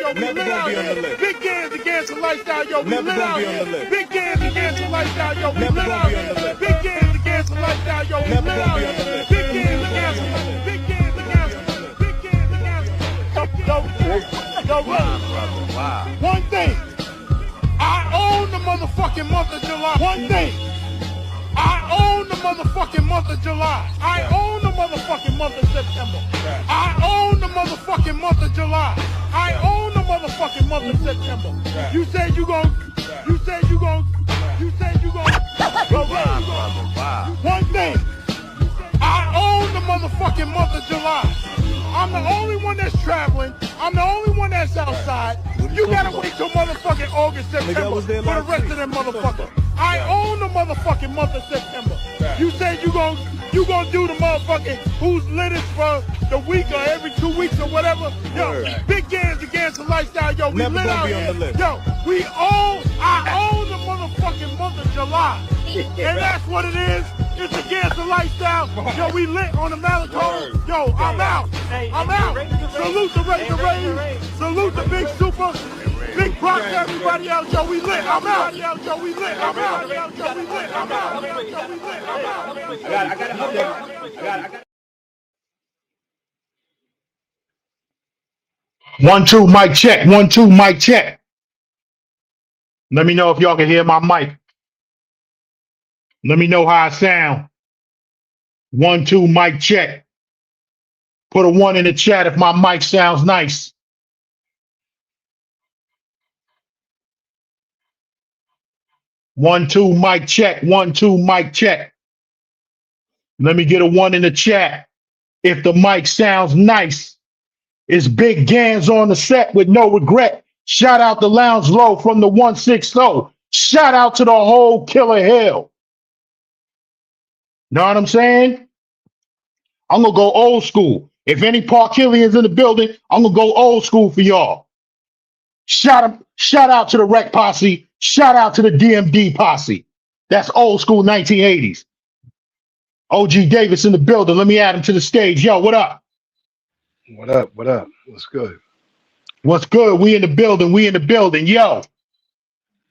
yo, we lit out here. Big Gans against the lifestyle, yo, we lit out here. Big Gans against the lifestyle, yo, we lit out here. Big Gans against the lifestyle, yo, we lit out here. Big Gans against the lifestyle, big Gans against, big Gans against. Yo, wow. One thing, I own the motherfucking month of July. One thing, I own the motherfucking month of July. I own the motherfucking month of September. I own the motherfucking month of July. I own the motherfucking month of September. You said you gon', you said you gon', you said you gon'. One thing, I own the motherfucking month of July. I'm the only one that's traveling. I'm the only one that's outside. You gotta wait till motherfucking August, September for the rest of them motherfuckers. I own the motherfucking month of September. You said you gon' do the motherfucking who's littest for the week or every 2 weeks or whatever. Yo, Big Gans against the lifestyle. Yo, we lit out here. Yo, I own the motherfucking month of July. And that's what it is. It's against the lifestyle. Yo, we lit on the Malacone. Yo, I'm out. I'm out. Salute the Ray. Salute the Big Super. Big props to everybody else. Yo, we lit. I'm out. Yo, we lit. I'm out. Yo, we lit. I'm out. Yo, we lit. I'm out. I got an update. I got 1 2 mic check. 1 2 mic check. Let me know if y'all can hear my mic. Let me know how I sound. 1 2 mic check. Put a 1 in the chat if my mic sounds nice. 1 2 mic check. 1 2 mic check. Let me get a 1 in the chat if the mic sounds nice. It's Big Gans on the set with no regret. Shout out to Lounge Low from the 160. Shout out to the whole Killer Hill. Know what I'm saying? I'm gonna go old school. If any Parkillians in the building, I'm gonna go old school for y'all. Shout out to the Rec Posse. Shout out to the DMD Posse. That's old school 1980s. OG Davis in the building. Let me add him to the stage. Yo, what up? What up? What up? What's good? What's good? We in the building. We in the building. Yo,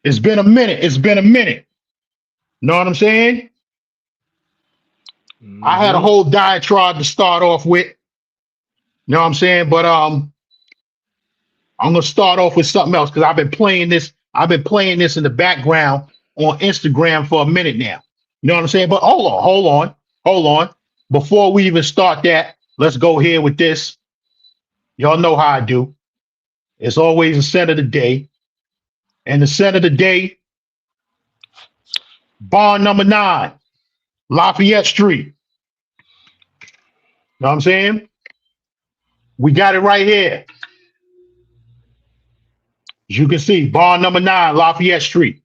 it's been a minute. It's been a minute. Know what I'm saying? I had a whole diatribe to start off with. You know what I'm saying? But I'm gonna start off with something else because I've been playing this. I've been playing this in the background on Instagram for a minute now. You know what I'm saying? But hold on. Before we even start that, let's go here with this. Y'all know how I do. It's always the scent of the day. And the scent of the day, barn number 9, Lafayette Street. Know what I'm saying? We got it right here. As you can see, barn number 9, Lafayette Street.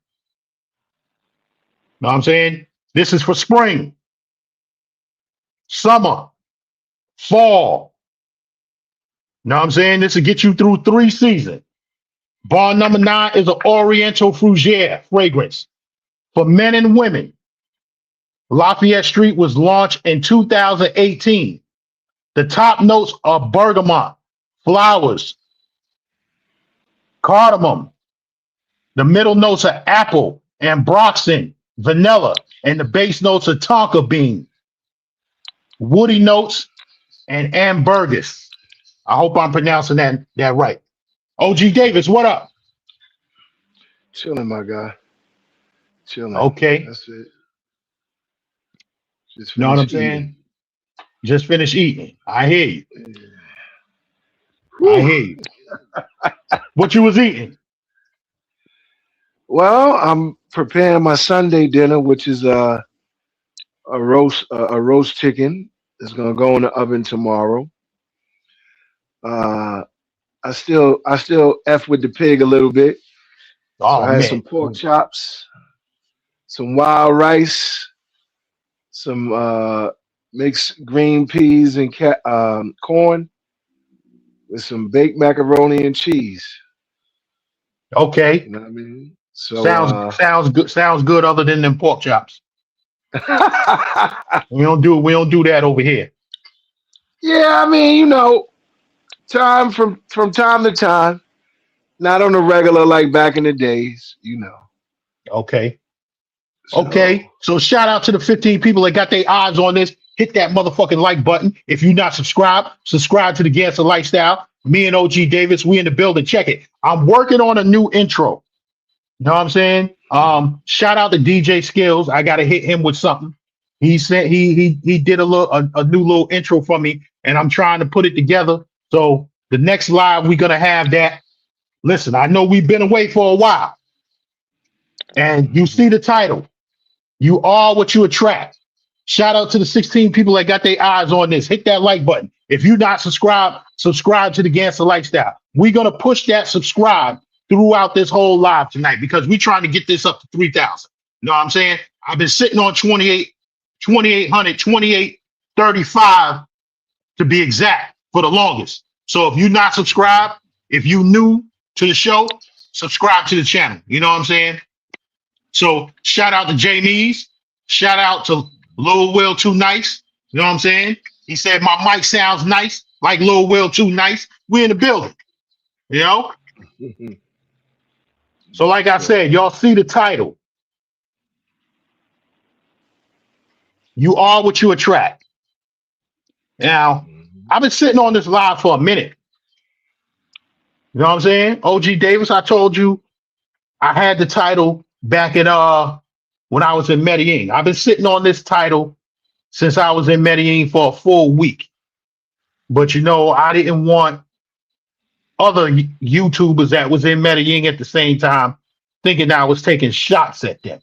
Know what I'm saying? This is for spring, summer, fall. Know what I'm saying? This will get you through 3 seasons. Bar number 9 is an Oriental Fougere fragrance for men and women. Lafayette Street was launched in 2018. The top notes are bergamot, flowers, cardamom. The middle notes are apple, ambroxan, vanilla, and the base notes are tonka bean, woody notes, and ambergris. I hope I'm pronouncing that right. OG Davis, what up? Chilling, my guy. Chilling. Okay. That's it. Just Know what I'm finished eating. saying? Just finished eating. I hear you. Whew. I hear you. What you was eating? Well, I'm preparing my Sunday dinner, which is a roast chicken. It's gonna go in the oven tomorrow. I still F with the pig a little bit. Oh, So I had man. some pork chops, some wild rice, some mixed green peas and corn with some baked macaroni and cheese. Okay. You know what I mean? So Sounds good. Sounds good other than them pork chops. We don't do that over here. yeah, I mean, you know, from time to time, Not on the regular like back in the days, you know. Okay. So, Okay. So shout out to the 15 people that got their eyes on this. Hit that motherfucking like button. If you're not subscribed, subscribe to the Gangster Lifestyle. Me and OG Davis, we in the building. Check it. I'm working on a new intro. You know what I'm saying? Shout out to DJ Skills. I gotta hit him with something. He said he did a new little intro for me, and I'm trying to put it together. So the next live we're gonna have that. Listen, I know we've been away for a while, and you see the title. You are what you attract. Shout out to the 16 people that got their eyes on this. Hit that like button. If you're not subscribed, subscribe to the Gangster Lifestyle. We're gonna push that subscribe throughout this whole live tonight because we're trying to get this up to 3,000. You know what I'm saying? I've been sitting on 2,800, 2,835 to be exact for the longest. So if you're not subscribed, if you new to the show, subscribe to the channel. You know what I'm saying? So shout out to Jamie's. Shout out to Lil Will Too Nice. You know what I'm saying? He said my mic sounds nice, like Lil Will Too Nice. We in the building. You know? So like I said, y'all see the title. You are what you attract. Now, I've been sitting on this live for a minute. You know what I'm saying? OG Davis, I told you I had the title back in when I was in Medellin. I've been sitting on this title since I was in Medellin for a full week. But you know, I didn't want other YouTubers that was in Medellin at the same time thinking that I was taking shots at them.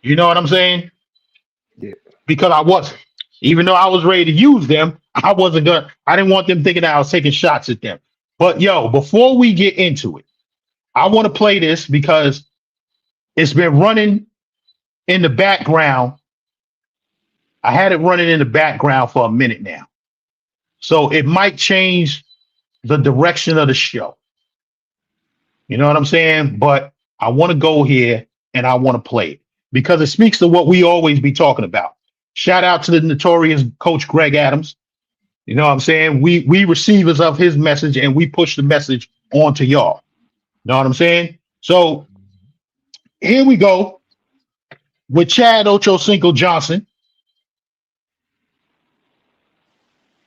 You know what I'm saying? Yeah. Because I wasn't. Even though I was ready to use them, I didn't want them thinking that I was taking shots at them. But yo, before we get into it, I want to play this because it's been running in the background. I had it running in the background for a minute now. So it might change the direction of the show. You know what I'm saying? But I want to go here and I want to play it because it speaks to what we always be talking about. Shout out to the notorious Coach Greg Adams. You know what I'm saying? We receivers of his message and we push the message on to y'all. You know what I'm saying? So here we go with Chad Ochocinco Johnson.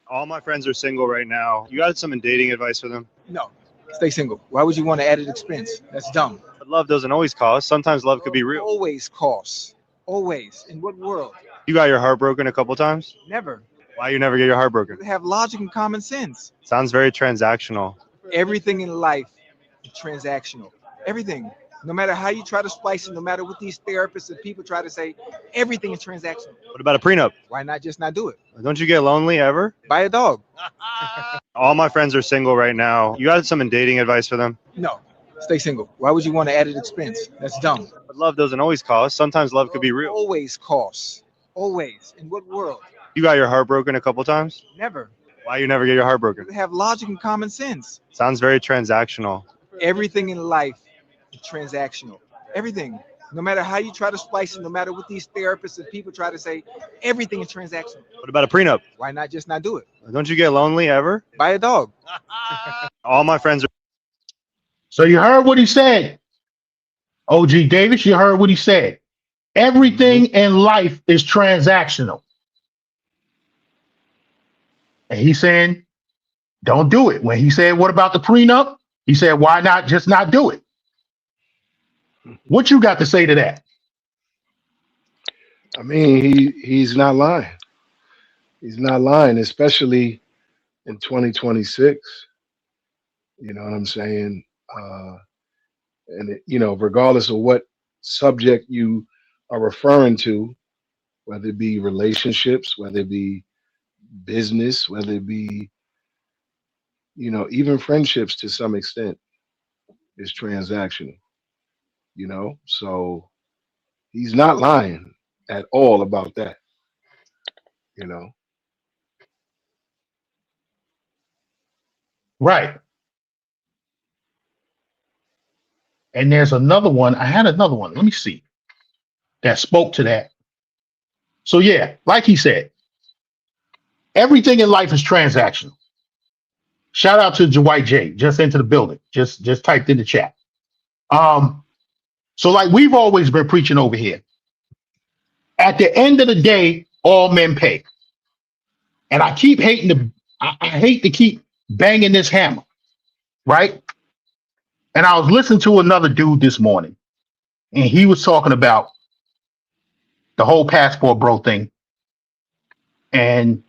All my friends are single right now. You got some dating advice for them? No, stay single. Why would you want to added expense? That's dumb. But love doesn't always cost. Sometimes love could be real. Always costs. Always. In what world? You got your heart broken a couple times? Never. Why you never get your heart broken? They have logic and common sense. Sounds very transactional. Everything in life is transactional. Everything. No matter how you try to splice it, no matter what these therapists and people try to say, everything is transactional. What about a prenup? Why not just not do it? Don't you get lonely ever? Buy a dog. All my friends are single right now. You got some dating advice for them? No, stay single. Why would you want to added expense? That's dumb. But love doesn't always cost. Sometimes love could be real. Always costs. Always. In what world? You got your heart broken a couple times? Never. Why you never get your heart broken? They have logic and common sense. Sounds very transactional. Everything in life is transactional. Everything. No matter how you try to splice it, no matter what these therapists and people try to say, everything is transactional. What about a prenup? Why not just not do it? Don't you get lonely ever? Buy a dog. All my friends are. So you heard what he said. OG Davis, you heard what he said. Everything in life is transactional. And he's saying, don't do it. When he said, what about the prenup? He said, why not just not do it? What you got to say to that? I mean, he's not lying. He's not lying, especially in 2026. You know what I'm saying? Regardless of what subject you are referring to, whether it be relationships, whether it be business, whether it be, even friendships to some extent, is transactional. So he's not lying at all about that. Right. And there's another one. I had another one. Let me see. That spoke to that. So yeah, like he said, everything in life is transactional. Shout out to Dwight J. Just into the building. Just typed in the chat. So like we've always been preaching over here. At the end of the day, all men pay. And I keep I hate to keep banging this hammer, right? And I was listening to another dude this morning, and he was talking about the whole passport bro thing. And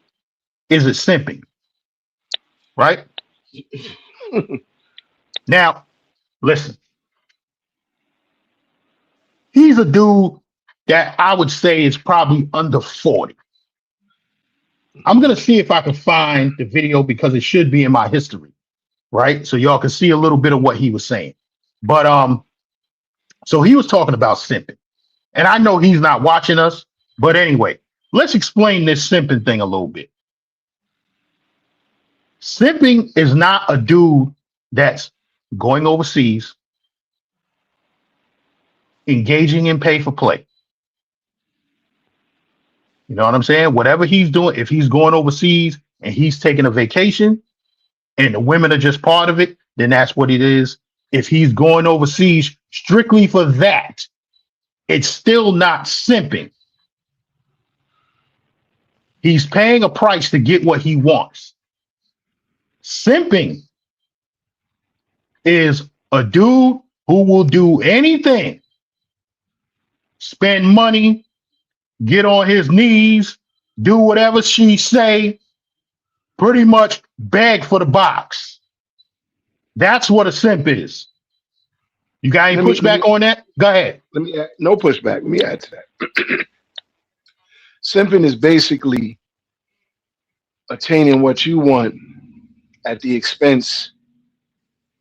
is it simping? Right? Now, listen. He's a dude that I would say is probably under 40. I'm going to see if I can find the video because it should be in my history, right? So y'all can see a little bit of what he was saying. But so he was talking about simping. And I know he's not watching us, but anyway, let's explain this simping thing a little bit. Simping is not a dude that's going overseas, engaging in pay for play. You know what I'm saying? Whatever he's doing, if he's going overseas and he's taking a vacation and the women are just part of it, then that's what it is. If he's going overseas strictly for that, it's still not simping. He's paying a price to get what he wants. Simping is a dude who will do anything, spend money, get on his knees, do whatever she say, pretty much beg for the box. That's what a simp is. You got any pushback on that? Go ahead. No pushback. Let me add to that. Simping is basically attaining what you want at the expense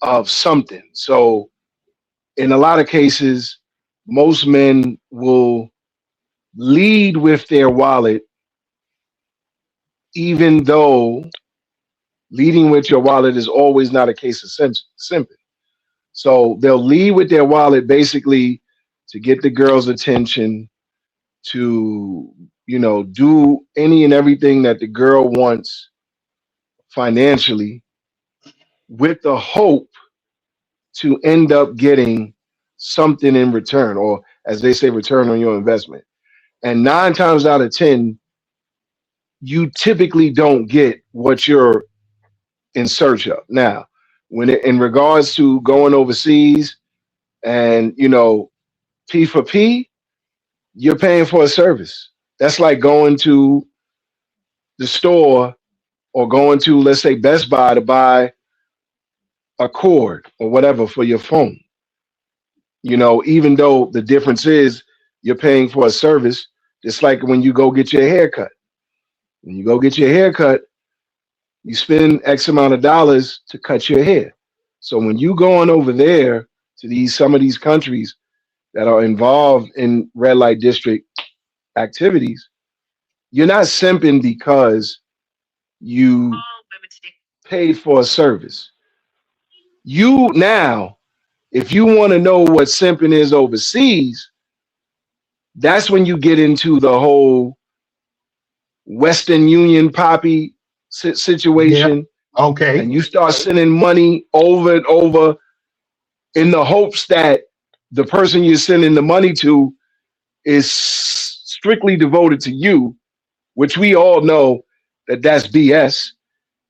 of something. So in a lot of cases, most men will lead with their wallet, even though leading with your wallet is always not a case of simping. So they'll lead with their wallet basically to get the girl's attention, to, do any and everything that the girl wants financially, with the hope to end up getting something in return, or as they say, return on your investment. And 9 times out of 10, you typically don't get what you're in search of. Now, in regards to going overseas and, P for P, you're paying for a service. That's like going to the store or going to, let's say, Best Buy to buy a cord or whatever for your phone. Even though the difference is you're paying for a service, just like when you go get your hair cut. When you go get your hair cut, you spend X amount of dollars to cut your hair. So when you go on over there to some of these countries that are involved in red light district activities, you're not simping because you paid for a service. If you want to know what simping is overseas, that's when you get into the whole Western Union poppy situation. Yep. Okay. And you start sending money over and over in the hopes that the person you're sending the money to is strictly devoted to you, which we all know that that's BS.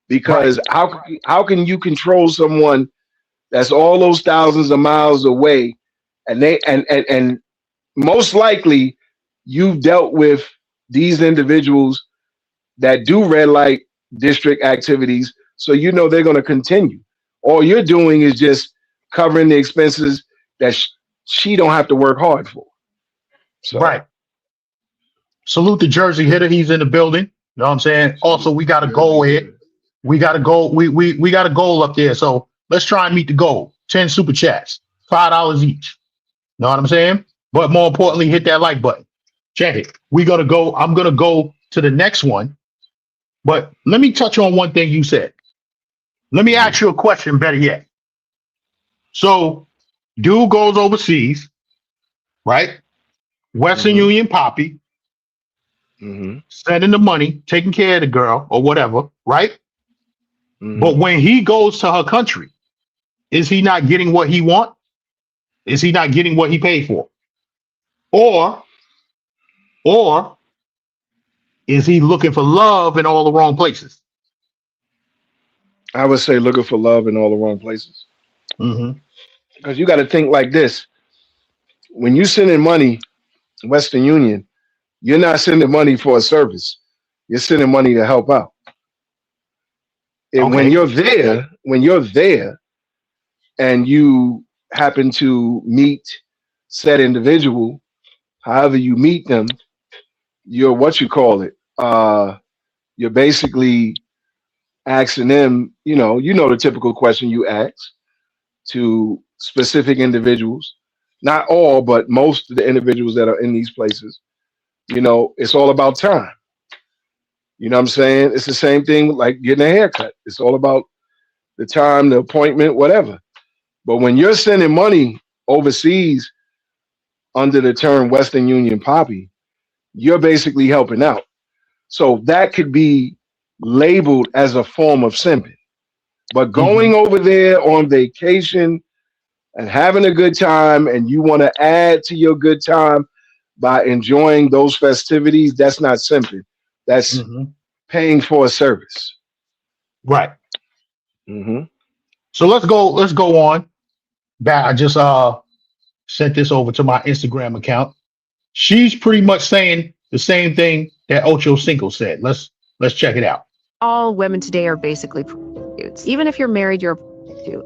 Because how can you control someone that's all those thousands of miles away, and most likely you've dealt with these individuals that do red light district activities, so they're going to continue. All you're doing is just covering the expenses that she don't have to work hard for. So. Right. Salute the Jersey hitter. He's in the building. You know what I'm saying? Also, we got a goal here. We got a goal. We got a goal up there. So let's try and meet the goal. 10 super chats, $5 each. Know what I'm saying? But more importantly, hit that like button. Check it. I'm gonna go to the next one. But let me touch on one thing you said. Let me ask you a question, better yet. So, dude goes overseas, right? Western Union poppy, sending the money, taking care of the girl or whatever, right? But when he goes to her country, is he not getting what he want? Is he not getting what he paid for? Or is he looking for love in all the wrong places? I would say looking for love in all the wrong places. Mm-hmm. Because you got to think like this: when you send in money, Western Union, you're not sending money for a service. You're sending money to help out. And when Okay. you're there, and you happen to meet said individual, however you meet them, you're what you call it. You're basically asking them, you know the typical question you ask to specific individuals, not all, but most of the individuals that are in these places. It's all about time. You know what I'm saying? It's the same thing like getting a haircut. It's all about the time, the appointment, whatever. But when you're sending money overseas under the term Western Union Poppy, you're basically helping out. So that could be labeled as a form of simping. But going over there on vacation and having a good time, and you want to add to your good time by enjoying those festivities, that's not simping. That's paying for a service. Right. Mm-hmm. So let's go on. Back. I just sent this over to my Instagram account. She's pretty much saying the same thing that Ocho Cinco said. Let's check it out. All women today are basically prostitutes. Even if you're married, you're a prostitute.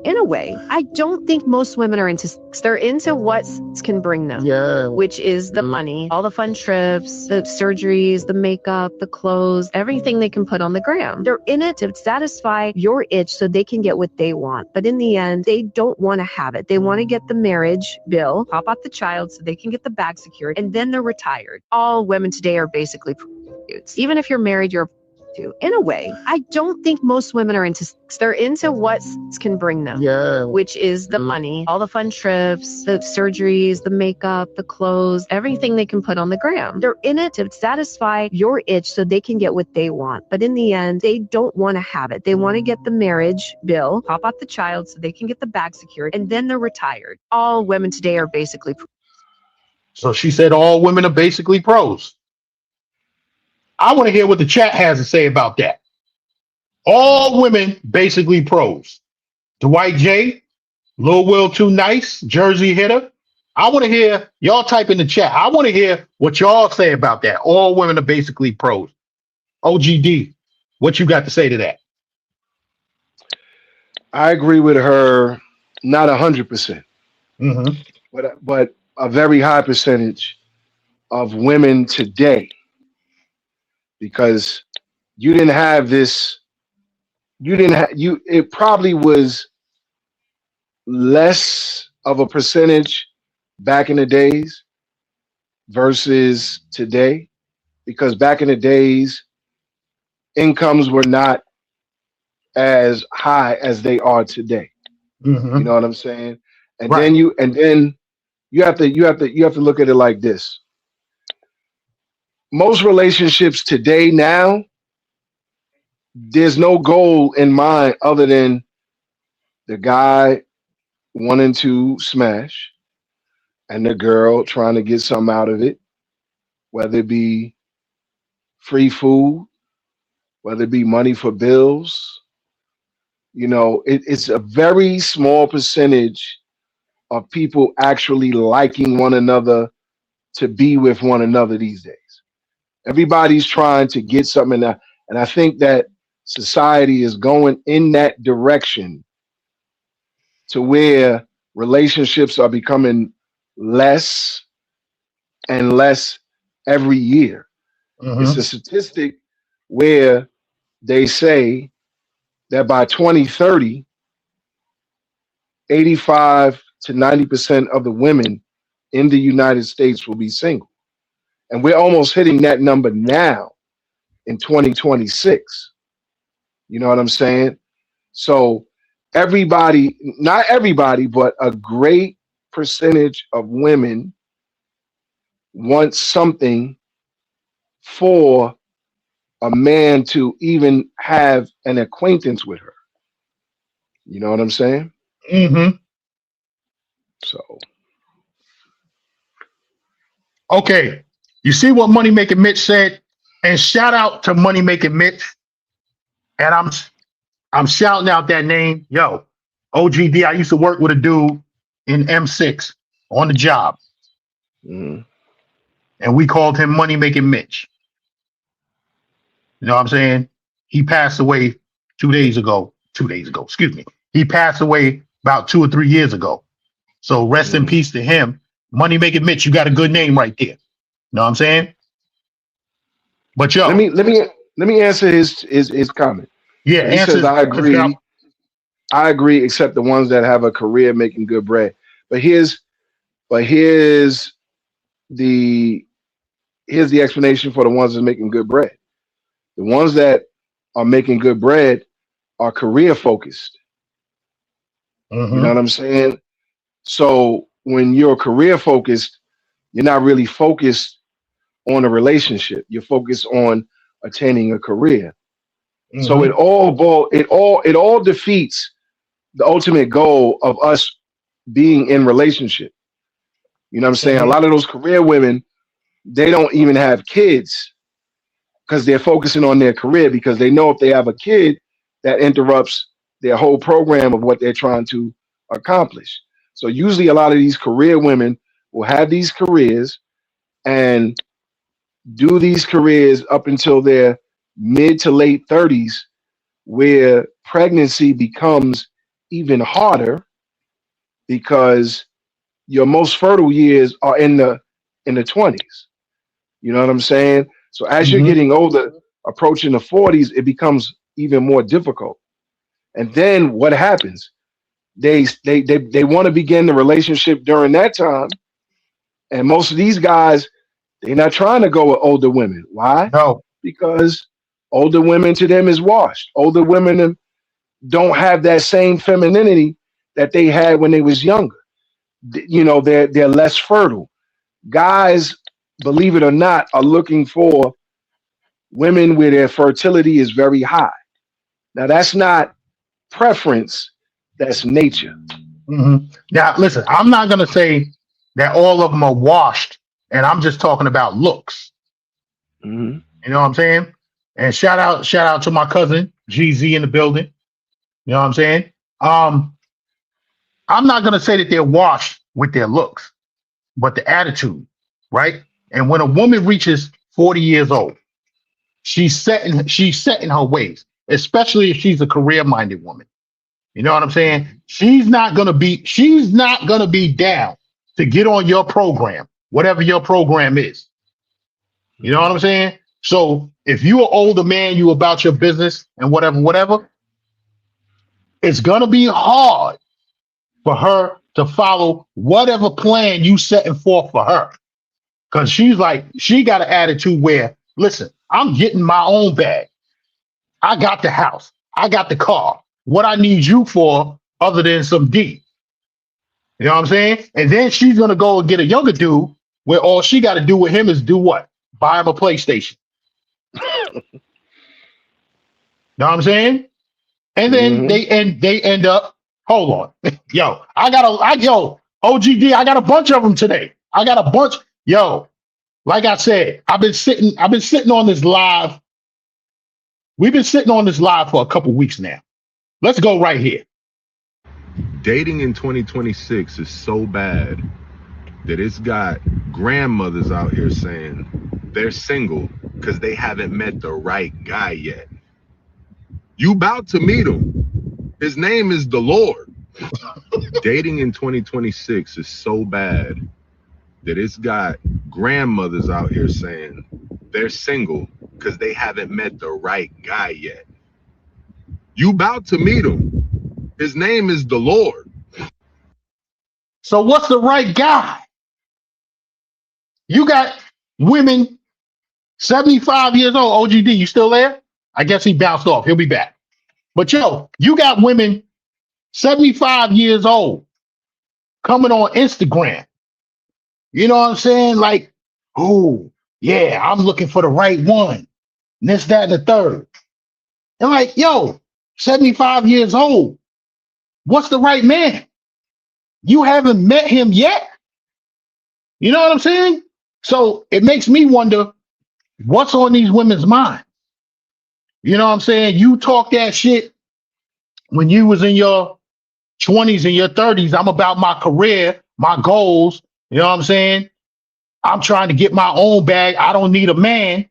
In a way, I don't think most women are into sex. They're into what sex can bring them. Yeah. Which is the money, all the fun trips, the surgeries, the makeup, the clothes, everything they can put on the gram. They're in it to satisfy your itch so they can get what they want. But in the end, they don't want to have it. They want to get the marriage bill, pop out the child so they can get the bag secured, and then they're retired. All women today are basically prostitutes. Even if you're married, you're a in a way, I don't think most women are into sex. They're into what sex can bring them. Yeah. Which is the money, all the fun trips, the surgeries, the makeup, the clothes, everything they can put on the gram. They're in it to satisfy your itch so they can get what they want. But in the end, they don't want to have it. They want to get the marriage bill, pop out the child so they can get the bag secured, and then they're retired. All women today are basically. So she said all women are basically pros. I want to hear what the chat has to say about that. All women basically pros. Dwight J, Lil Will Too Nice, Jersey Hitter. I want to hear y'all type in the chat. I want to hear what y'all say about that. All women are basically pros. OGD, what you got to say to that? I agree with her, not 100%, but a very high percentage of women today. Because you didn't have this, it probably was less of a percentage back in the days versus today, because back in the days, incomes were not as high as they are today. You know what I'm saying? And then you have to look at it like this. Most relationships today now, there's no goal in mind other than the guy wanting to smash and the girl trying to get something out of it, whether it be free food, whether it be money for bills. It's a very small percentage of people actually liking one another to be with one another these days. Everybody's trying to get something out. And I think that society is going in that direction to where relationships are becoming less and less every year. It's a statistic where they say that by 2030, 85 to 90% of the women in the United States will be single. And we're almost hitting that number now in 2026. You know what I'm saying? So everybody, not everybody, but a great percentage of women want something for a man to even have an acquaintance with her. You know what I'm saying? Mm-hmm. So Okay. You see what Money Making Mitch said? And shout out to Money Making Mitch. And I'm shouting out that name. Yo, OGD, I used to work with a dude in M6 on the job. mhm. And we called him Money Making Mitch. You know what I'm saying? He passed away 2 days ago. 2 days ago, excuse me. He passed away about 2 or 3 years ago. So rest in peace to him. Money Making Mitch, you got a good name right there. You know what I'm saying? But yo, let me answer his comment. yeah, He says, answers. I agree, except the ones that have a career making good bread. But here's the explanation for the ones that are making good bread. The ones that are making good bread are career focused. You know what I'm saying? So when you're career focused, you're not really focused on a relationship. You're focused on attaining a career. So it all defeats the ultimate goal of us being in relationship. You know what I'm saying? A lot of those career women, they don't even have kids because they're focusing on their career, because they know if they have a kid, that interrupts their whole program of what they're trying to accomplish. So usually a lot of these career women will have these careers and do these careers up until their mid to late 30s, where pregnancy becomes even harder because your most fertile years are in the 20s. You know what I'm saying? So as you're getting older, approaching the 40s, it becomes even more difficult. And then what happens? They want to begin the relationship during that time. And most of these guys, they're not trying to go with older women. Why? No. Because older women to them is washed. Older women don't have that same femininity that they had when they was younger. You know, they're less fertile. Guys, believe it or not, are looking for women where their fertility is very high. Now that's not preference, that's nature. Now, listen, I'm not going to say that all of them are washed, and I'm just talking about looks. You know what I'm saying? And shout out to my cousin GZ in the building. You know what I'm saying? I'm not going to say that they're washed with their looks, but the attitude, right? And when a woman reaches 40 years old, she's setting her ways, especially if she's a career-minded woman. You know what I'm saying? She's not gonna be down to get on your program, whatever your program is. You know what I'm saying? So if you're an older man, you about your business and whatever, it's gonna be hard for her to follow whatever plan you setting forth for her. Because she got an attitude where, listen, I'm getting my own bag. I got the house. I got the car. What I need you for other than some D. You know what I'm saying? And then she's going to go and get a younger dude where all she got to do with him is do what? Buy him a PlayStation. You know what I'm saying? And then they end up, hold on. OGD, I got a bunch of them today. I got a bunch. Yo, like I said, I've been sitting on this live. We've been sitting on this live for a couple weeks now. Let's go right here. Dating in 2026 is so bad that it's got grandmothers out here saying they're single because they haven't met the right guy yet. You about to meet him. His name is the Lord. Dating in 2026 is so bad that it's got grandmothers out here saying they're single because they haven't met the right guy yet. You about to meet him. His name is the Lord. So what's the right guy? You got women 75 years old. OGD, you still there? I guess he bounced off. He'll be back. But yo, you got women 75 years old coming on Instagram. You know what I'm saying? Like, oh, yeah, I'm looking for the right one. And this, that, and the third. And like, yo, 75 years old. What's the right man? You haven't met him yet. You know what I'm saying? So it makes me wonder what's on these women's mind. You know what I'm saying? You talk that shit when you was in your 20s and your 30s. I'm about my career, my goals. You know what I'm saying? I'm trying to get my own bag. I don't need a man.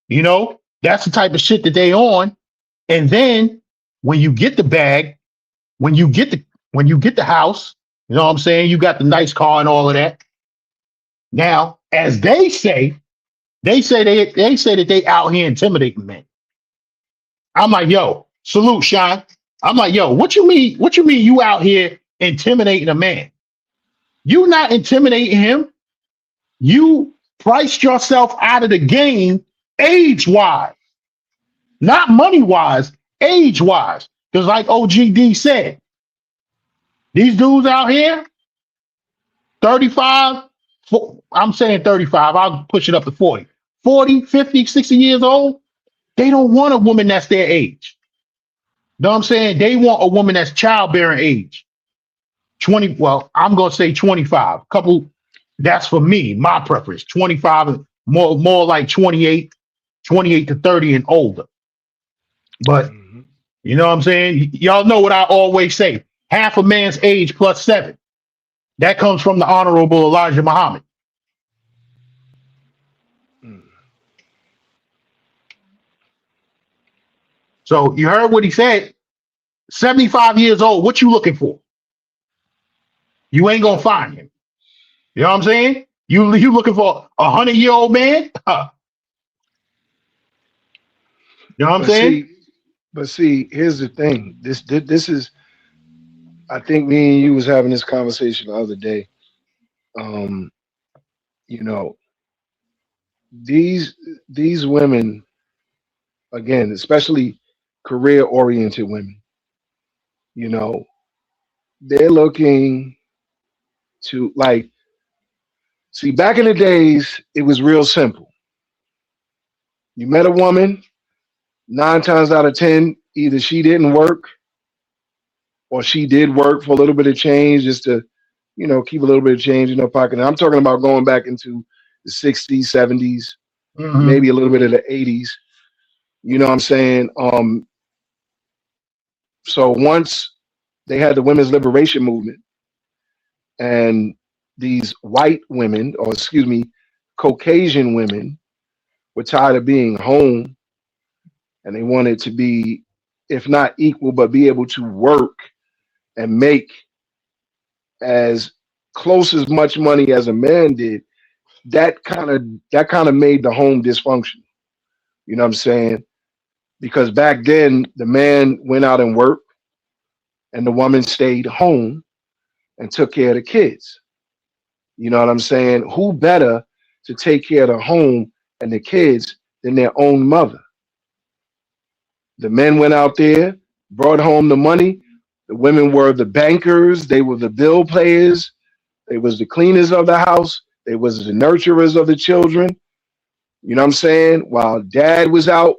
You know, that's the type of shit that they on. And then when you get the bag, when you get the house, you know what I'm saying? You got the nice car and all of that. Now, as they say that they out here intimidating men. I'm like, yo, salute, Sean. I'm like, yo, what you mean? What you mean you out here intimidating a man? You not intimidating him. You priced yourself out of the game age-wise, not money-wise, age-wise. Because like OGD said, these dudes out here, 35, I'm saying 35, I'll push it up to 40. 40, 50, 60 years old, they don't want a woman that's their age. You know what I'm saying? They want a woman that's childbearing age. 20, well, I'm going to say 25. Couple, that's for me, my preference. 25, more like 28 to 30 and older. But, you know what I'm saying? Y'all know what I always say. Half a man's age plus 7. That comes from the Honorable Elijah Muhammad. So you heard what he said. 75 years old, what you looking for? You ain't gonna find him. You know what I'm saying? You looking for a 100-year-old man? You know what I'm saying? But see, here's the thing. This is, I think me and you was having this conversation the other day. You know, these women, again, especially career-oriented women, you know, they're looking to, like, see, back in the days, it was real simple. You met a woman, 9 times out of 10, either she didn't work or she did work for a little bit of change just to, you know, keep a little bit of change in her pocket. And I'm talking about going back into the 60s, 70s, maybe a little bit of the 80s. You know what I'm saying? So once they had the women's liberation movement and these white women, or excuse me, Caucasian women were tired of being home and they wanted to be, if not equal, but be able to work and make as close as much money as a man did, that kind of made the home dysfunctional. You know what I'm saying? Because back then the man went out and worked and the woman stayed home and took care of the kids. You know what I'm saying? Who better to take care of the home and the kids than their own mother? The men went out there, brought home the money. The women were the bankers. They were the bill players. They was the cleaners of the house. They was the nurturers of the children. You know what I'm saying? While dad was out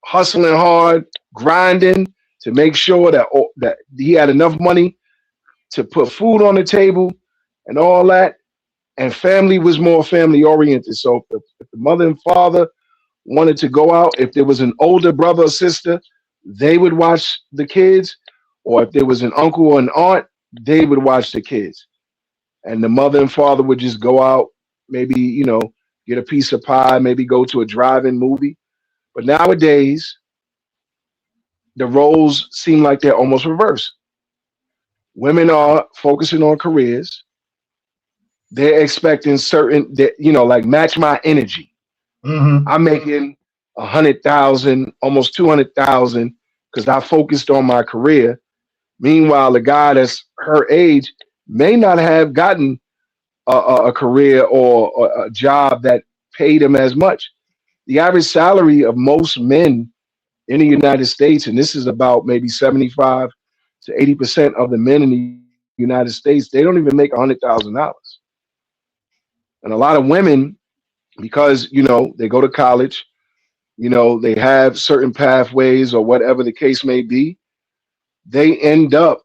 hustling hard, grinding to make sure that he had enough money to put food on the table and all that. And family was more family oriented. So if the mother and father wanted to go out, if there was an older brother or sister, they would watch the kids. Or if there was an uncle or an aunt, they would watch the kids. And the mother and father would just go out, maybe, you know, get a piece of pie, maybe go to a drive-in movie. But nowadays, the roles seem like they're almost reversed. Women are focusing on careers. They're expecting certain, you know, like match my energy. I'm making 100,000, almost 200,000, because I focused on my career. Meanwhile, the guy that's her age may not have gotten a career or a job that paid him as much. The average salary of most men in the United States, and this is about maybe 75 to 80% of the men in the United States, they don't even make $100,000. And a lot of women, because, you know, they go to college, you know, they have certain pathways or whatever the case may be, they end up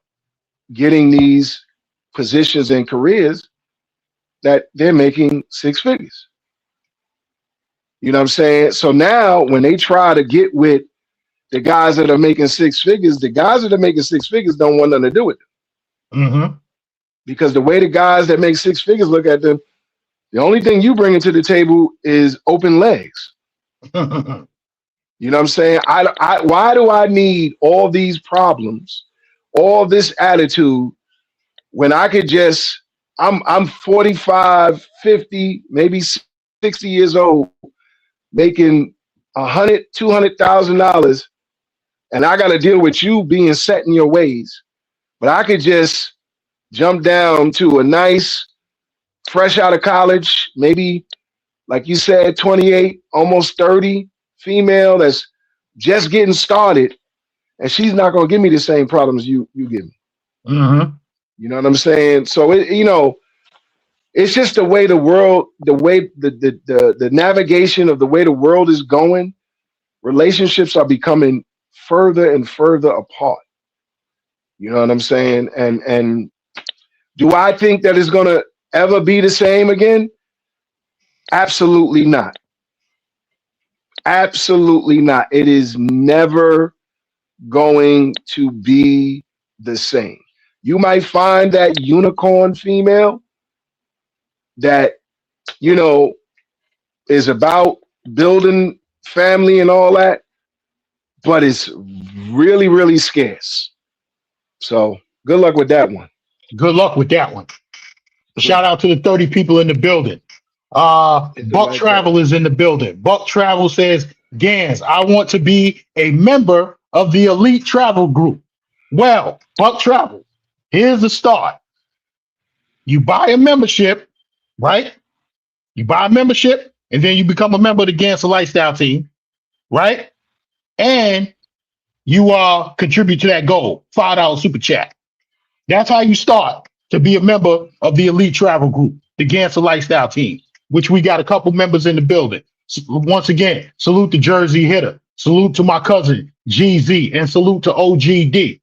getting these positions and careers that they're making six figures. You know what I'm saying? So now when they try to get with the guys that are making six figures, the guys that are making six figures don't want nothing to do with them. Mm-hmm. Because the way the guys that make six figures look at them, the only thing you bring to the table is open legs. You know what I'm saying? Why do I need all these problems, all this attitude, when I could just, I'm 45, 50, maybe 60 years old, making $100,000, $200,000, and I got to deal with you being set in your ways. But I could just jump down to a nice, fresh out of college, maybe, like you said, 28, almost 30, female that's just getting started, and she's not going to give me the same problems you give me. Mm-hmm. You know what I'm saying? So it's just the way the world, the way the navigation of the way the world is going. Relationships are becoming further and further apart. You know what I'm saying? And do I think that it's going to ever be the same again? Absolutely not. Absolutely not. It is never going to be the same. You might find that unicorn female that, is about building family and all that, but it's really, really scarce. So good luck with that one. Good luck with that one. Shout out to the 30 people in the building. Buck Travel is in the building. Buck Travel says, Gans, I want to be a member of the elite travel group. Well, Buck Travel, here's the start. You buy a membership, right? You buy a membership, and then you become a member of the Gans Lifestyle team, right? And you contribute to that goal, $5 super chat. That's how you start to be a member of the elite travel group, the Ganser Lifestyle team, which we got a couple members in the building. So once again, salute to Jersey Hitter, salute to my cousin GZ, and salute to OGD.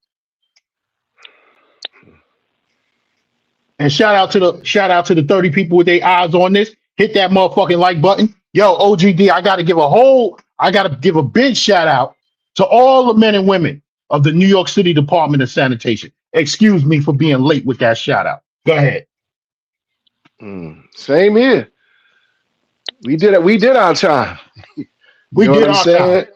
And shout out to the 30 people with their eyes on this. Hit that motherfucking like button. Yo, OGD, I gotta give a big shout out to all the men and women of the New York City Department of Sanitation. Excuse me for being late with that shout out. Go ahead. Same here. We did it. We did our time. We did our time.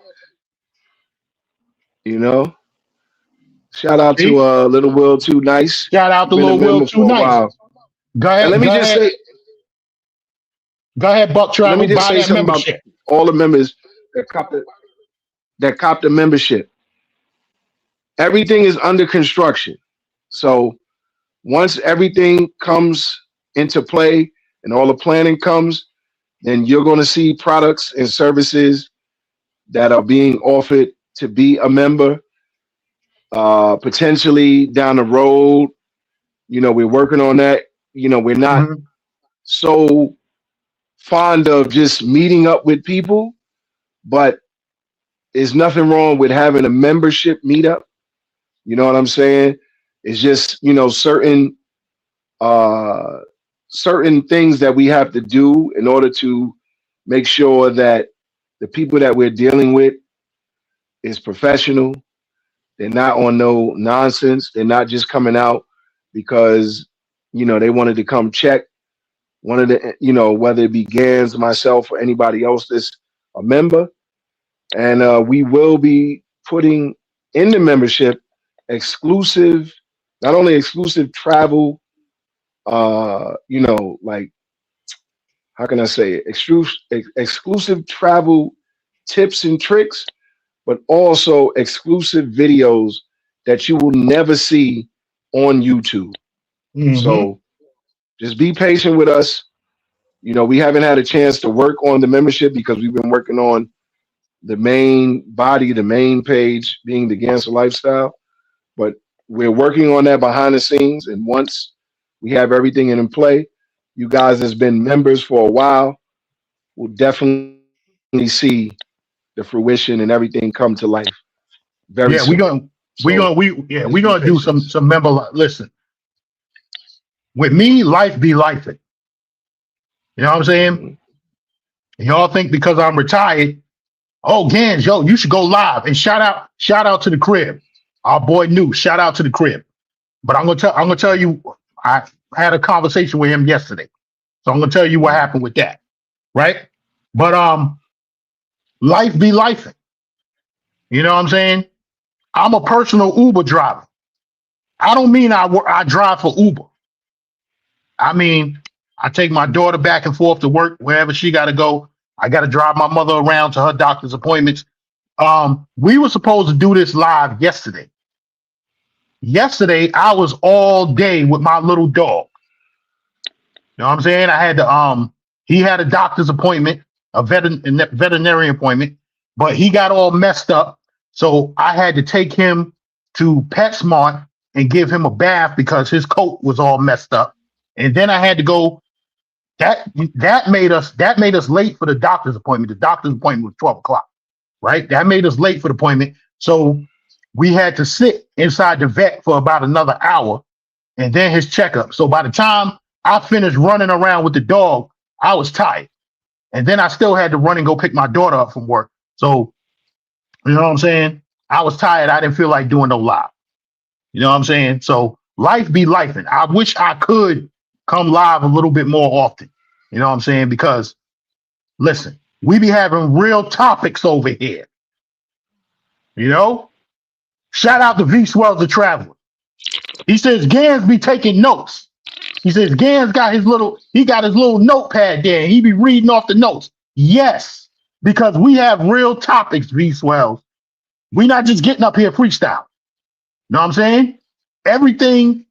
Shout out to Little Will Too Nice. Shout out to Little Will Too Nice. Go ahead. And let me just say. Go ahead, Buck Travel. Let me just say something about all the members that cop the membership. Everything is under construction. So once everything comes into play and all the planning comes, then you're going to see products and services that are being offered to be a member. Potentially down the road, we're working on that. We're not so fond of just meeting up with people, but there's nothing wrong with having a membership meetup. You know what I'm saying? It's just, certain things that we have to do in order to make sure that the people that we're dealing with is professional. They're not on no nonsense. They're not just coming out because, they wanted to come check. Whether it be Gans, myself, or anybody else that's a member. And we will be putting in the membership not only exclusive travel, like, how can I say it? Exclusive travel tips and tricks, but also exclusive videos that you will never see on YouTube. So just be patient with us. We haven't had a chance to work on the membership because we've been working on the main body, the main page being the Ganser Lifestyle. But we're working on that behind the scenes. And once we have everything in play, you guys has been members for a while, will definitely see the fruition and everything come to life very soon. we So gonna just be do some patient. member. Listen, with me, life be life. You know what I'm saying? Mhm. Y'all think because I'm retired, oh Gans, yo, you should go live and shout out to the crib. Our boy New, shout out to the crib. But I'm gonna tell you, I had a conversation with him yesterday. So I'm gonna tell you what happened with that. Right? But life be life. You know what I'm saying? I'm a personal Uber driver. I don't mean I drive for Uber. I mean, I take my daughter back and forth to work wherever she got to go. I got to drive my mother around to her doctor's appointments. We were supposed to do this live yesterday. Yesterday, I was all day with my little dog. You know what I'm saying? I had to he had a doctor's appointment, a veterinarian appointment, but he got all messed up. So I had to take him to PetSmart and give him a bath because his coat was all messed up. And then I had to go. That made us late for the doctor's appointment. The doctor's appointment was 12 o'clock, right? That made us late for the appointment. So we had to sit inside the vet for about another hour and then his checkup. So by the time I finished running around with the dog, I was tired. And then I still had to run and go pick my daughter up from work. So, you know what I'm saying? I was tired. I didn't feel like doing no live. You know what I'm saying? So life be life. And I wish I could come live a little bit more often. You know what I'm saying? Because listen, we be having real topics over here. You know? Shout out to V Swells the Traveler. He says Gans be taking notes. He says Gans got his little notepad there and he be reading off the notes. Yes, because we have real topics, V Swells. We not just getting up here freestyle. You know what I'm saying? Everything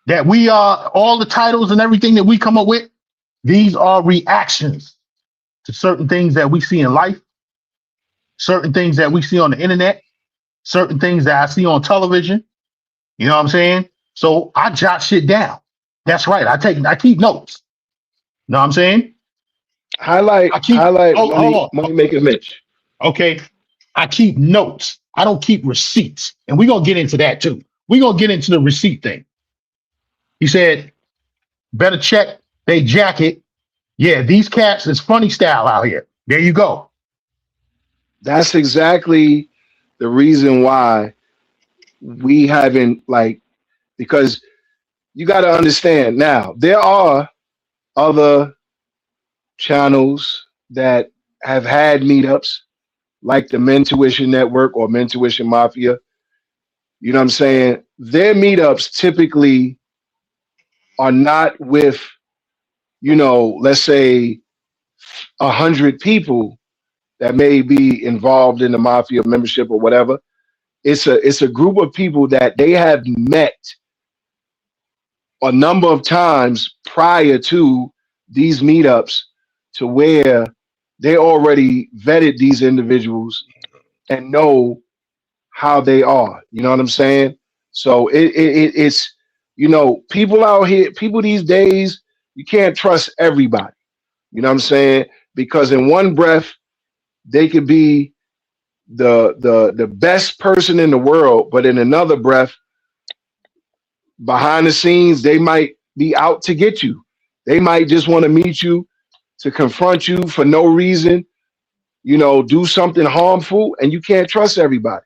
that we are, all the titles and everything that we come up with, these are reactions to certain things that we see in life, certain things that we see on the internet, certain things that I see on television. You know what I'm saying? So I jot shit down. That's right. I keep notes. You know what I'm saying? Highlight Hold on. money maker Mitch. Okay. I keep notes. I don't keep receipts. And we're gonna get into that too. We're gonna get into the receipt thing. He said, better check they jacket. Yeah, these cats is funny style out here. There you go. That's exactly the reason why we haven't because you got to understand now there are other channels that have had meetups like the Mentuition Network or Mentuition Mafia. You know what I'm saying? Their meetups typically are not with, let's say 100 people that may be involved in the mafia membership or whatever. It's a group of people that they have met a number of times prior to these meetups, to where they already vetted these individuals and know how they are. You know what I'm saying? So it's people out here, people these days, you can't trust everybody. You know what I'm saying? Because in one breath, they could be the best person in the world, but in another breath, behind the scenes, they might be out to get you. They might just want to meet you to confront you for no reason, do something harmful, and you can't trust everybody.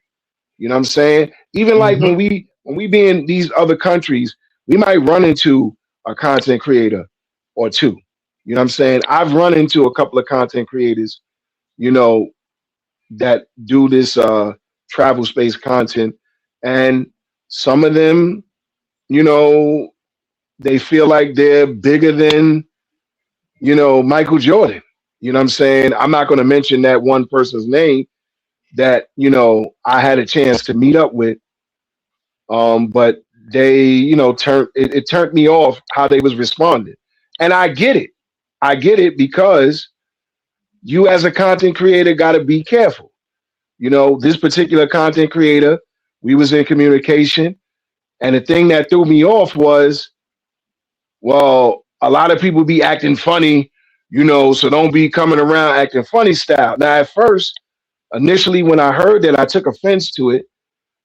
You know what I'm saying? Even like when we be in these other countries, we might run into a content creator or two. You know what I'm saying? I've run into a couple of content creators, that do this travel space content, and some of them, they feel like they're bigger than, Michael Jordan. You know what I'm saying? I'm not going to mention that one person's name that, I had a chance to meet up with. But they, it turned me off how they was responding. And I get it. I get it because you as a content creator got to be careful. This particular content creator, we was in communication. And the thing that threw me off was, well, a lot of people be acting funny, so don't be coming around acting funny style. Now, at first, initially, when I heard that, I took offense to it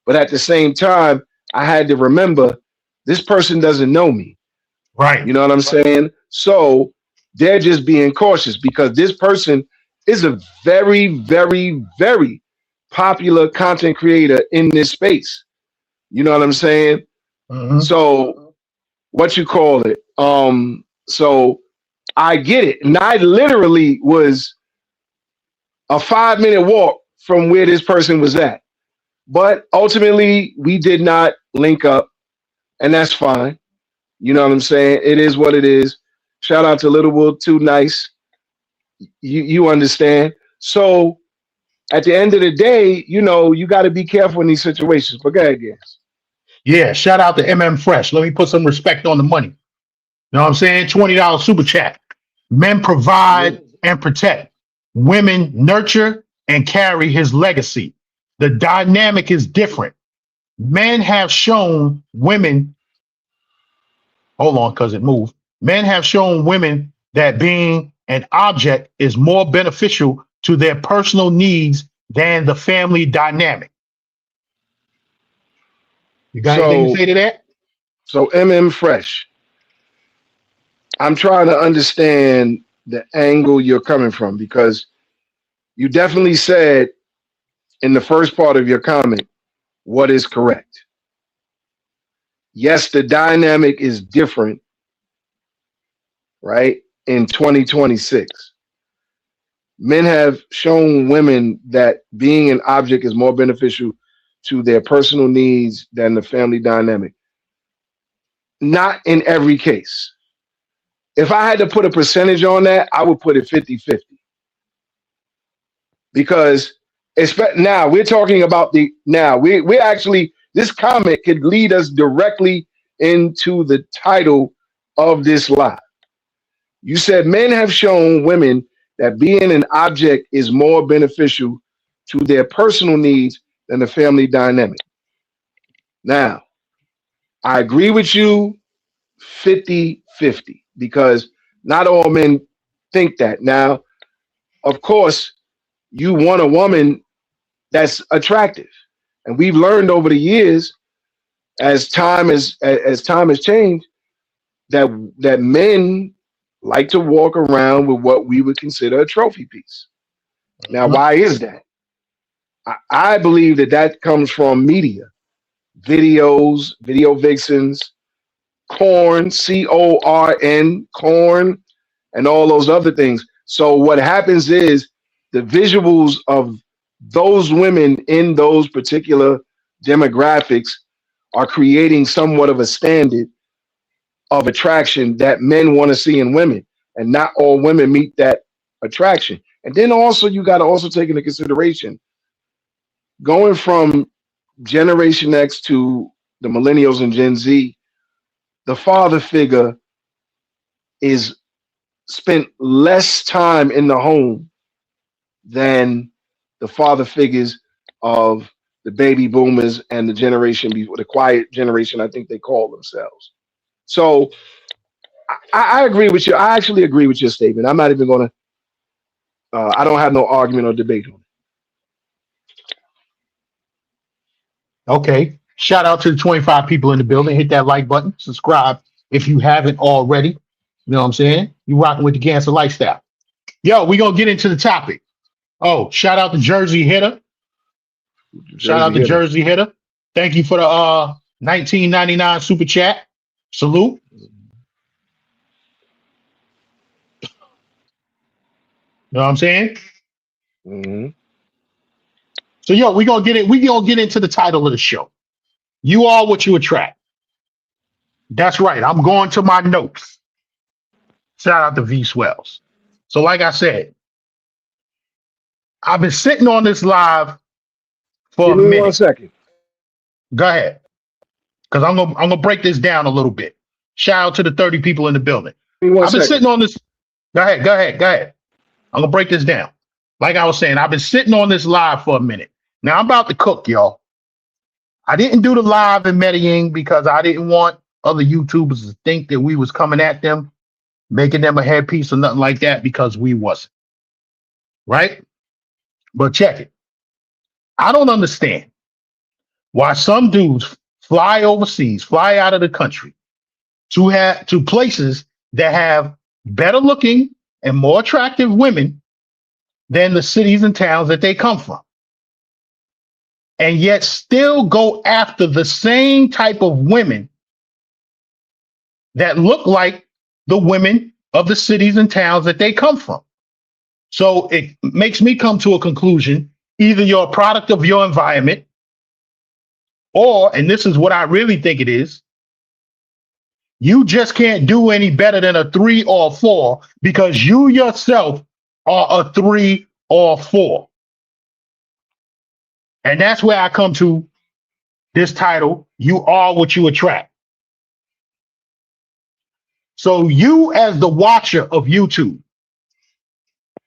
But at the same time, I had to remember this person doesn't know me. Right. You know what I'm saying? So they're just being cautious because this person is a very, very, very popular content creator in this space. You know what I'm saying? So what you call it? So I get it. And I literally was a 5-minute walk from where this person was at. But ultimately, we did not link up, and that's fine. You know what I'm saying? It is what it is. Shout out to Little Will, too nice. You understand? So at the end of the day, you know, you got to be careful in these situations. But go ahead, guys. Yeah, shout out to MM Fresh. Let me put some respect on the money. You know what I'm saying? $20 super chat. Men provide and protect. Women nurture and carry his legacy. The dynamic is different. Men have shown women, hold on, because it moved. Men have shown women that being an object is more beneficial to their personal needs than the family dynamic. You got anything to say to that? So MM Fresh, I'm trying to understand the angle you're coming from because you definitely said in the first part of your comment what is correct. Yes, the dynamic is different, right? In 2026. Men have shown women that being an object is more beneficial to their personal needs than the family dynamic. Not in every case. If I had to put a percentage on that, I would put it 50-50. Because now we're talking about we're actually, this comment could lead us directly into the title of this live. You said men have shown women that being an object is more beneficial to their personal needs than the family dynamic. Now, I agree with you 50-50 because not all men think that. Now, of course, you want a woman that's attractive. And we've learned over the years as time has changed that men like to walk around with what we would consider a trophy piece. Now, why is that? I believe that comes from media, videos, video vixens, corn, CORN, corn, and all those other things. So what happens is the visuals of those women in those particular demographics are creating somewhat of a standard of attraction that men want to see in women, and not all women meet that attraction. And then also you got to also take into consideration going from Generation X to the millennials and Gen Z, the father figure is spent less time in the home than the father figures of the baby boomers and the generation before, the quiet generation, I think they call themselves. So I agree with you. I actually agree with your statement. I'm not even going to, I don't have no argument or debate on it. Okay. Shout out to the 25 people in the building. Hit that like button. Subscribe if you haven't already. You know what I'm saying? You rocking with the Gangster Lifestyle. Yo, we going to get into the topic. Oh, shout out to Jersey Hitter. Shout out to Jersey Hitter. Thank you for the $19.99 super chat. Salute. You know what I'm saying? Mm-hmm. So yo, we gonna get into the title of the show. You are what you attract. That's right. I'm going to my notes. Shout out to V Swells. So like I said, I've been sitting on this live for a minute. 1 second. Go ahead. Because I'm gonna break this down a little bit. Shout out to the 30 people in the building. I've been sitting on this. Go ahead. I'm gonna break this down. Like I was saying, I've been sitting on this live for a minute. Now I'm about to cook, y'all. I didn't do the live in Medellin because I didn't want other YouTubers to think that we was coming at them, making them a headpiece or nothing like that, because we wasn't. Right? But check it. I don't understand. Why some dudes fly overseas, fly out of the country to places that have better looking and more attractive women than the cities and towns that they come from. And yet still go after the same type of women that look like the women of the cities and towns that they come from. So it makes me come to a conclusion, either you're a product of your environment, or, and this is what I really think it is, you just can't do any better than a 3 or a 4 because you yourself are a 3 or 4. And that's where I come to this title, You Are What You Attract. So you as the watcher of YouTube,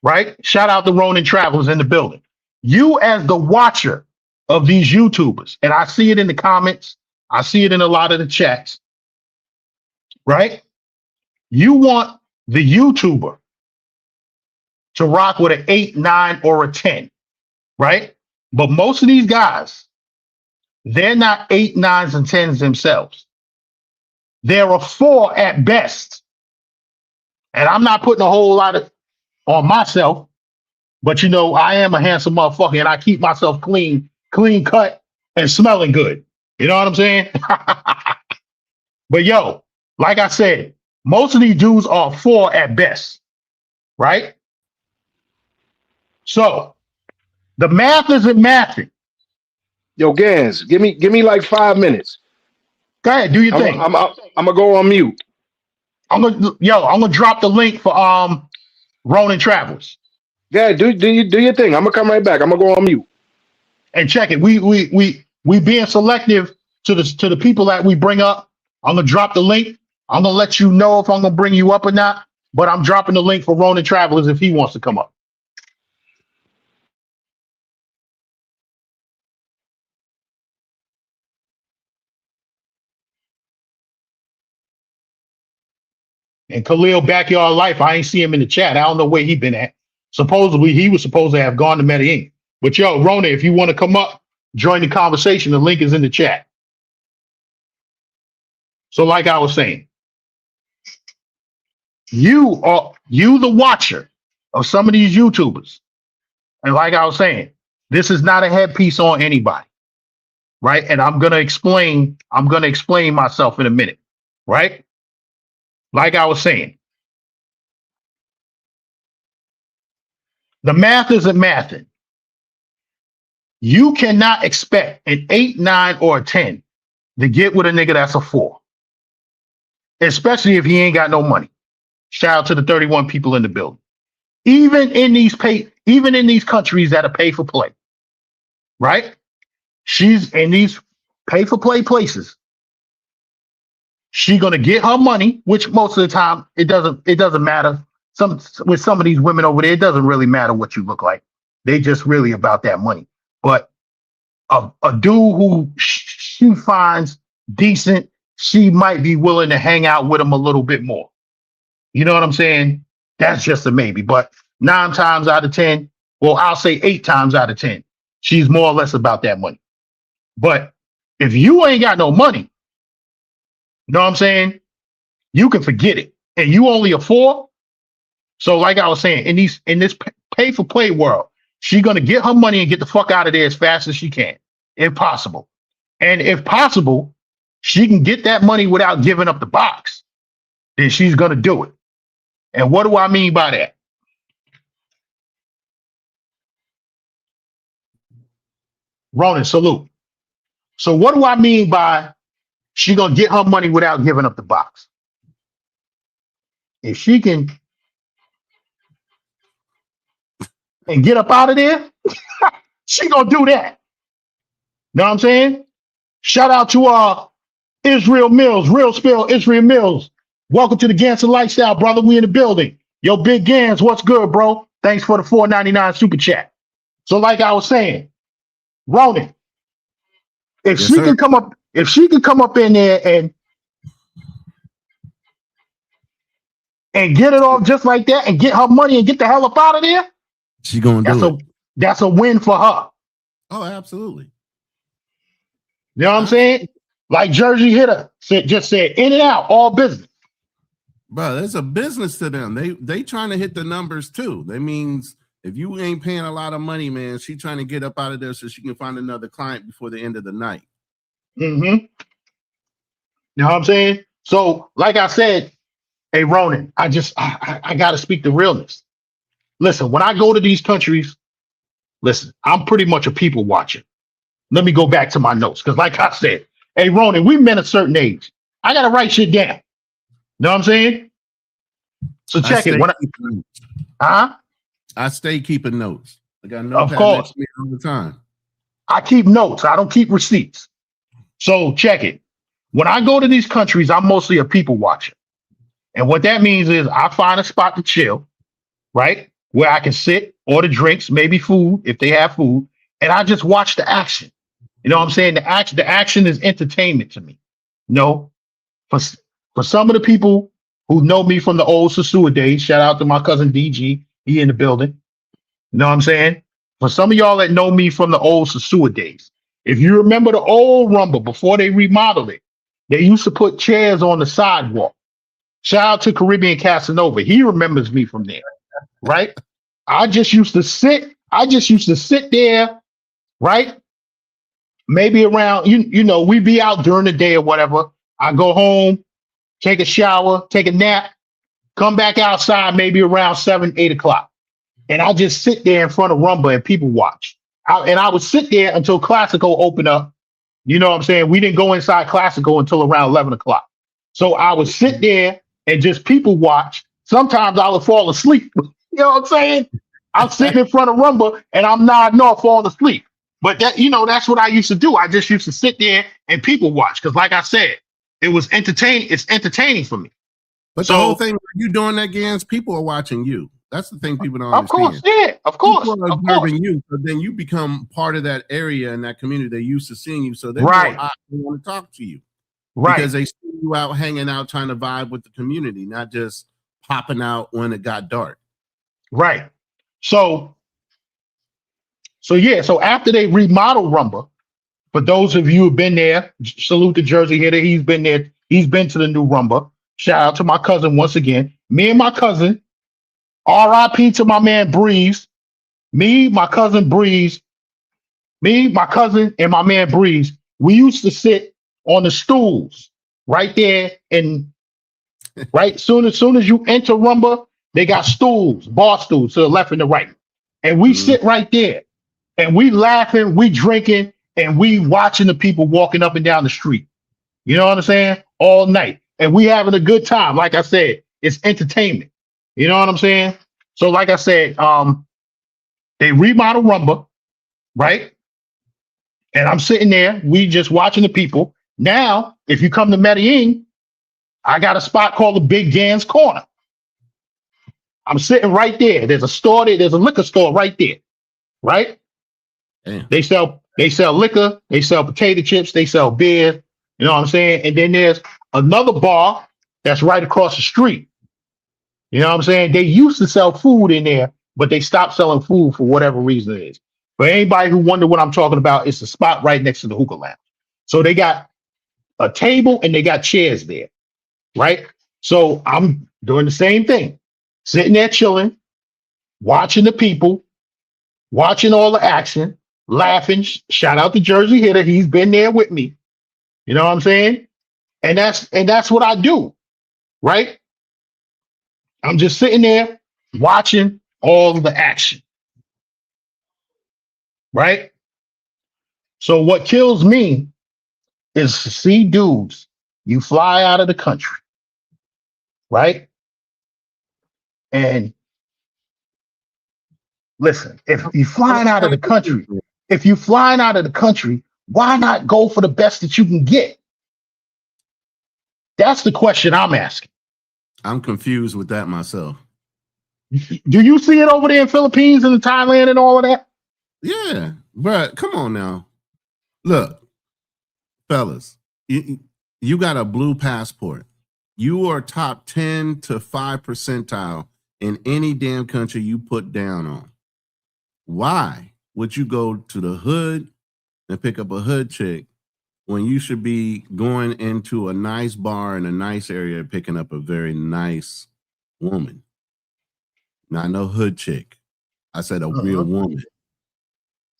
right? Shout out to Ronin Travelers in the building. You as the watcher of these YouTubers, and I see it in the comments, I see it in a lot of the chats, right? You want the YouTuber to rock with an 8, 9, or a 10, right? But most of these guys, they're not 8, 9s, and 10s themselves. They're a 4 at best. And I'm not putting a whole lot of on myself, but you know, I am a handsome motherfucker and I keep myself clean cut and smelling good. You know what I'm saying? But yo, like I said, most of these dudes are 4 at best, right? So the math isn't mathing. Yo, Gans, give me like 5 minutes. Go ahead, do your thing. I'm gonna go on mute. I'm gonna drop the link for Ronin Travels. Yeah, do your thing. I'm gonna come right back. I'm gonna go on mute. And check it. We being selective to the people that we bring up. I'm gonna drop the link. I'm gonna let you know if I'm gonna bring you up or not. But I'm dropping the link for Ronin Travelers if he wants to come up. And Khalil Backyard Life, I ain't see him in the chat. I don't know where he been at. Supposedly he was supposed to have gone to Medellin. But yo, Ronin, if you want to come up, join the conversation. The link is in the chat. So like I was saying, you the watcher of some of these YouTubers. And like I was saying, this is not a headpiece on anybody, right? And I'm gonna explain myself in a minute, right? Like I was saying, the math isn't mathing. You cannot expect an 8, 9, or a 10 to get with a nigga that's a 4. Especially if he ain't got no money. Shout out to the 31 people in the building. Even in these countries that are pay for play, right? She's in these pay for play places. She gonna get her money, which most of the time it doesn't matter. With some of these women over there, it doesn't really matter what you look like. They just really about that money. But a dude who she finds decent, she might be willing to hang out with him a little bit more. You know what I'm saying? That's just a maybe. But 9 times out of 10, well, I'll say 8 times out of 10, she's more or less about that money. But if you ain't got no money, you know what I'm saying? You can forget it. And you only a 4. So like I was saying, in this pay for play world, she's gonna get her money and get the fuck out of there as fast as she can, if possible. And if possible, she can get that money without giving up the box, then she's gonna do it. And what do I mean by that? Ronin, salute. So what do I mean by she gonna get her money without giving up the box? If she can and get up out of there, she gonna do that. Know what I'm saying? Shout out to Israel Mills, Real Spill, Israel Mills. Welcome to the Ganser Lifestyle, brother. We in the building. Yo, Big Gans, what's good, bro? Thanks for the $4.99 super chat. So like I was saying, Ronin, if she can come up in there and get it off just like that and get her money and get the hell up out of there, she gonna do it. That's a win for her. Oh, absolutely. You know what I'm saying? Like Jersey Hitter just said, in and out, all business. Bro, there's a business to them. They trying to hit the numbers too. That means if you ain't paying a lot of money, man, she trying to get up out of there so she can find another client before the end of the night. Mm-hmm. You know what I'm saying? So, like I said, hey Ronan, I got to speak the realness. Listen, when I go to these countries, listen, I'm pretty much a people watcher. Let me go back to my notes because, like I said, hey Ronan, we men a certain age. I got to write shit down. You know what I'm saying? So check it. I stay keeping notes. I got Of course. next to me all the time. I keep notes. I don't keep receipts. So check it. When I go to these countries, I'm mostly a people watcher. And what that means is I find a spot to chill, right? Where I can sit, order drinks, maybe food, if they have food, and I just watch the action. You know what I'm saying? The action is entertainment to me. You know, for some of the people who know me from the old Sasua days, shout out to my cousin DG, he in the building. You know what I'm saying? For some of y'all that know me from the old Sasua days, if you remember the old Rumble before they remodeled it, they used to put chairs on the sidewalk. Shout out to Caribbean Casanova. He remembers me from there, right? I just used to sit there, right? Maybe around, you know, we be out during the day or whatever. I go home, take a shower, take a nap, come back outside maybe around 7, 8 o'clock. And I just sit there in front of Rumba and people watch. And I would sit there until Classical opened up. You know what I'm saying? We didn't go inside Classical until around 11 o'clock. So I would sit there and just people watch. Sometimes I would fall asleep. You know what I'm saying? I'm sitting in front of Rumba and I'm nodding off, falling asleep. But that, you know, that's what I used to do. I just used to sit there and people watch. Because like I said, it was entertaining. It's entertaining for me. But the whole thing, you doing that, Gans, people are watching you. That's the thing people don't understand. Of course, yeah, of course. People are observing you, so then you become part of that area and that community. They're used to seeing you, so they want to talk to you. Right. Because they see you out hanging out, trying to vibe with the community, not just popping out when it got dark. Right. So after they remodeled Rumba, for those of you who've been there, salute to Jersey Hitter. He's been there. He's been to the new Rumba. Shout out to my cousin once again. Me and my cousin, R.I.P. to my man Breeze. My cousin, and my man Breeze. We used to sit on the stools right there, and right soon as you enter Rumba, they got stools, bar stools to the left and the right, and we sit right there, and we laughing, we drinking, and we watching the people walking up and down the street. You know what I'm saying? All night, and we having a good time. Like I said, it's entertainment. You know what I'm saying? So, like I said, they remodeled Rumba, right? And I'm sitting there, we just watching the people. Now, if you come to Medellin, I got a spot called the Big Gans Corner. I'm sitting right there. There's a store there, there's a liquor store right there, right? Damn. They sell liquor, they sell potato chips, they sell beer, you know what I'm saying? And then there's another bar that's right across the street. You know what I'm saying? They used to sell food in there, but they stopped selling food for whatever reason it is. For anybody who wonder what I'm talking about, it's the spot right next to the hookah lounge. So they got a table and they got chairs there, right? So I'm doing the same thing, sitting there chilling, watching the people, watching all the action, laughing. Shout out to Jersey Hitter. He's been there with me. You know what I'm saying? And that's what I do, right? I'm just sitting there watching all the action, right? So what kills me is to see dudes, you fly out of the country, right? And listen, if you're flying out of the country, why not go for the best that you can get? That's the question I'm asking. I'm confused with that myself. Do you see it over there in Philippines and Thailand and all of that? Yeah, but come on now. Look, fellas, you got a blue passport. You are top 10 to 5 percentile in any damn country you put down on. Why would you go to the hood and pick up a hood chick when you should be going into a nice bar in a nice area, picking up a very nice woman. Not no hood chick. I said a real woman.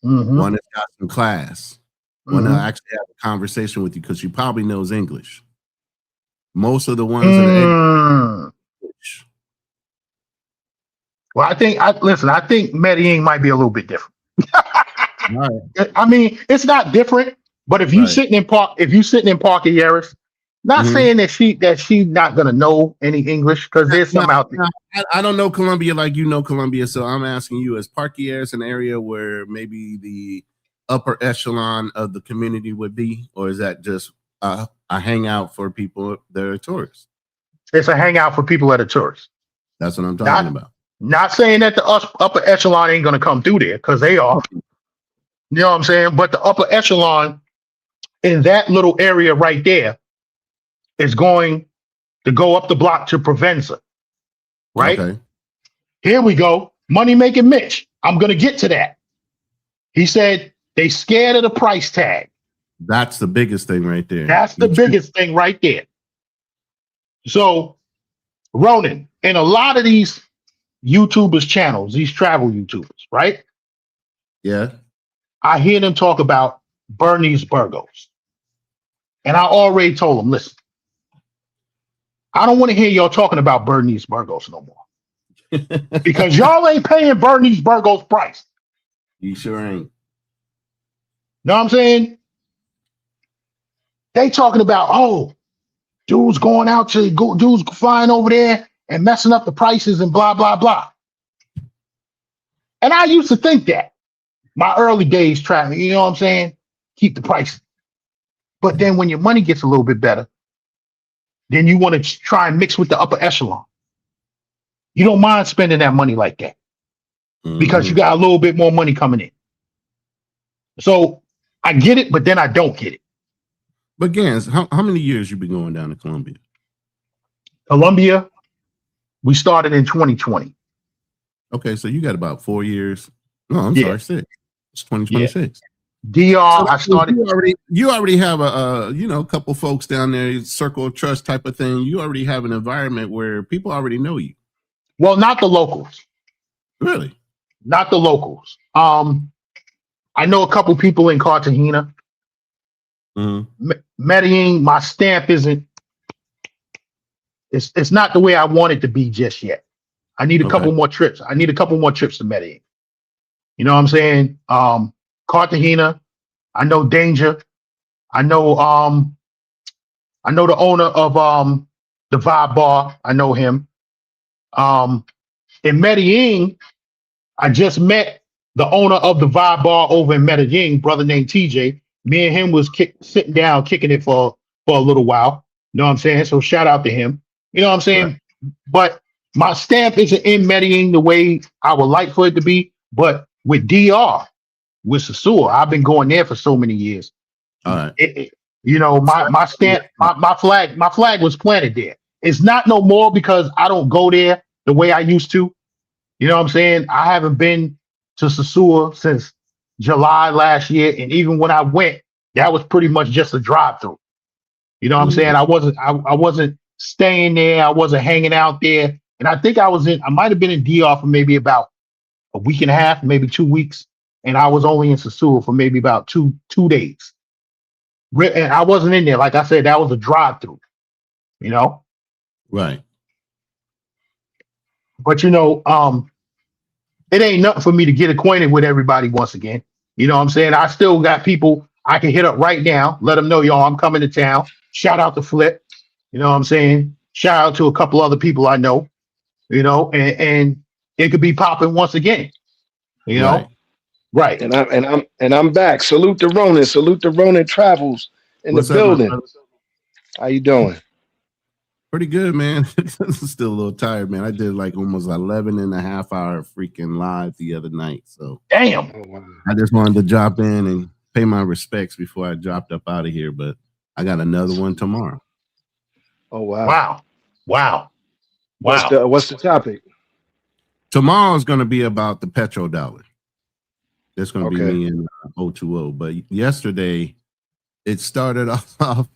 One that's got some class. One that actually have a conversation with you because she probably knows English. Most of the ones that are English. Well, I think Medellin might be a little bit different. Right. I mean, it's not different, but if you sitting in Park Yaris, not saying that she's not gonna know any English because there's some out there. I don't know Colombia like you know Colombia, so I'm asking you: is Parque Yaris an area where maybe the upper echelon of the community would be, or is that just a hangout for people that are tourists? It's a hangout for people that are tourists. That's what I'm talking about. Not saying that the upper echelon ain't gonna come through there because they are. You know what I'm saying? But the upper echelon in that little area right there is going to go up the block to Provenza. Right? Okay. Here we go. Money making Mitch. I'm gonna get to that. He said they scared of the price tag. That's the biggest thing right there. That's the biggest thing right there. So, Ronan, in a lot of these YouTubers' channels, these travel YouTubers, right? Yeah. I hear them talk about Bernice Burgos. And I already told them, listen, I don't want to hear y'all talking about Bernice Burgos no more. Because y'all ain't paying Bernice Burgos price. You sure ain't. Know what I'm saying? They talking about, oh, dudes flying over there and messing up the prices and blah, blah, blah. And I used to think that. My early days traveling, you know what I'm saying? Keep the prices. But then when your money gets a little bit better, then you want to try and mix with the upper echelon. You don't mind spending that money like that because you got a little bit more money coming in. So I get it, but then I don't get it. But Gans, how many years you been going down to Colombia? Colombia, we started in 2020. Okay, so you got about 4 years. No, I'm sorry, 6. It's 2026. DR, So I started. You already have a couple folks down there, circle of trust type of thing. You already have an environment where people already know you. Well, not the locals. Really? Not the locals. I know a couple people in Cartagena. Medellin, my stamp isn't. It's not the way I want it to be just yet. I need a couple more trips. I need a couple more trips to Medellin. You know what I'm saying? Cartagena, I know Danger. I know the owner of the Vibe Bar. I know him. In Medellin, I just met the owner of the Vibe Bar over in Medellin, brother named TJ. Me and him was sitting down, kicking it for a little while. You know what I'm saying? So shout out to him. You know what I'm saying? Right. But my stamp isn't in Medellin the way I would like for it to be. But with DR, with Sasua, I've been going there for so many years. All right. My stamp, my flag was planted there. It's not no more because I don't go there the way I used to. You know what I'm saying? I haven't been to Sasua since July last year, and even when I went, that was pretty much just a drive-through. You know what I'm saying? I wasn't staying there. I wasn't hanging out there, and I think I might have been in DR for maybe about a week and a half, maybe 2 weeks, and I was only in Sasua for maybe about two days. And I wasn't in there, like I said, that was a drive-through. You know, right? But it ain't nothing for me to get acquainted with everybody once again. You know what I'm saying? I still got people I can hit up right now, let them know, y'all, I'm coming to town. Shout out to Flip. You know what I'm saying? Shout out to a couple other people I know, and it could be popping once again. You know? Right. And I'm back. Salute to Ronan. Salute to Ronan Travels in the building. How you doing? Pretty good, man. Still a little tired, man. I did like almost 11 and a half hour freaking live the other night. So damn. I just wanted to drop in and pay my respects before I dropped up out of here. But I got another one tomorrow. Oh wow. Wow. What's the topic? Tomorrow is going to be about the petrodollar. It's going to be me and 020. But yesterday it started off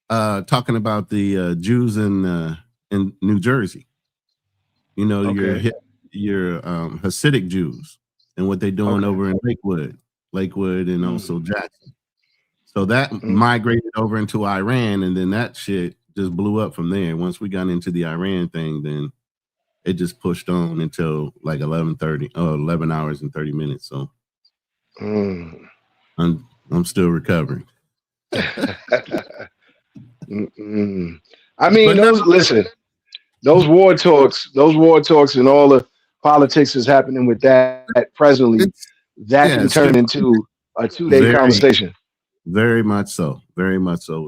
talking about the Jews in New Jersey. You know, Okay. your Hasidic Jews and what they're doing over in Lakewood, and also Jackson. So that migrated over into Iran, and then that shit just blew up from there. Once we got into the Iran thing, then it just pushed on until like 11 hours and 30 minutes. So I'm still recovering. I mean, those war talks and all the politics is happening with that presently, that can turn into a 2-day conversation. Very much so,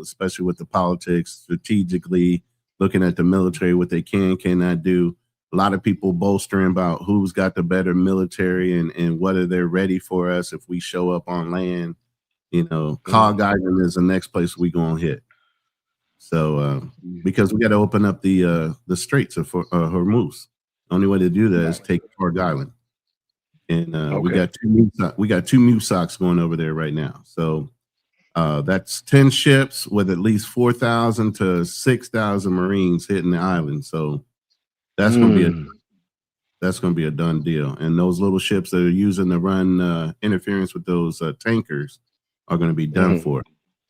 especially with the politics, strategically looking at the military, what they cannot do. A lot of people bolstering about who's got the better military and whether they're ready for us if we show up on land. You know, Hog Island is the next place we gonna hit. So because we got to open up the straits of Hormuz. The only way to do that is take Hog Island, and we got two new socks going over there right now. So that's 10 ships with at least 4,000 to 6,000 Marines hitting the island. So that's gonna be a done deal. And those little ships that are using to run interference with those tankers are going to be done for.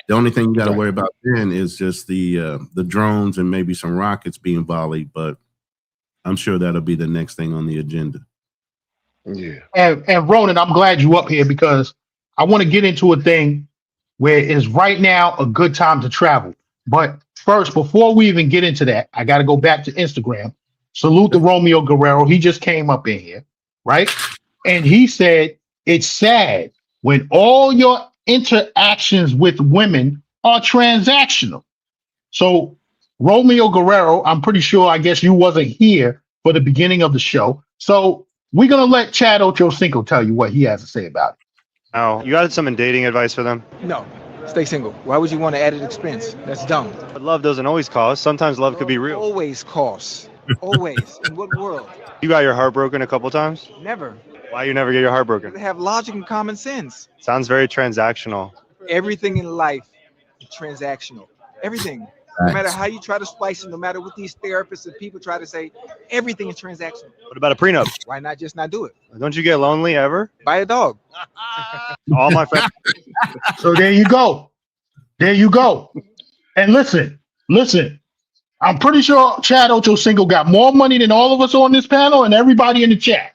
The only thing you got to worry about then is just the drones and maybe some rockets being volleyed, but I'm sure that'll be the next thing on the agenda. Yeah. And Ronan, I'm glad you up here because I want to get into a thing where it's right now a good time to travel. But first, before we even get into that, I got to go back to Instagram. Salute to Romeo Guerrero. He just came up in here, right? And he said, it's sad when all your interactions with women are transactional. So Romeo Guerrero, I'm pretty sure, I guess you wasn't here for the beginning of the show. So we're going to let Chad Ochocinco tell you what he has to say about it. Oh, you got some dating advice for them? No, stay single. Why would you want to add an expense? That's dumb. But love doesn't always cost. Sometimes love could be real. Always costs. Always. In what world? You got your heart broken a couple times? Never. Why you never get your heart broken? They have logic and common sense. Sounds very transactional. Everything in life is transactional. Everything. No matter how you try to splice it, no matter what these therapists and people try to say, everything is transactional. What about a prenup? Why not just not do it? Don't you get lonely ever? Buy a dog. All my friends. So there you go. There you go. And listen. I'm pretty sure Chad Ochocinco got more money than all of us on this panel and everybody in the chat.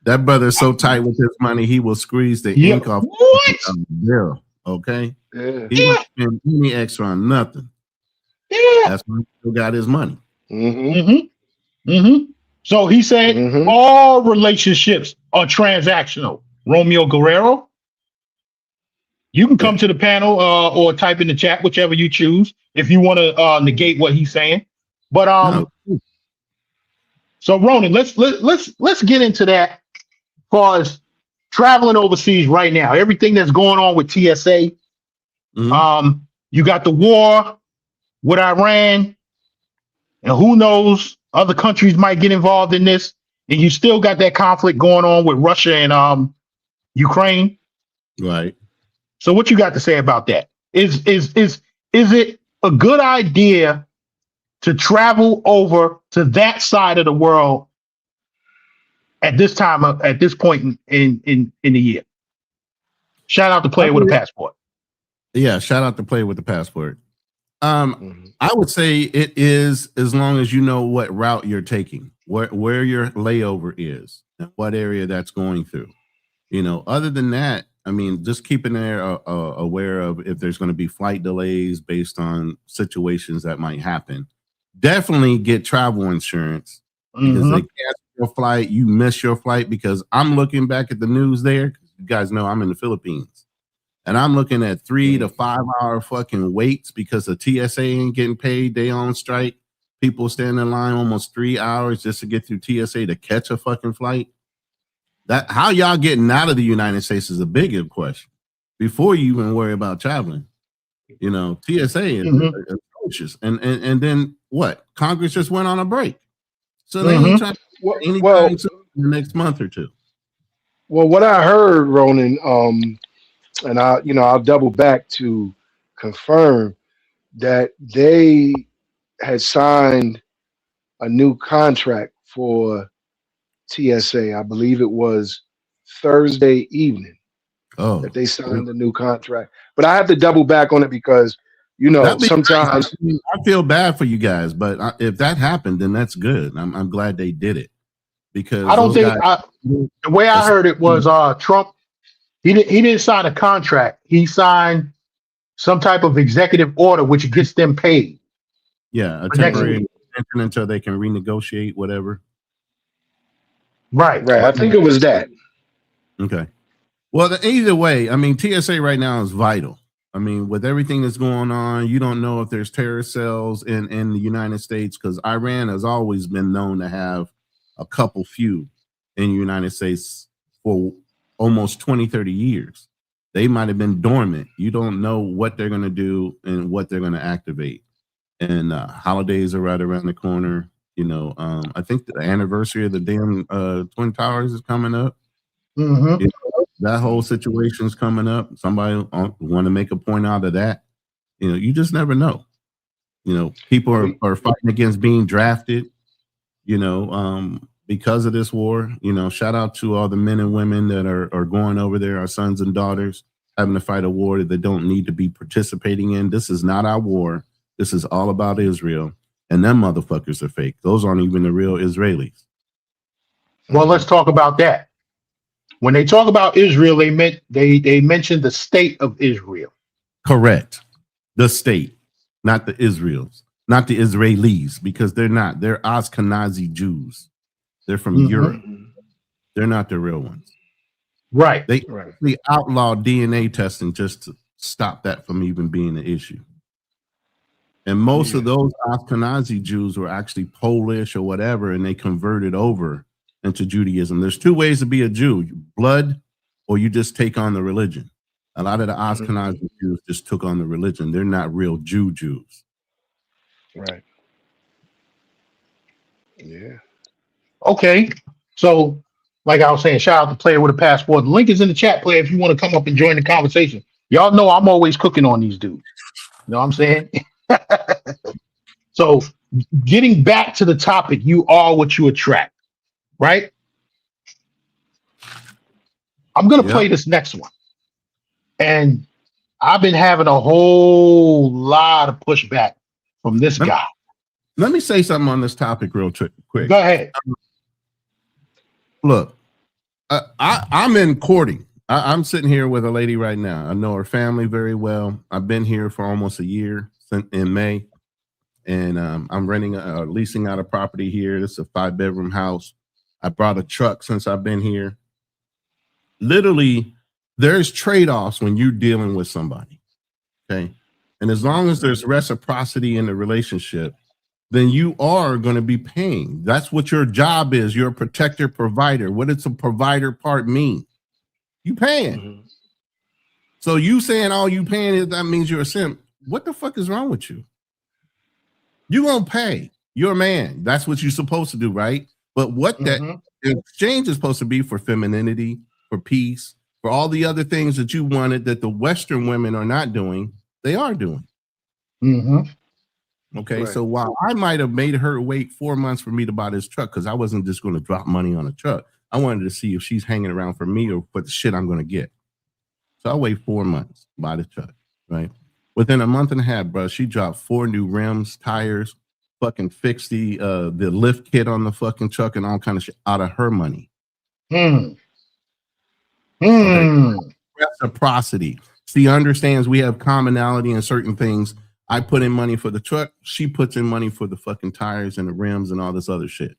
That brother's so tight with his money, he will squeeze the ink off the bill. Okay? Yeah. He won't spend any extra on nothing. Yeah. That's why he still got his money. So he said all relationships are transactional. Romeo Guerrero, you can come to the panel or type in the chat, whichever you choose, if you want to negate what he's saying. But so Ronan, let's get into that as far as traveling overseas right now. Everything that's going on with TSA. You got the war with Iran, and who knows, other countries might get involved in this, and you still got that conflict going on with Russia and Ukraine. Right. So what you got to say about that? Is it a good idea to travel over to that side of the world at this time at this point in the year? Shout out to Player with a Passport. Yeah, shout out to Player with the Passport. I would say it is, as long as you know what route you're taking, where your layover is, and what area that's going through. You know, other than that, I mean, just keeping there aware of if there's going to be flight delays based on situations that might happen. Definitely get travel insurance because they cancel your flight, you miss your flight. Because I'm looking back at the news there. You guys know I'm in the Philippines. And I'm looking at 3 to 5 hour fucking waits because the TSA ain't getting paid. They on strike. People stand in line almost 3 hours just to get through TSA to catch a fucking flight. That how y'all getting out of the United States is a bigger question before you even worry about traveling. You know, TSA is atrocious. And then what? Congress just went on a break. So they ain't trying to do anything in the next month or two. Well, what I heard, Ronan, and I'll double back to confirm that they had signed a new contract for TSA. I believe it was Thursday evening Oh, that they signed a new contract. But I have to double back on it because, that'd be sometimes nice. I feel bad for you guys, but if that happened, then that's good. I'm glad they did it because I don't those think guys. the way I heard it was Trump. He didn't sign a contract. He signed some type of executive order which gets them paid. Yeah, a for next temporary week. extension until they can renegotiate whatever. Right. I think it was that. Okay. Well, either way, I mean, TSA right now is vital. I mean, with everything that's going on, you don't know if there's terror cells in the United States because Iran has always been known to have a couple few in the United States for almost 20, 30 years. They might have been dormant. You don't know what they're going to do and what they're going to activate. And holidays are right around the corner. I think the anniversary of the damn Twin Towers is coming up. Mm-hmm. That whole situation is coming up. Somebody want to make a point out of that. You just never know. People are fighting against being drafted, because of this war. Shout out to all the men and women that are going over there, our sons and daughters, having to fight a war that they don't need to be participating in. This is not our war. This is all about Israel. And them motherfuckers are fake. Those aren't even the real Israelis. Well, let's talk about that. When they talk about Israel, they mention the state of Israel. Correct. The state, not the Israels, not the Israelis, because they're not. They're Ashkenazi Jews. They're from Europe. They're not the real ones. Right. They outlaw DNA testing just to stop that from even being an issue. And most of those Ashkenazi Jews were actually Polish or whatever, and they converted over into Judaism. There's two ways to be a Jew: blood, or you just take on the religion. A lot of the Ashkenazi Jews just took on the religion. They're not real Jews. Right. Yeah. Okay. So, like I was saying, shout out to Player with a Passport. The link is in the chat, player, if you want to come up and join the conversation. Y'all know I'm always cooking on these dudes. You know what I'm saying? So, getting back to the topic, you are what you attract, right? I'm going to play this next one. And I've been having a whole lot of pushback from this guy. Let me say something on this topic real quick. Go ahead. Look, I'm in courting. I'm sitting here with a lady right now. I know her family very well. I've been here for almost a year in May. And I'm leasing out a property here. This is a 5-bedroom house. I brought a truck since I've been here. Literally, there's trade-offs when you're dealing with somebody, okay? And as long as there's reciprocity in the relationship, then you are going to be paying. That's what your job is. You're a protector, provider. What does the provider part mean? You paying. So you saying all you paying is that means you're a simp. What the fuck is wrong with you? You gonna pay. You're a man. That's what you're supposed to do, right? But what that exchange is supposed to be for femininity, for peace, for all the other things that you wanted that the Western women are not doing, they are doing. Okay, so while I might have made her wait 4 months for me to buy this truck, because I wasn't just going to drop money on a truck. I wanted to see if she's hanging around for me or for the shit I'm going to get. So I wait 4 months, buy the truck, right? Within a month and a half, bro, she dropped 4 new rims, tires, fucking fixed the lift kit on the fucking truck and all kind of shit out of her money. Okay. Reciprocity. She understands we have commonality in certain things. I put in money for the truck. She puts in money for the fucking tires and the rims and all this other shit.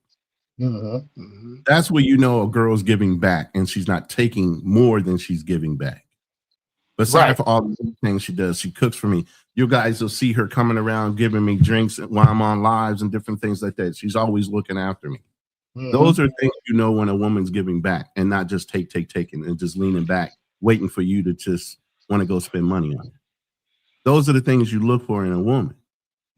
That's where you know a girl's giving back and she's not taking more than she's giving back. Besides for all the things she does, she cooks for me. You guys will see her coming around giving me drinks while I'm on lives and different things like that. She's always looking after me. Those are things you know when a woman's giving back and not just taking and just leaning back, waiting for you to just want to go spend money on it. Those are the things you look for in a woman.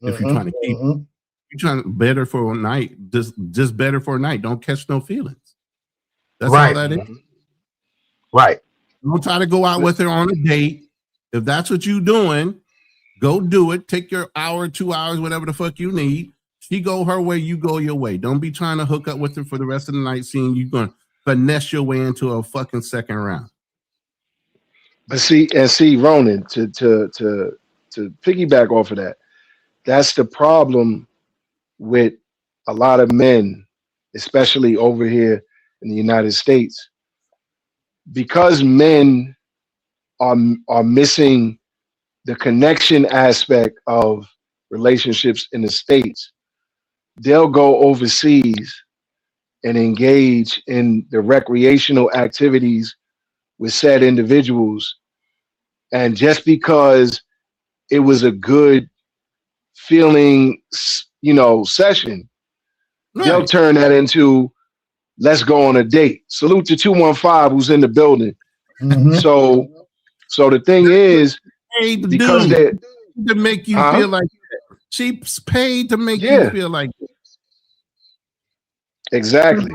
If you're trying to keep, you're trying to better for a night, just better for a night. Don't catch no feelings. That's all that is. Right. Don't try to go out with her on a date. If that's what you're doing, go do it. Take your hour, 2 hours, whatever the fuck you need. She go her way, you go your way. Don't be trying to hook up with her for the rest of the night, seeing you going to finesse your way into a fucking second round. But see, Ronan, to piggyback off of that, that's the problem with a lot of men, especially over here in the United States, because men are missing the connection aspect of relationships in the States. They'll go overseas and engage in the recreational activities with said individuals, and just because it was a good feeling, session, they'll turn that into, let's go on a date. Salute to 215 who's in the building. So the thing is, because they to make you feel like that. She's paid to make you feel like that. Exactly.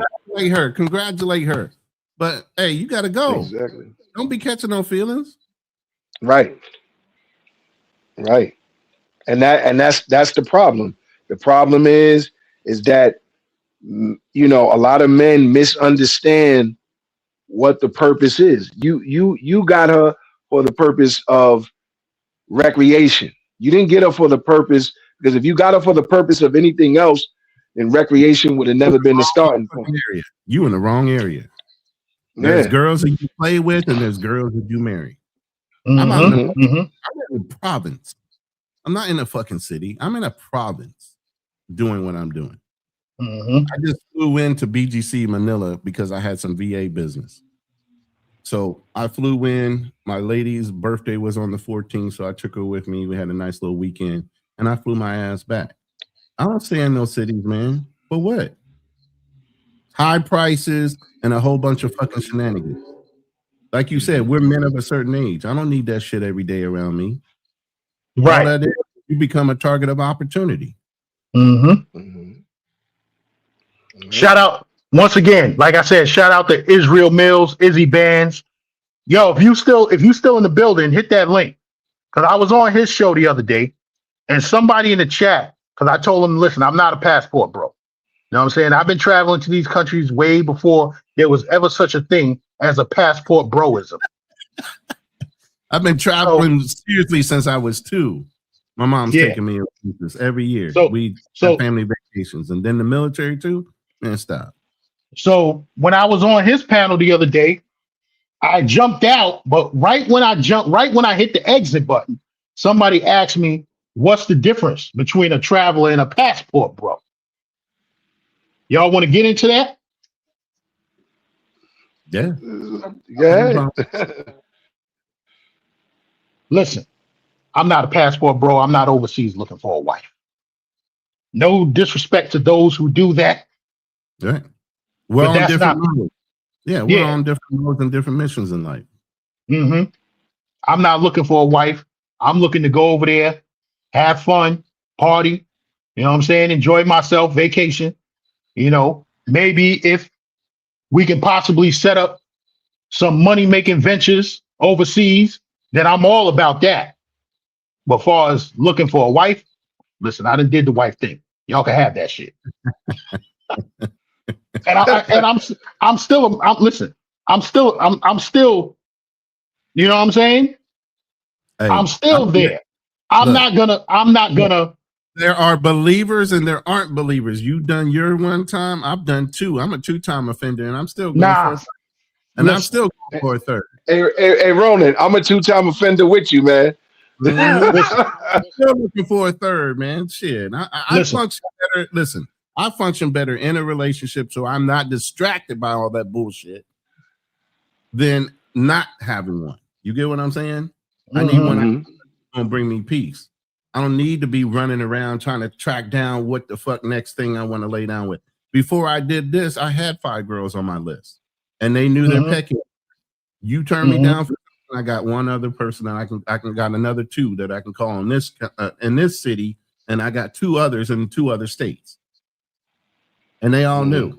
Congratulate her. But hey, you gotta go. Exactly. Don't be catching no feelings. Right. And that's the problem. The problem is that a lot of men misunderstand what the purpose is. You got her for the purpose of recreation. You didn't get her for the purpose, because if you got her for the purpose of anything else, then recreation would have never been the starting point. You in the wrong area. There's girls that you play with, and there's girls that you marry. I'm in a province. I'm not in a fucking city. I'm in a province doing what I'm doing. I just flew into BGC Manila because I had some VA business. So I flew in. My lady's birthday was on the 14th, so I took her with me. We had a nice little weekend, and I flew my ass back. I don't stay in those cities, man. For what? High prices and a whole bunch of fucking shenanigans. Like you said, we're men of a certain age. I don't need that shit every day around me. Right. All that is, you become a target of opportunity. Shout out once again, like I said, shout out to Israel Mills, Izzy Bands. Yo, if you still in the building, hit that link. Because I was on his show the other day, and somebody in the chat, because I told him, listen, I'm not a passport bro. You know what I'm saying? I've been traveling to these countries way before there was ever such a thing as a passport broism. I've been traveling seriously since I was 2. My mom's taking me every year. We have family vacations, and then the military too. Man, stop. So when I was on his panel the other day, I jumped out, but right when I hit the exit button, somebody asked me, "What's the difference between a traveler and a passport bro?" Y'all want to get into that? Yeah. Listen, I'm not a passport bro. I'm not overseas looking for a wife. No disrespect to those who do that. Right. We're on different modes. Yeah, we're on different modes and different missions in life. I'm not looking for a wife. I'm looking to go over there, have fun, party, you know what I'm saying? Enjoy myself, vacation. Maybe if we can possibly set up some money-making ventures overseas, then I'm all about that. But as far as looking for a wife, listen, I done did the wife thing. Y'all can have that shit. I'm still, you know what I'm saying? Hey, I'm still there. I'm not gonna. There are believers and there aren't believers. You done your one time, I've done 2. I'm a 2-time offender, and I'm still going for a third. And I'm still going for a third. Hey, Ronan, I'm a 2-time offender with you, man. I'm still looking for a third, man. Shit. I function better. Listen, I function better in a relationship, so I'm not distracted by all that bullshit, than not having one. You get what I'm saying? I need one that's gonna bring me peace. I don't need to be running around trying to track down what the fuck next thing I want to lay down with. Before I did this, I had 5 girls on my list, and they knew their pecking. You turn me down for I got one other person, and I can got another 2 that I can call in this city, and I got 2 others in 2 other states, and they all knew.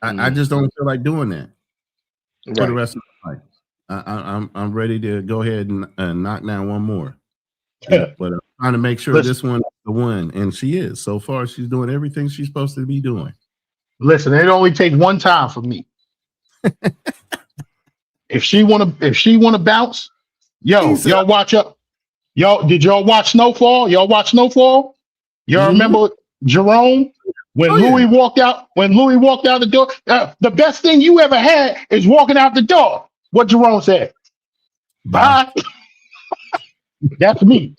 I just don't feel like doing that for the rest of my life. I'm ready to go ahead and knock down one more. Yeah, but I'm trying to make sure this one is the one, and she is. So far, she's doing everything she's supposed to be doing. Listen, it only takes one time for me. If she wanna bounce, y'all watch up. Did y'all watch Snowfall? Y'all watch Snowfall? Y'all remember Jerome when Louis walked out? When Louis walked out the door, the best thing you ever had is walking out the door. What Jerome said? Bye. That's me.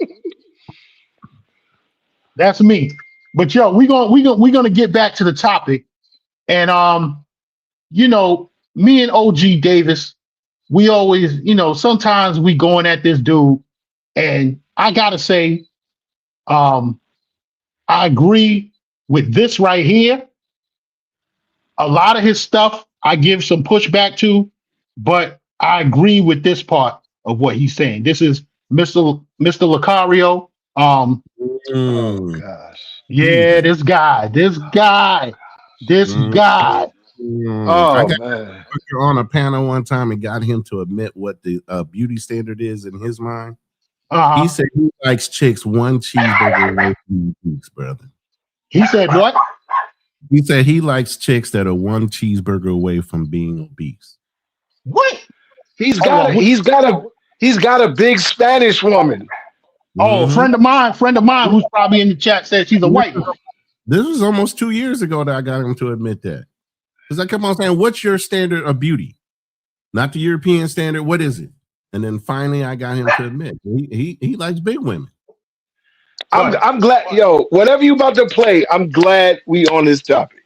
That's me. But we're gonna get back to the topic, and me and OG Davis, we always, sometimes we going at this dude, and I gotta say, I agree with this right here. A lot of his stuff I give some pushback to, but I agree with this part of what he's saying. This is Mr. Lucario. Oh gosh. Yeah, this guy. I got on a panel one time and got him to admit what the beauty standard is in his mind. He said he likes chicks one cheeseburger away from obese, brother. He said what? He said he likes chicks that are one cheeseburger away from being obese. What? He's got a big Spanish woman. Oh, a friend of mine who's probably in the chat says she's a white woman. This was almost 2 years ago that I got him to admit that. Because I kept on saying, what's your standard of beauty? Not the European standard. What is it? And then finally I got him to admit he likes big women. I'm glad, whatever you about to play, I'm glad we on this topic.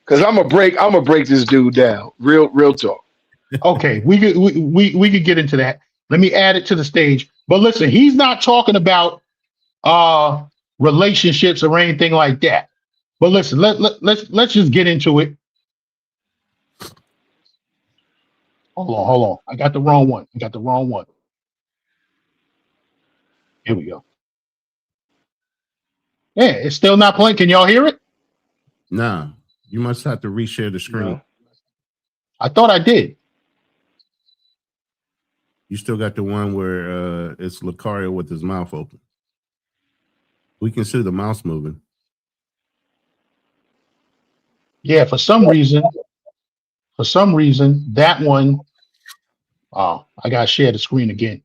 Because I'm gonna break this dude down. Real talk. Okay, we could get into that. Let me add it to the stage. But listen, he's not talking about relationships or anything like that. But listen, let's just get into it. Hold on. I got the wrong one. Here we go. Yeah, it's still not playing. Can y'all hear it? Nah, you must have to reshare the screen. No. I thought I did. You still got the one where it's Lucario with his mouth open. We can see the mouse moving. Yeah, for some reason, that one. Oh, I gotta share the screen again.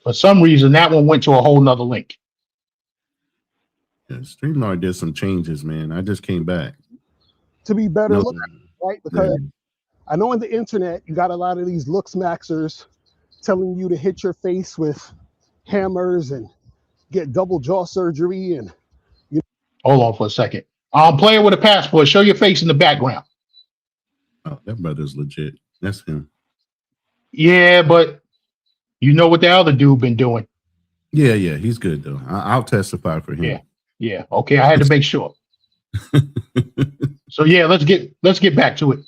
For some reason, that one went to a whole nother link. Yeah, Streamlord did some changes, man. I just came back. To be better looking, right? Because I know on the internet, you got a lot of these looks maxers telling you to hit your face with hammers and get double jaw surgery. And hold on for a second. Player with a passport, show your face in the background. Oh, that brother's legit. That's him. Yeah, but you know what the other dude been doing. Yeah, he's good though. I'll testify for him. Yeah. Okay, I had to make sure. So yeah, let's get back to it.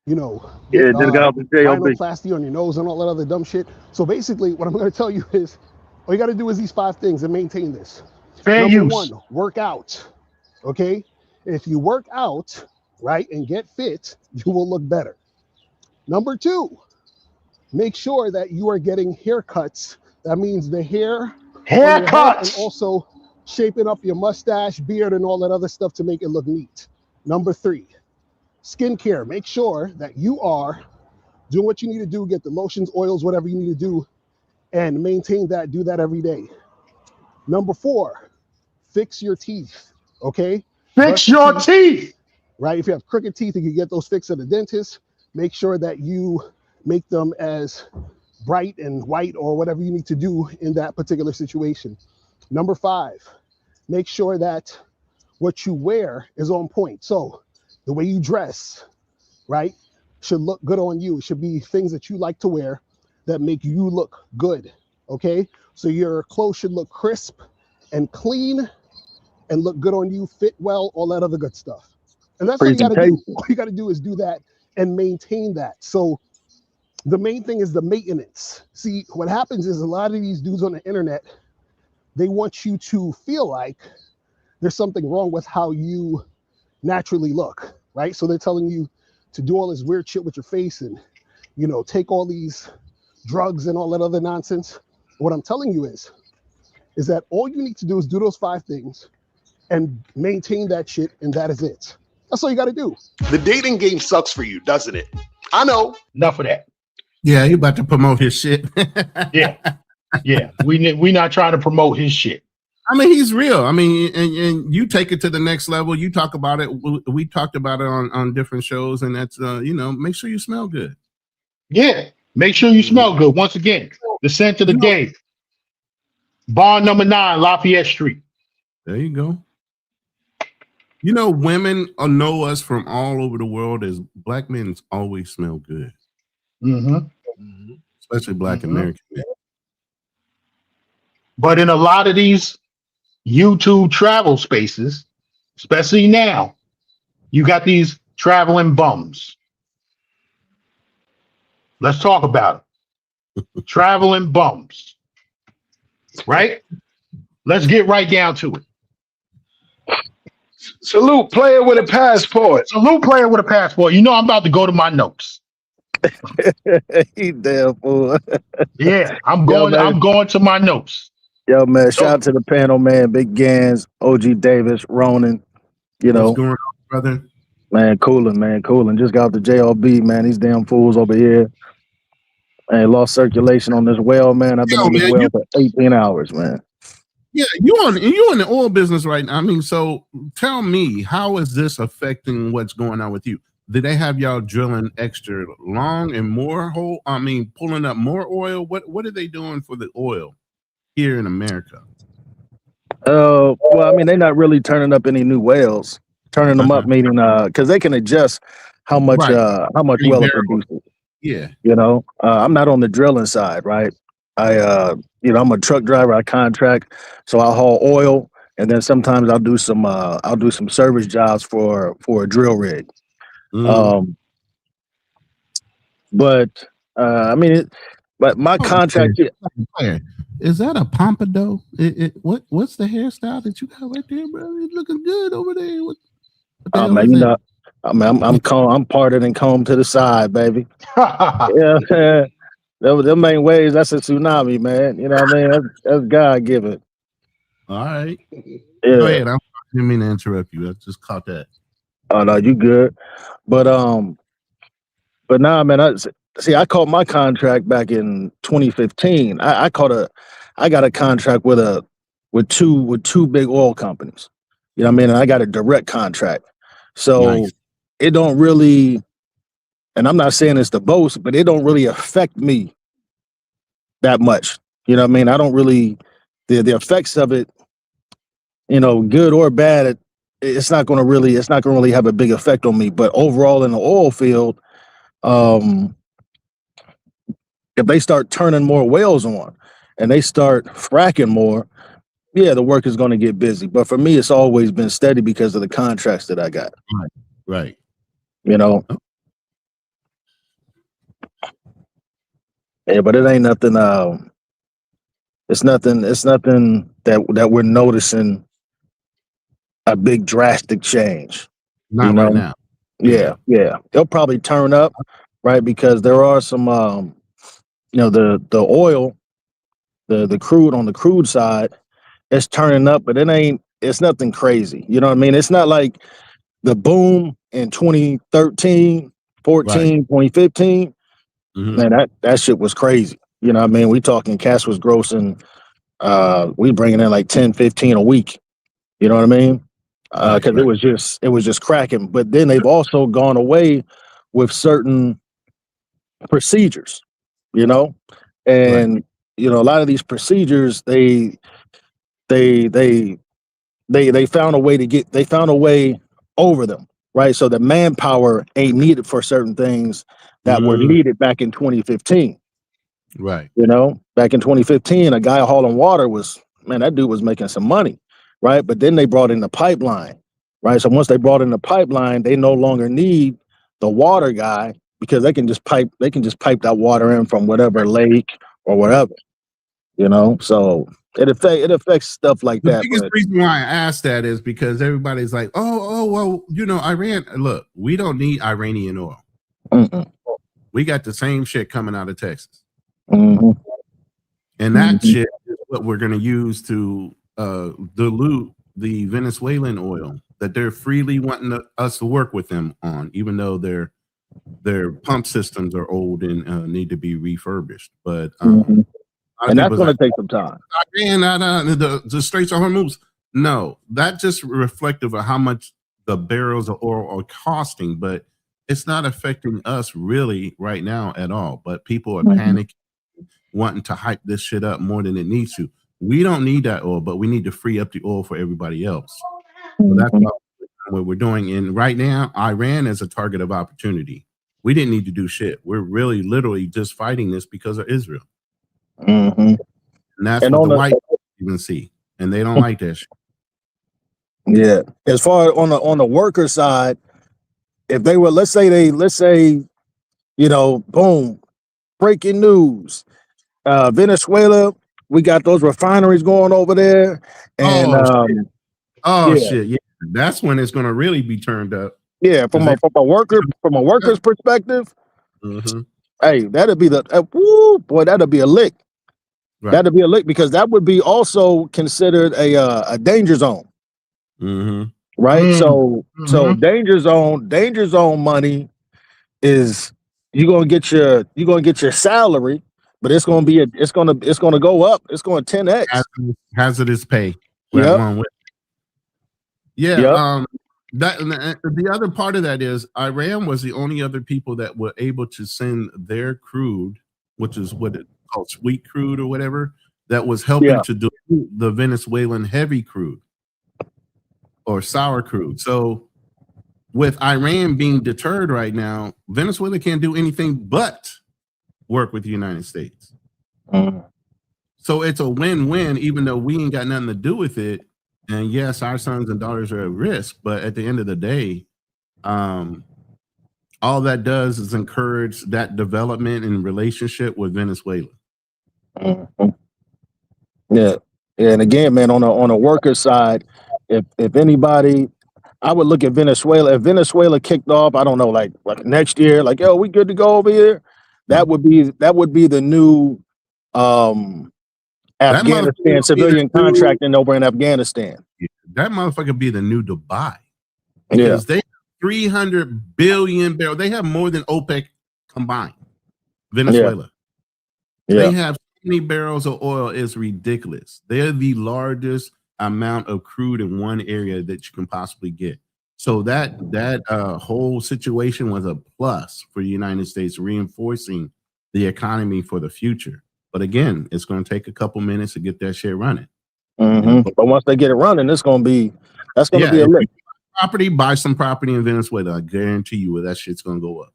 rhinoplasty on your nose and all that other dumb shit. So basically, what I'm going to tell you is, all you got to do is these 5 things and maintain this. Fair use. Number 1, work out. Okay, if you work out, right, and get fit, you will look better. Number 2, make sure that you are getting haircuts. That means the haircuts, and also shaping up your mustache, beard, and all that other stuff to make it look neat. Number 3, skincare. Make sure that you are doing what you need to do, get the lotions, oils, whatever you need to do, and maintain that. Do that every day. Number 4, fix your teeth. Okay? Fix your teeth. Right? If you have crooked teeth, you can get those fixed at a dentist. Make sure that you make them as bright and white or whatever you need to do in that particular situation. Number 5, make sure that what you wear is on point. So the way you dress, right, should look good on you. It should be things that you like to wear that make you look good. Okay? So your clothes should look crisp and clean and look good on you, fit well, all that other good stuff. And that's what you gotta do. All you gotta do is do that and maintain that. So the main thing is the maintenance. See, what happens is a lot of these dudes on the internet, they want you to feel like there's something wrong with how you naturally look, right? So they're telling you to do all this weird shit with your face and, you know, take all these drugs and all that other nonsense. What I'm telling you is that all you need to do is do those 5 things and maintain that shit, and that is it. That's all you got to do. The dating game sucks for you, doesn't it? I know. Enough of that. Yeah, you about to promote his shit. Yeah. We not trying to promote his shit. I mean, he's real. I mean, and you take it to the next level. You talk about it. We talked about it on different shows, and that's you know, make sure you smell good. Yeah, make sure you smell good. Once again, the scent of the day. Bar number 9, Lafayette Street. There you go. You know, women know us from all over the world as black men always smell good. Especially black American men. But in a lot of these YouTube travel spaces, especially now, you got these traveling bums. Let's talk about it. Traveling bums. Right? Let's get right down to it. Salute player with a passport. Salute player with a passport. You know I'm about to go to my notes. He damn fool. Yeah, I'm going to my notes. Yo, man, shout out to the panel, man. Big Gans, OG Davis, Ronan. You know, what's going on, brother? Man, cooling. Just got off the JLB, man. These damn fools over here. Man, lost circulation on this well, man. I've been on this well for 18 hours, man. Yeah, you in the oil business right now. I mean, so tell me, how is this affecting what's going on with you? Did they have y'all drilling extra long and more hole? I mean, pulling up more oil? What are they doing for the oil here in America? Well, I mean, they're not really turning up any new wells. Turning them up, meaning because they can adjust how much well it produces. Yeah. You know, I'm not on the drilling side, right? I'm a truck driver. I contract, so I haul oil, and then sometimes I'll do some service jobs for a drill rig. But my contract is that a pompadour? What's the hairstyle that you got right there, bro? It's looking good over there. Man, you know, I'm parted and combed to the side, baby. Yeah. Them main waves, that's a tsunami, man. You know what I mean? That's God given. All right. Yeah. Go ahead. I didn't mean to interrupt you. I just caught that. Oh no, you good. But nah, man, I caught my contract back in 2015. I got a contract with two big oil companies. You know what I mean? And I got a direct contract. So It don't really, and I'm not saying it's the boast, but it don't really affect me that much. You know what I mean? I don't really, the effects of it, you know, good or bad, it's not going to really have a big effect on me. But overall in the oil field, if they start turning more wells on and they start fracking more, yeah, the work is going to get busy. But for me, it's always been steady because of the contracts that I got. Right. You know? Yeah, but it ain't nothing. It's nothing that we're noticing a big drastic change. Not right now. Yeah. They'll probably turn up, right? Because there are some, the oil, the crude on the crude side, it's turning up, but it's nothing crazy. You know what I mean? It's not like the boom in 2013, 14, 2015. Man, that shit was crazy. You know what I mean? We talking cash was grossing, we bringing in like 10, 15 a week. You know what I mean? Because it was just cracking. But then they've also gone away with certain procedures, you know? And you know, a lot of these procedures, they found a way over them, right? So the manpower ain't needed for certain things that were needed back in 2015. Right. You know, back in 2015, a guy hauling water that dude was making some money, right? But then they brought in the pipeline, right? So once they brought in the pipeline, they no longer need the water guy because they can just pipe that water in from whatever lake or whatever, you know? So it affects stuff like that. The biggest reason why I asked that is because everybody's like, oh, well, you know, Iran, look, we don't need Iranian oil. Mm-mm. We got the same shit coming out of Texas. Mm-hmm. And that shit is what we're going to use to dilute the Venezuelan oil that they're freely wanting us to work with them on, even though their pump systems are old and need to be refurbished. But and that's going to take some time. Man, the Straits of Hormuz. No, that's just reflective of how much the barrels of oil are costing, but it's not affecting us really right now at all. But people are panicking, wanting to hype this shit up more than it needs to. We don't need that oil, but we need to free up the oil for everybody else. So that's what we're doing. And right now, Iran is a target of opportunity. We didn't need to do shit. We're really literally just fighting this because of Israel. And that's what the white people even see. And they don't like that shit. Yeah. As far as on the worker side, if they were, let's say, you know, boom, breaking news. Venezuela, we got those refineries going over there. And shit. Yeah. That's when it's gonna really be turned up. Yeah, from a worker's perspective, hey, that'd be that'd be a lick. Right. That'd be a lick because that would be also considered a danger zone. Right. So danger zone money is you're gonna get your salary, but it's gonna go up. It's going 10x. Hazardous pay. Yeah. Yeah. That the other part of that is Iran was the only other people that were able to send their crude, which is what it's called, sweet crude or whatever, that was helping to dilute the Venezuelan heavy crude or sour crude. So with Iran being deterred right now, Venezuela can't do anything but work with the United States. So it's a win-win, even though we ain't got nothing to do with it. And yes, our sons and daughters are at risk, but at the end of the day, all that does is encourage that development and relationship with Venezuela. Yeah. And again, man, on a worker side, if anybody, I would look at Venezuela. If Venezuela kicked off, I don't know, like next year, like, yo, we good to go over here. That would be the new Afghanistan civilian contracting over in Afghanistan. That motherfucker be the new Dubai. Because they have 300 billion barrels. They have more than OPEC combined. Venezuela. They have so many barrels of oil, it's ridiculous. They're the largest amount of crude in one area that you can possibly get. So that whole situation was a plus for the United States, reinforcing the economy for the future. But again, it's going to take a couple minutes to get that shit running. But once they get it running, that's going to be a lick. Buy some property in Venezuela. I guarantee you that shit's going to go up.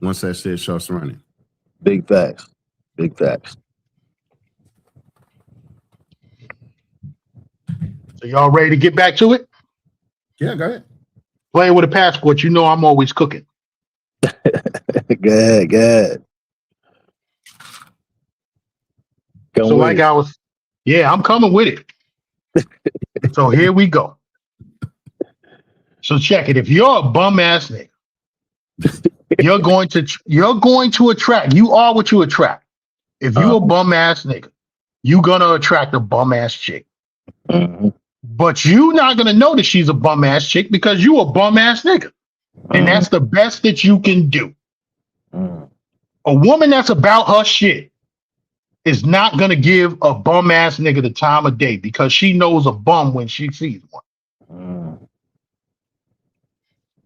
Once that shit starts running. Big facts. So y'all ready to get back to it? Yeah, go ahead. Playing with a passport, you know I'm always cooking. Good. So like I'm coming with it. So here we go. So check it. If you're a bum ass nigga, you're going to attract. You are what you attract. If you're a bum ass nigga, you're gonna attract a bum ass chick. But you're not gonna know that she's a bum ass chick because you a bum ass nigga, and that's the best that you can do. A woman that's about her shit is not gonna give a bum ass nigga the time of day because she knows a bum when she sees one.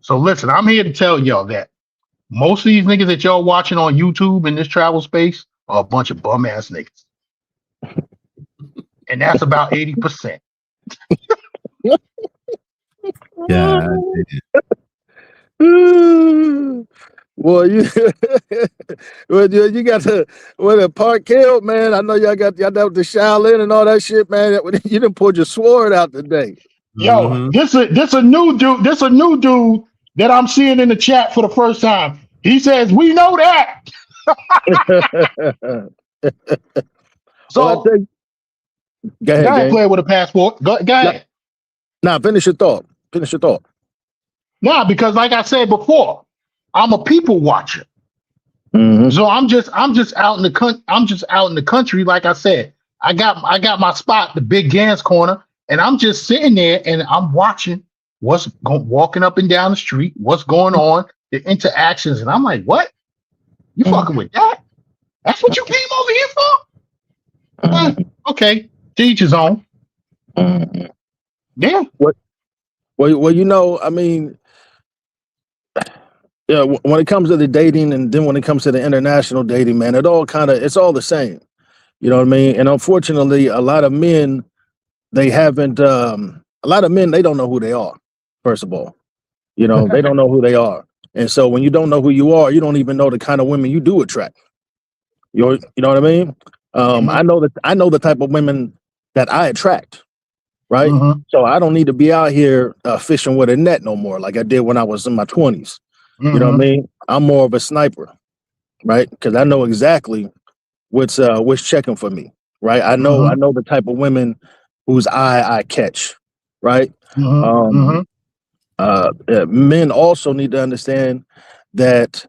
So listen, I'm here to tell y'all that most of these niggas that y'all watching on YouTube in this travel space are a bunch of bum ass niggas. And that's about 80%. Yeah. Well, you got the Park Hill, man. I know y'all got the Shaolin and all that shit, man. You done pulled your sword out today. Yo, this a new dude. This a new dude that I'm seeing in the chat for the first time. He says, "We know that." So, go ahead, play with a passport. Go ahead. Nah, finish your thought. Nah, because like I said before, I'm a people watcher. Mhm. So I'm just out in the country. Like I said, I got my spot, the Big Gans corner, and I'm just sitting there and I'm watching walking up and down the street, what's going on, the interactions, and I'm like, what? You fucking with that? That's what you came over here for? Okay, to each his own. Yeah. Well, you know, I mean, yeah, when it comes to the dating and then when it comes to the international dating, man, it's all the same. You know what I mean? And unfortunately, a lot of men, they don't know who they are, first of all. You know, they don't know who they are. And so when you don't know who you are, you don't even know the kind of women you do attract. You know what I mean? I know the type of women that I attract, right? So I don't need to be out here fishing with a net no more like I did when I was in my 20s. You know what I mean? I'm more of a sniper, right? Because I know exactly what's checking for me, right? I know the type of women whose eye I catch, right? Men also need to understand that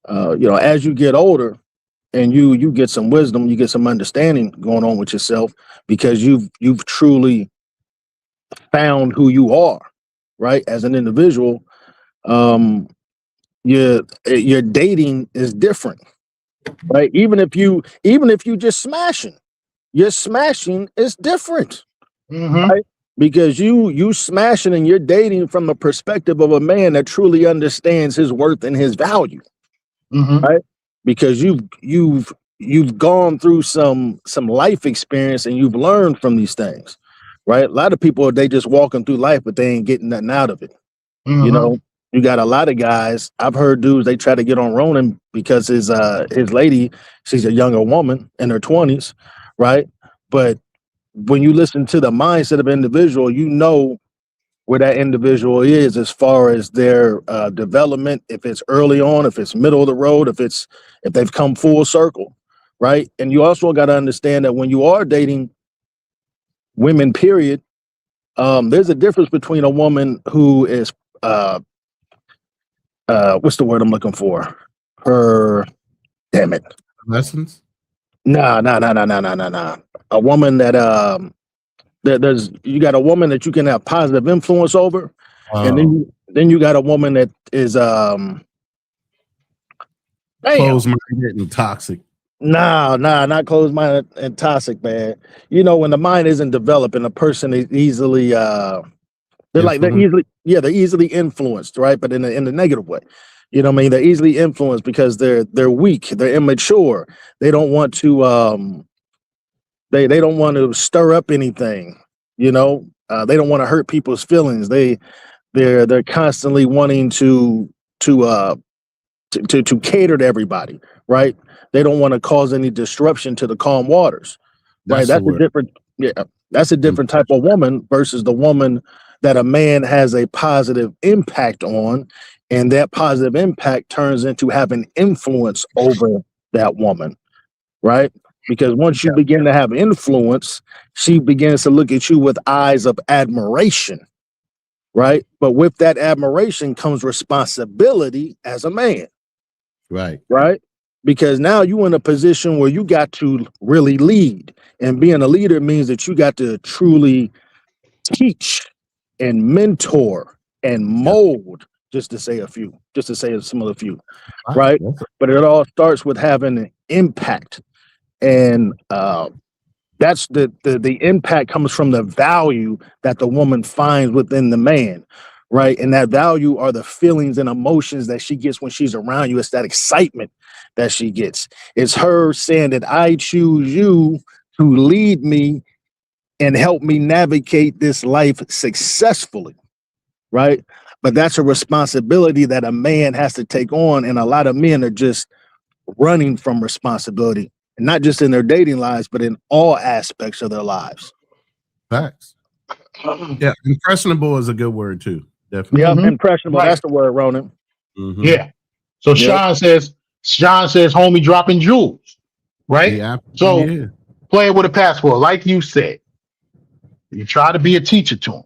you know, as you get older and you get some wisdom, you get some understanding going on with yourself because you've truly found who you are, right? As an individual, your dating is different, right? Even if you just smashing, your smashing is different, right? Because you smashing and you're dating from the perspective of a man that truly understands his worth and his value, right? Because you've gone through some life experience and you've learned from these things, right? A lot of people, they just walking through life, but they ain't getting nothing out of it. You know, you got a lot of guys. I've heard dudes, they try to get on Ronan because his lady, she's a younger woman in her 20s, right? But when you listen to the mindset of an individual, you know where that individual is as far as their development, if it's early on, if it's middle of the road, if they've come full circle, right? And you also got to understand that when you are dating women, period, there's a difference between a woman who is what's the word I'm looking for? Damn it. Lessons? Nah. A woman that you got a woman that you can have positive influence over, and then you got a woman that is closed-minded and toxic. Nah, not closed-minded and toxic, man. You know, when the mind isn't developed and a person is easily they're easily influenced, right? But in the negative way. You know what I mean? They're easily influenced because they're weak, they're immature. They don't want to they don't want to stir up anything, you know. They don't want to hurt people's feelings. They're constantly wanting to cater to everybody, right? They don't want to cause any disruption to the calm waters. Right. That's a different type of woman versus the woman that a man has a positive impact on, and that positive impact turns into having influence over that woman, right? Because once you begin to have influence, she begins to look at you with eyes of admiration, right? But with that admiration comes responsibility as a man. Right? Because now you're in a position where you got to really lead. And being a leader means that you got to truly teach and mentor and mold, just to say some of the few, right? But it all starts with having an impact. And that's the impact comes from the value that the woman finds within the man, right? And that value are the feelings and emotions that she gets when she's around you. It's that excitement that she gets. It's her saying that I choose you to lead me and help me navigate this life successfully, right? But that's a responsibility that a man has to take on, and a lot of men are just running from responsibility, and not just in their dating lives, but in all aspects of their lives. Facts. Yeah, impressionable is a good word too. Definitely. Yeah, impressionable. Right. That's the word, Ronan. Yeah. So Sean says, homie dropping jewels, right? Yeah. So play it with a passport, like you said. You try to be a teacher to him.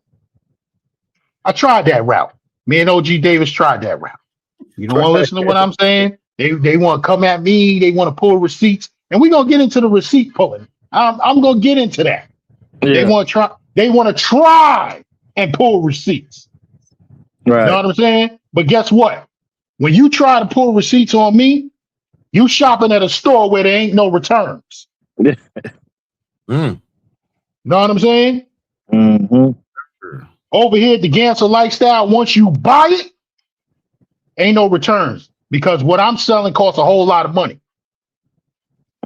I tried that route. Me and OG Davis tried that route. You don't want to listen to what I'm saying? They want to come at me. They want to pull receipts, and we're gonna get into the receipt pulling. I'm gonna get into that. Yeah. They want to try. They want to try and pull receipts. Right. You know what I'm saying? But guess what? When you try to pull receipts on me, you shopping at a store where there ain't no returns. Mm. You know what I'm saying? Mm-hmm. Over here at the Ganser Lifestyle, once you buy it, ain't no returns because what I'm selling costs a whole lot of money.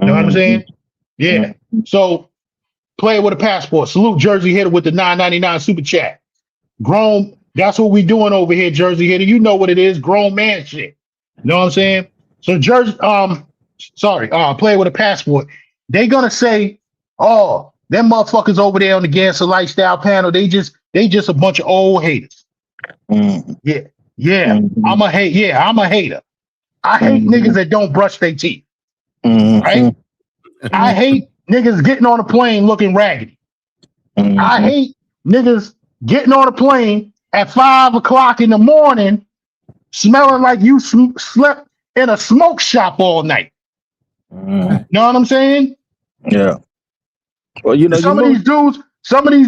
You know what I'm saying? Yeah. So play it with a passport. Salute Jersey Hitter with the $9.99 super chat. Grown, that's what we doing over here, Jersey Hitter. You know what it is, grown man shit. You know what I'm saying? So Jersey, play it with a passport. They gonna say, oh, them motherfuckers over there on the Ganser Lifestyle panel, they just a bunch of old haters. Yeah. I'm a hater. I hate niggas that don't brush their teeth. Right? I hate niggas getting on a plane looking raggedy. I hate niggas getting on a plane at 5 o'clock in the morning smelling like you slept in a smoke shop all night. You know what I'm saying? Yeah. Well, you know, some of these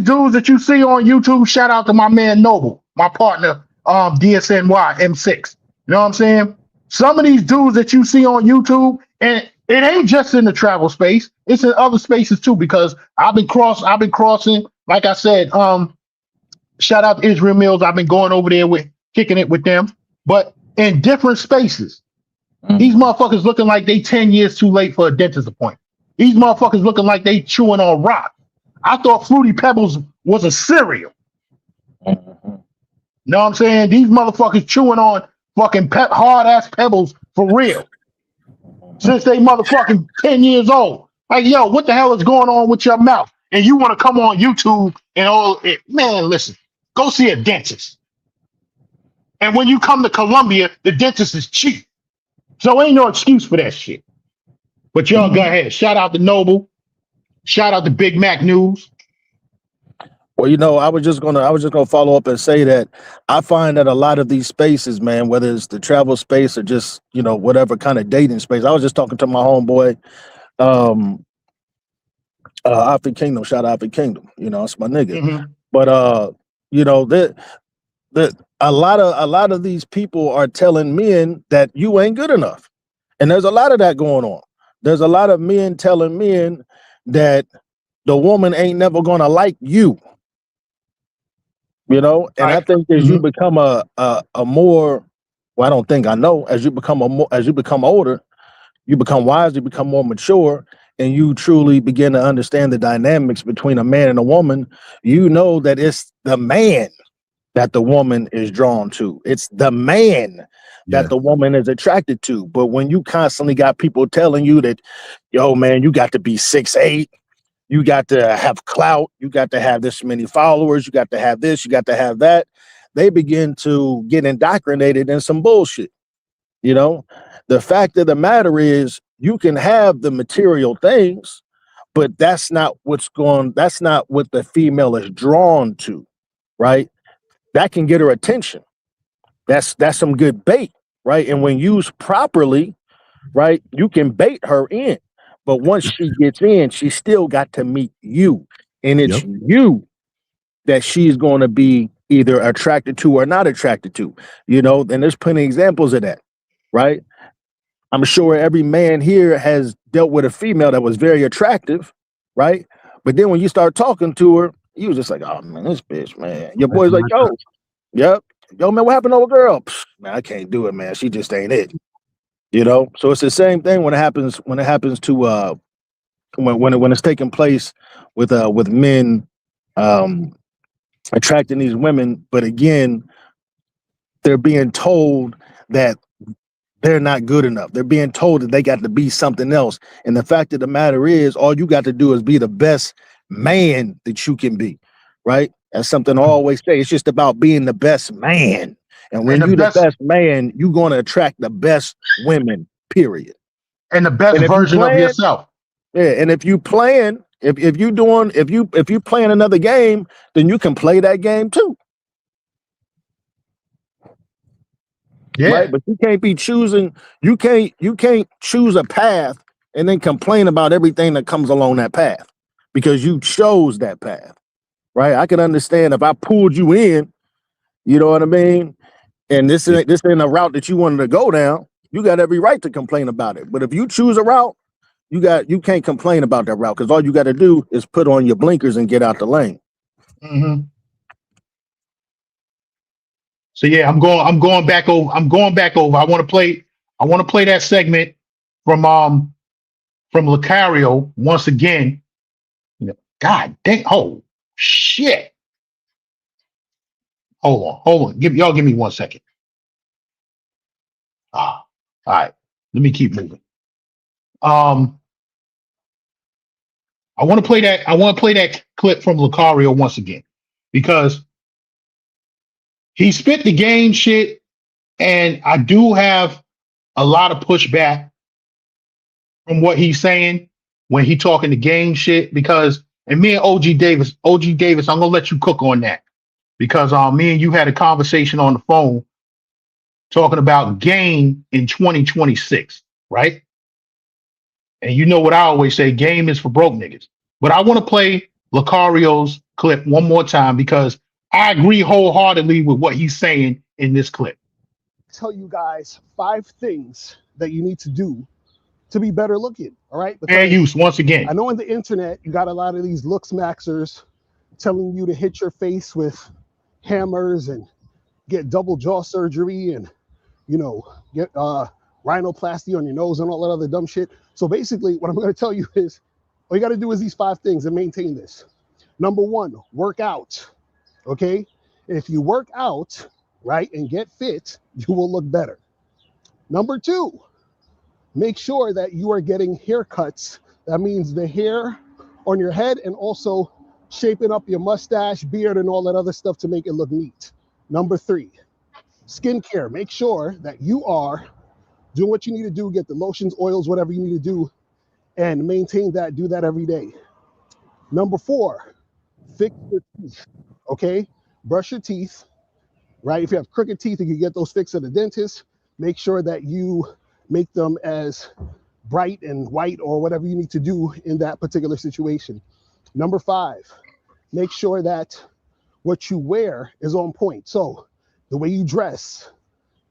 dudes that you see on YouTube, shout out to my man Noble, my partner, DSNY M6. You know what I'm saying? Some of these dudes that you see on YouTube, and it ain't just in the travel space, it's in other spaces too, because I've been crossing, like I said, shout out to Israel Mills. I've been going over there kicking it with them, but in different spaces. These motherfuckers looking like they 10 years too late for a dentist appointment. These motherfuckers looking like they chewing on rock. I thought Fruity Pebbles was a cereal. Know what I'm saying? These motherfuckers chewing on fucking hard ass pebbles for real. Since they motherfucking 10 years old. Like, yo, what the hell is going on with your mouth? And you want to come on YouTube and all it. Man, listen, go see a dentist. And when you come to Columbia, the dentist is cheap. So ain't no excuse for that shit. But y'all go ahead. Shout out to Noble. Shout out to Big Mac News. Well, you know, I was just gonna follow up and say that I find that a lot of these spaces, man, whether it's the travel space or just, you know, whatever kind of dating space. I was just talking to my homeboy, Alpha Kingdom. Shout out Alpha Kingdom. You know, it's my nigga. But you know, that a lot of these people are telling men that you ain't good enough, and there's a lot of that going on. There's a lot of men telling men that the woman ain't never gonna like you. You know, and I think as you become a more, well, I don't think, I know, as you become older, you become wise, you become more mature, and you truly begin to understand the dynamics between a man and a woman. You know that it's the man that the woman is drawn to. It's the man that the woman is attracted to. But when you constantly got people telling you that, yo, man, you got to be 6'8", you got to have clout, you got to have this many followers, you got to have this, you got to have that, they begin to get indoctrinated in some bullshit. You know, the fact of the matter is you can have the material things, but that's not what the female is drawn to, right? That can get her attention. That's some good bait, right? And when used properly, right, you can bait her in. But once she gets in, she still got to meet you. And it's you that she's going to be either attracted to or not attracted to. You know, and there's plenty of examples of that, right? I'm sure every man here has dealt with a female that was very attractive, right? But then when you start talking to her, you was just like, oh, man, this bitch, man. Your boy's like, yo, yo, man, what happened to a girl? Pfft, man, I can't do it, man. She just ain't it. You know, so it's the same thing when it happens to when it's taking place with men attracting these women, but again, they're being told that they're not good enough. They're being told that they got to be something else. And the fact of the matter is, all you got to do is be the best man that you can be, right? That's something I always say. It's just about being the best man. And when you're the best man, you're going to attract the best women, period. And the best version of yourself. Yeah, and if you playing, if you playing another game, then you can play that game too. Yeah. Right? But you can't be choosing, you can't choose a path and then complain about everything that comes along that path because you chose that path. Right? I can understand if I pulled you in, you know what I mean? And this ain't a route that you wanted to go down, you got every right to complain about it. But if you choose a route, you can't complain about that route because all you got to do is put on your blinkers and get out the lane. Mm-hmm. So yeah, I'm going back over. I want to play that segment from Lucario once again. God dang, oh shit. Hold on. Give me 1 second. All right. Let me keep moving. I want to play that clip from Lucario once again because he spit the game shit, and I do have a lot of pushback from what he's saying when he talking the game shit because, and me and OG Davis, I'm gonna let you cook on that because me and you had a conversation on the phone talking about game in 2026, right? And you know what I always say, game is for broke niggas. But I want to play Lucario's clip one more time because I agree wholeheartedly with what he's saying in this clip. Tell you guys 5 things that you need to do to be better looking. All right. Fair use once again. I know on the internet, you got a lot of these looks maxers telling you to hit your face with hammers and get double jaw surgery and, you know, get rhinoplasty on your nose and all that other dumb shit. So basically what I'm going to tell you is all you got to do is these 5 things and maintain this. Number 1, work out. Okay. If you work out, right, and get fit, you will look better. Number 2, make sure that you are getting haircuts. That means the hair on your head and also shaping up your mustache, beard, and all that other stuff to make it look neat. Number 3, skincare. Make sure that you are doing what you need to do, get the lotions, oils, whatever you need to do, and maintain that, do that every day. Number 4, fix your teeth, okay? Brush your teeth, right? If you have crooked teeth, you can get those fixed at the dentist. Make sure that you make them as bright and white or whatever you need to do in that particular situation. Number 5, make sure that what you wear is on point. So the way you dress,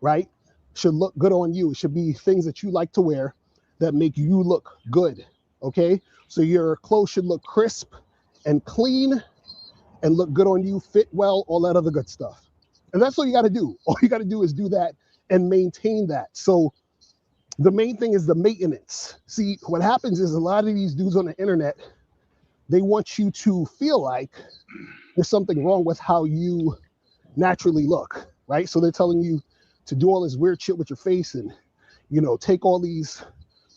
right, should look good on you. It should be things that you like to wear that make you look good, okay? So your clothes should look crisp and clean and look good on you, fit well, all that other good stuff. And that's all you got to do. All you got to do is do that and maintain that. So the main thing is the maintenance. See, what happens is a lot of these dudes on the internet, they want you to feel like there's something wrong with how you naturally look, right? So they're telling you to do all this weird shit with your face and, you know, take all these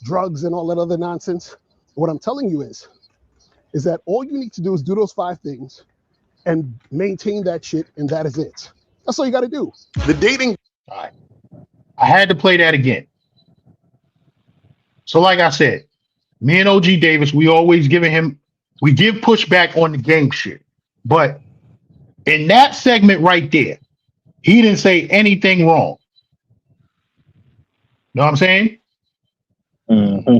drugs and all that other nonsense. What I'm telling you is that all you need to do is do those 5 things and maintain that shit, and that is it. That's all you got to do. The dating. All right. I had to play that again. So like I said, me and OG Davis, we give pushback on the game shit. But in that segment right there, he didn't say anything wrong. Know what I'm saying? Mm-hmm.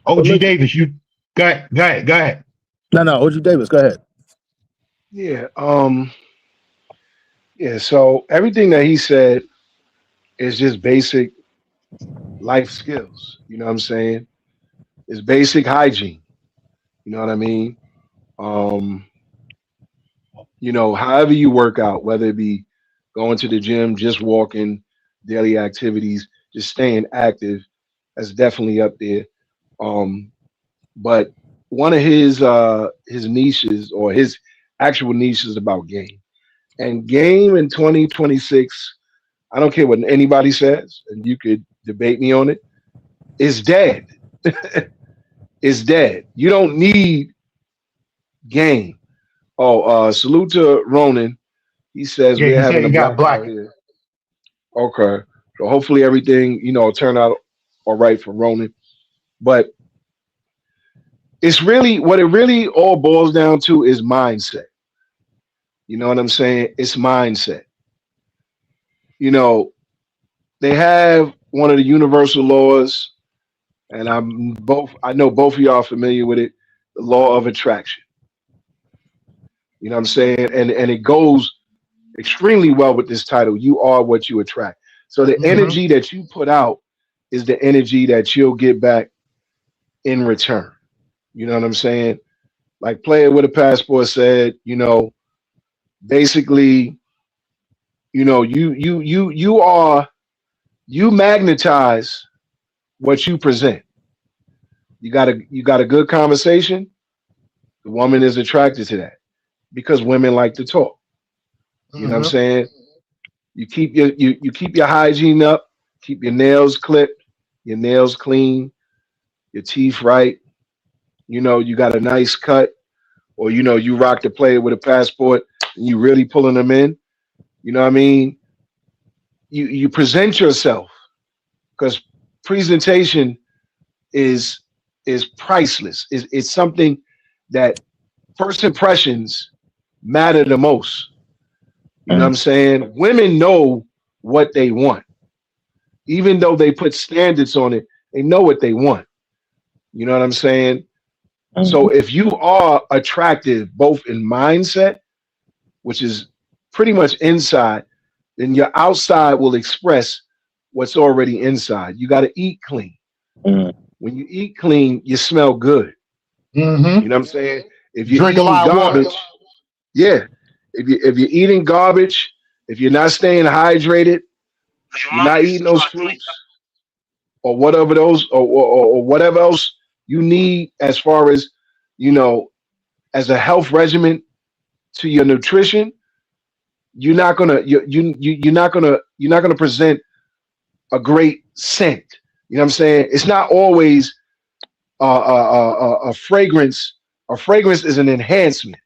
OG Davis, you go ahead. No, OG Davis, go ahead. Yeah. Yeah. So everything that he said is just basic life skills. You know what I'm saying? It's basic hygiene. You know what I mean? You know, however you work out, whether it be going to the gym, just walking, daily activities, just staying active, that's definitely up there. But one of his niches or his actual niche is about game. And game in 2026, I don't care what anybody says, and you could debate me on it, is dead. It's dead. You don't need game. Oh, salute to Ronan. He says we're having a blackout here. Okay. So hopefully everything, you know, turn out all right for Ronan. But it's really what it really all boils down to is mindset. You know what I'm saying? It's mindset. you know, they have one of the universal laws, and I know both of y'all are familiar with it, the law of attraction. You know what I'm saying? And it goes extremely well with this title. You are what you attract. So the energy that you put out is the energy that you'll get back in return. You know what I'm saying? Like Player with a Passport said, you know, basically, you know, you magnetize what you present. You got a good conversation, the woman is attracted to that because women like to talk. You know what I'm saying? You keep your hygiene up, keep your nails clipped, your nails clean, your teeth right. You know, you got a nice cut, or you know, you rock the Player with a Passport and you really pulling them in. You know what I mean? You present yourself, because presentation is priceless. It's something that first impressions matter the most. You know what I'm saying? Women know what they want. Even though they put standards on it, they know what they want. You know what I'm saying? So if you are attractive, both in mindset, which is pretty much inside, then your outside will express what's already inside. You got to eat clean. When you eat clean, you smell good. You know what I'm saying? If you're Drink a eating lot of water. garbage, yeah. If you're eating garbage, if you're not staying hydrated, you're not eating those fruits or whatever those or whatever else you need as far as, you know, as a health regimen to your nutrition, you're not gonna present a great scent. You know what I'm saying? It's not always a fragrance. A fragrance is an enhancement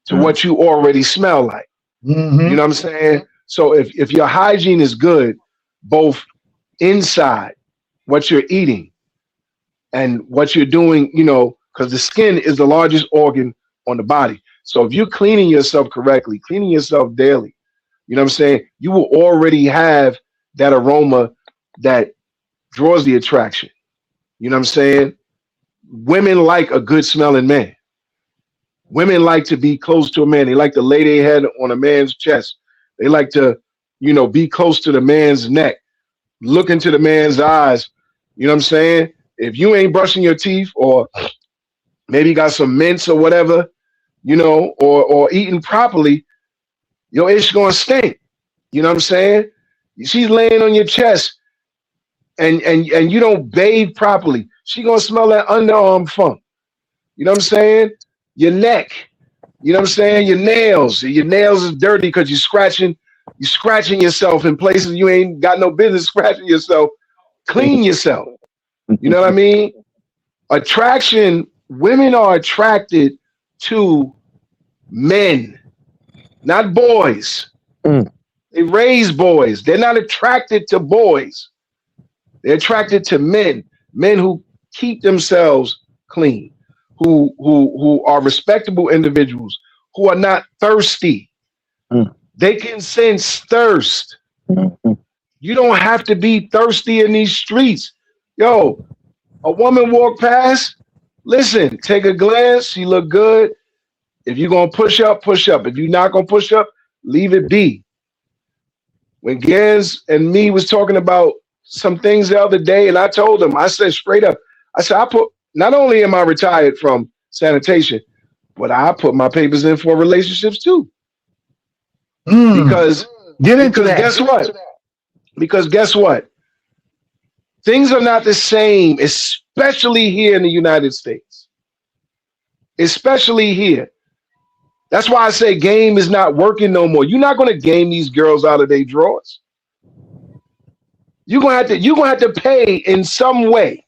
to what you already smell like. You know what I'm saying? So if your hygiene is good, both inside, what you're eating and what you're doing, you know, because the skin is the largest organ on the body. So if you're cleaning yourself correctly, cleaning yourself daily, you know what I'm saying, you will already have that aroma that draws the attraction. You know what I'm saying? Women like a good smelling man. Women like to be close to a man. They like to lay their head on a man's chest. They like to, you know, be close to the man's neck, look into the man's eyes. You know what I'm saying? If you ain't brushing your teeth, or maybe got some mints or whatever, you know, or eating properly, your ish gonna stink. You know what I'm saying? She's laying on your chest and you don't bathe properly. She gonna smell that underarm funk. You know what I'm saying? Your neck, you know what I'm saying? Your nails is dirty because you're scratching yourself in places you ain't got no business scratching yourself. Clean yourself. You know what I mean? Attraction, women are attracted to men, not boys. They raise boys. They're not attracted to boys. They're attracted to men who keep themselves clean, who are respectable individuals, who are not thirsty. They can sense thirst. You don't have to be thirsty in these streets. Yo, a woman walk past, listen, take a glance, she look good. If you're gonna push up, push up. If you're not gonna push up, leave it be. When Gans and me was talking about some things the other day, and I told him, I said straight up, I said, not only am I retired from sanitation, but I put my papers in for relationships too. Because guess what? Because guess what? Things are not the same, especially here in the United States. Especially here. That's why I say game is not working no more. You're not going to game these girls out of their drawers. You're gonna have to pay in some way.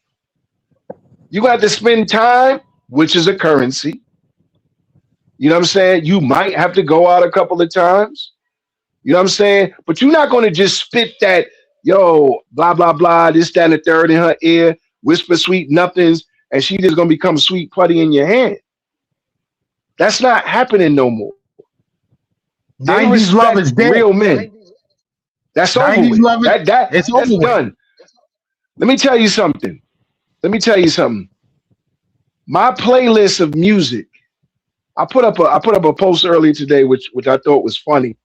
You're gonna have to spend time, which is a currency. You know what I'm saying? You might have to go out a couple of times. You know what I'm saying? But you're not gonna just spit that, yo, blah, blah, blah, this, that, and the third in her ear, whisper sweet nothings, and she just gonna become sweet putty in your hand. That's not happening no more. They 90s love is dead. Real men. That's over 90s with. loving, it's That's over with. done. Let me tell you something. My playlist of music. I put up a post earlier today, which I thought was funny.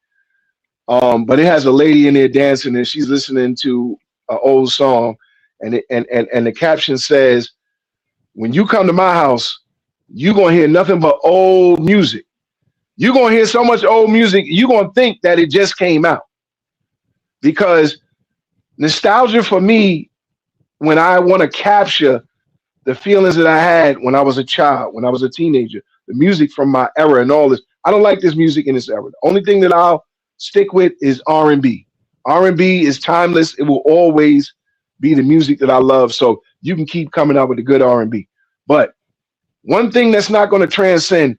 But it has a lady in there dancing, and she's listening to an old song, and the caption says, "When you come to my house, you're gonna hear nothing but old music. You're gonna hear so much old music, you're gonna think that it just came out." Because nostalgia for me, when I want to capture the feelings that I had when I was a child, when I was a teenager, the music from my era and all this, I don't like this music in this era. The only thing that I'll stick with is R&B. R&B is timeless. It will always be the music that I love. So you can keep coming out with a good R&B. But one thing that's not going to transcend,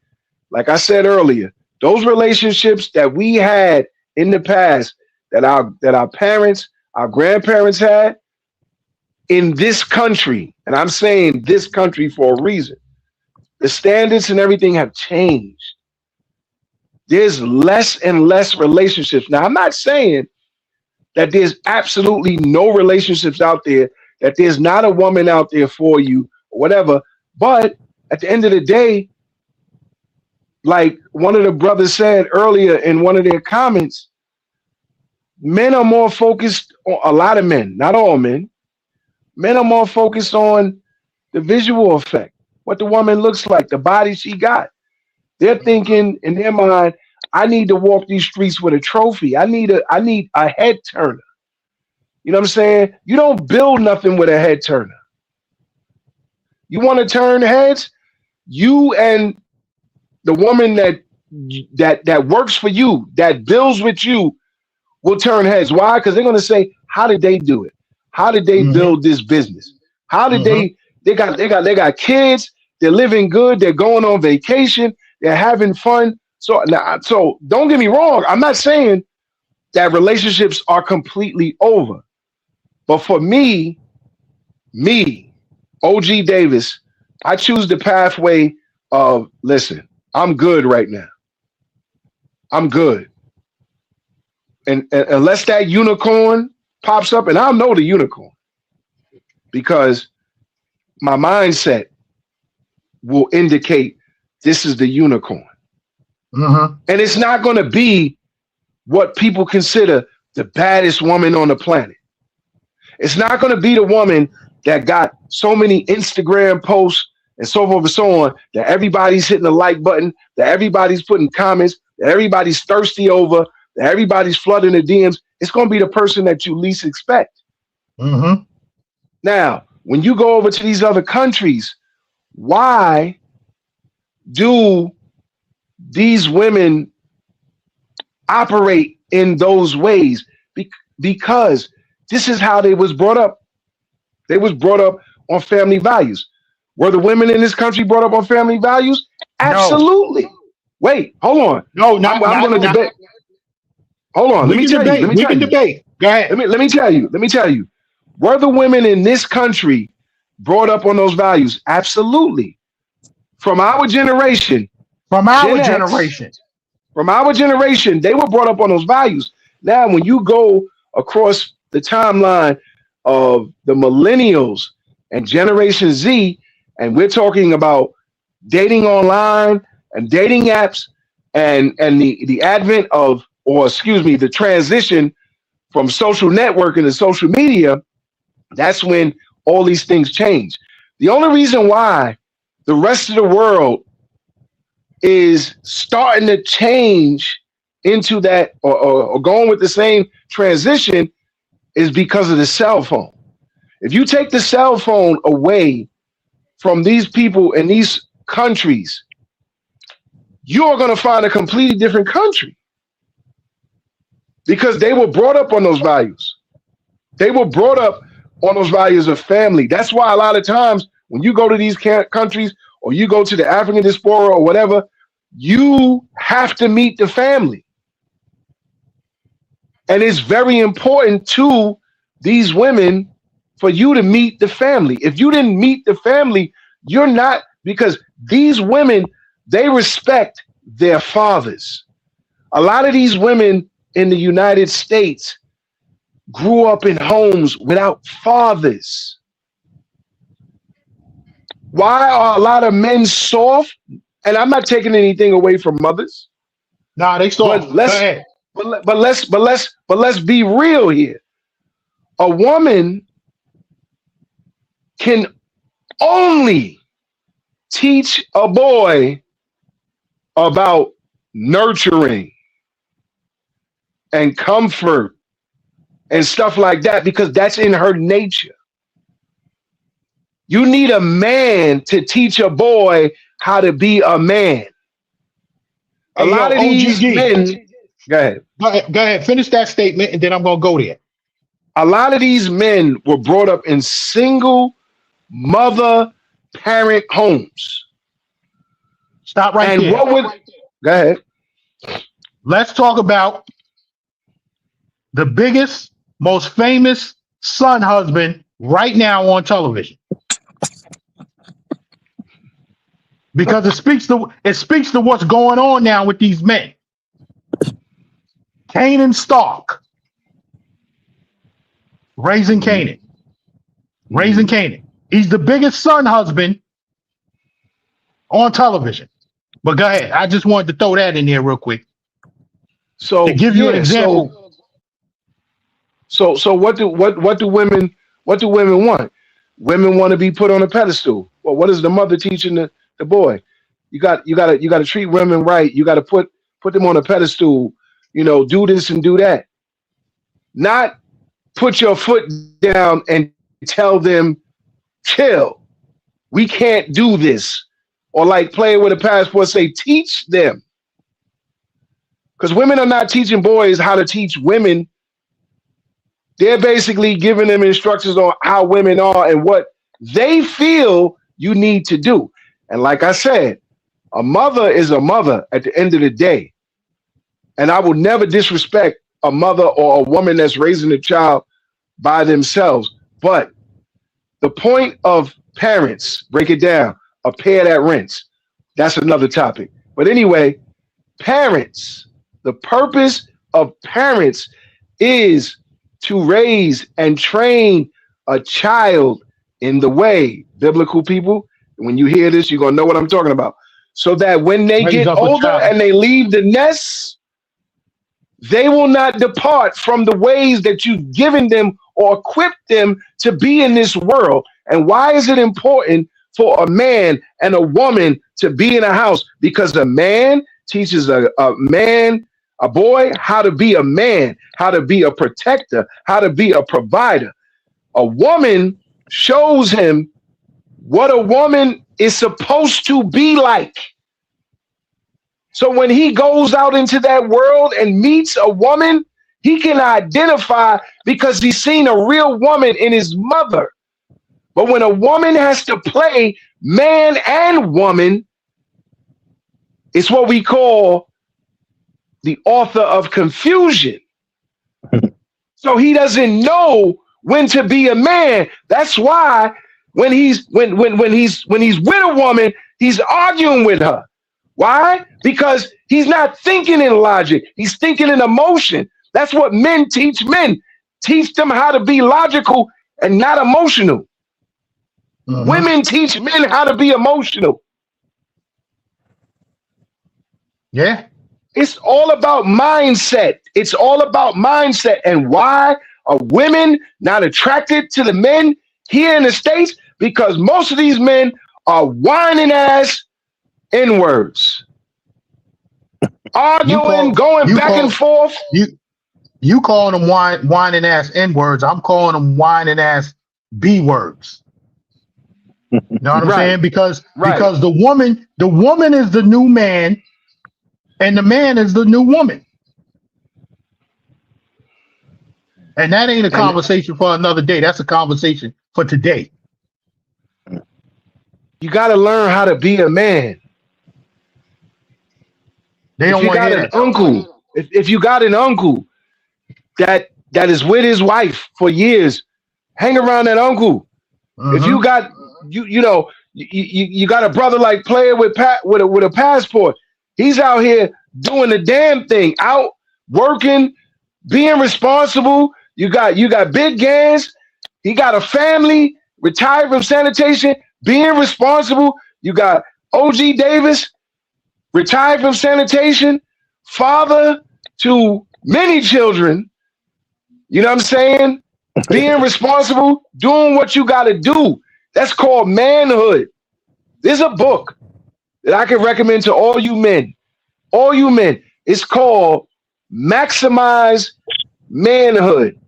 like I said earlier, those relationships that we had in the past, that our parents, our grandparents had in this country, and I'm saying this country for a reason, the standards and everything have changed. There's less and less relationships. Now, I'm not saying that there's absolutely no relationships out there, that there's not a woman out there for you, or whatever. But at the end of the day, like one of the brothers said earlier in one of their comments, men are more focused on, a lot of men, not all men, men are more focused on the visual effect, what the woman looks like, the body she got. They're thinking in their mind, I need to walk these streets with a trophy. I need a head turner. You know what I'm saying? You don't build nothing with a head turner. You want to turn heads? You and the woman that works for you, that builds with you, will turn heads. Why? Because they're going to say, how did they do it? How did they build this business? How did they got kids, they're living good, they're going on vacation, they're having fun. So don't get me wrong. I'm not saying that relationships are completely over. But for me, OG Davis, I choose the pathway of, listen, I'm good right now. I'm good. And unless that unicorn pops up, and I'll know the unicorn, because my mindset will indicate this is the unicorn. And it's not going to be what people consider the baddest woman on the planet. It's not going to be the woman that got so many Instagram posts and so forth and so on, that everybody's hitting the like button, that everybody's putting comments, that everybody's thirsty over, that everybody's flooding the DMs. It's going to be the person that you least expect. Now, when you go over to these other countries, why do these women operate in those ways? Because this is how they was brought up. They was brought up on family values. Were the women in this country brought up on family values? Absolutely. No. Wait, hold on. No, I'm going to debate. Hold on. Let me tell you. We can debate. Go ahead. Let me tell you. Were the women in this country brought up on those values? Absolutely. From our generation. From our generation, they were brought up on those values. Now, when you go across the timeline of the millennials and Generation Z, and we're talking about dating online and dating apps and the advent of, or excuse me, the transition from social networking to social media, that's when all these things change. The only reason why the rest of the world is starting to change into that or going with the same transition is because of the cell phone. If you take the cell phone away from these people in these countries, you are going to find a completely different country, because they were brought up on those values. They were brought up on those values of family. That's why a lot of times when you go to these countries, or you go to the African diaspora or whatever, you have to meet the family. And it's very important to these women for you to meet the family. If you didn't meet the family, you're not, because these women, they respect their fathers. A lot of these women in the United States, grew up in homes without fathers. Why are a lot of men soft? And I'm not taking anything away from mothers. Nah, they soft. But let's be real here. A woman can only teach a boy about nurturing and comfort and stuff like that because that's in her nature. You need a man to teach a boy how to be a man. A lot of these men. Go ahead. Go ahead. Finish that statement, and then I'm gonna go there. A lot of these men were brought up in single mother parent homes. Stop right there. Go ahead. Let's talk about the biggest, most famous son husband right now on television. Because it speaks to what's going on now with these men. Canaan Stark. Raising Canaan. He's the biggest son husband on television. But go ahead. I just wanted to throw that in there real quick. So to give you an example. So what do women want? Women want to be put on a pedestal. Well, what is the mother teaching the boy? You got to treat women right. You got to put them on a pedestal. Do this and do that. Not put your foot down and tell them, chill. We can't do this. Or like playing with a passport, say, teach them. Because women are not teaching boys how to teach women. They're basically giving them instructions on how women are and what they feel you need to do. And like I said, a mother is a mother at the end of the day. And I will never disrespect a mother or a woman that's raising a child by themselves. But the point of parents, break it down, a pair that rents. That's another topic. But anyway, parents, the purpose of parents is to raise and train a child in the way. Biblical people, when you hear this, you're going to know what I'm talking about. So that when they get older and they leave the nest, they will not depart from the ways that you've given them or equipped them to be in this world. And why is it important for a man and a woman to be in a house? Because a man teaches a boy how to be a man, how to be a protector, how to be a provider. A woman shows him what a woman is supposed to be like. So when he goes out into that world and meets a woman, he can identify because he's seen a real woman in his mother. But when a woman has to play man and woman, it's what we call the author of confusion. So he doesn't know when to be a man. That's why when he's with a woman, he's arguing with her. Why? Because he's not thinking in logic. He's thinking in emotion. That's what men teach men. Teach them how to be logical and not emotional. Women teach men how to be emotional. Yeah. It's all about mindset. It's all about mindset. And why are women not attracted to the men here in the States? Because most of these men are whining ass N-words. Arguing, going back and forth. You calling them whining ass N-words. I'm calling them whining ass B-words. You know what I'm saying? Because the woman is the new man and the man is the new woman. And that ain't a conversation for another day. That's a conversation for today. You got to learn how to be a man. They don't want to hear that. Uncle, if you got an uncle that is with his wife for years, hang around that uncle. If you got you got a brother like Player with a passport, he's out here doing the damn thing, out working, being responsible, You got Big Gans. He got a family, retired from sanitation, being responsible. You got OG Davis, retired from sanitation, father to many children. You know what I'm saying? Being responsible, doing what you got to do. That's called manhood. There's a book that I can recommend to all you men. All you men. It's called Maximize Manhood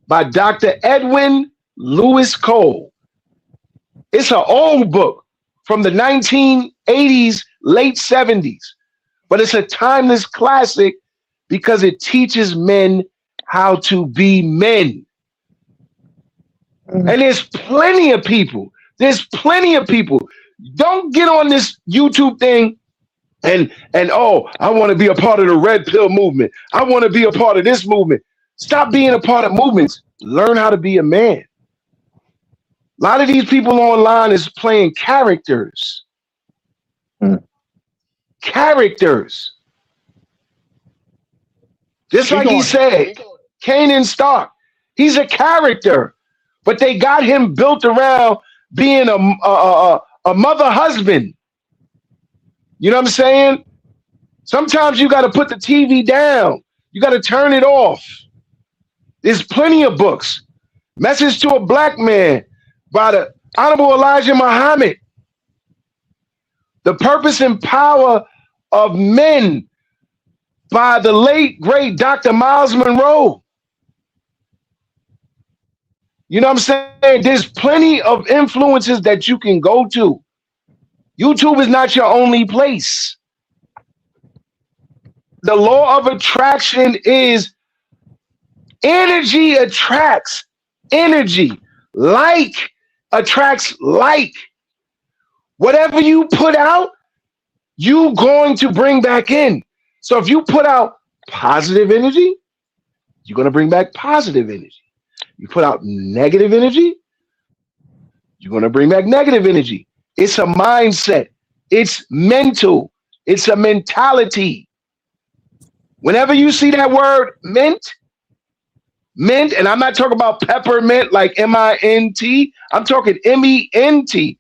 by Dr. Edwin Lewis Cole. It's an old book from the 1980s, late 70s, but it's a timeless classic because it teaches men how to be men. And there's plenty of people. Don't get on this YouTube thing and oh, I want to be a part of the red pill movement. I want to be a part of this movement. Stop being a part of movements. Learn how to be a man. A lot of these people online is playing characters. Characters. Just like he said, Kanan Stark. He's a character. But they got him built around being a mother husband. You know what I'm saying? Sometimes you got to put the TV down. You got to turn it off. There's plenty of books. Message to a Black Man by the Honorable Elijah Muhammad. The Purpose and Power of Men by the late, great Dr. Miles Monroe. You know what I'm saying? There's plenty of influences that you can go to. YouTube is not your only place. The law of attraction is energy attracts energy. Like attracts like. Whatever you put out, you're going to bring back in. So if you put out positive energy, you're going to bring back positive energy. You put out negative energy, you're going to bring back negative energy. It's a mindset. It's mental. It's a mentality. Whenever you see that word mint, and I'm not talking about peppermint like M-I-N-T. I'm talking M-E-N-T.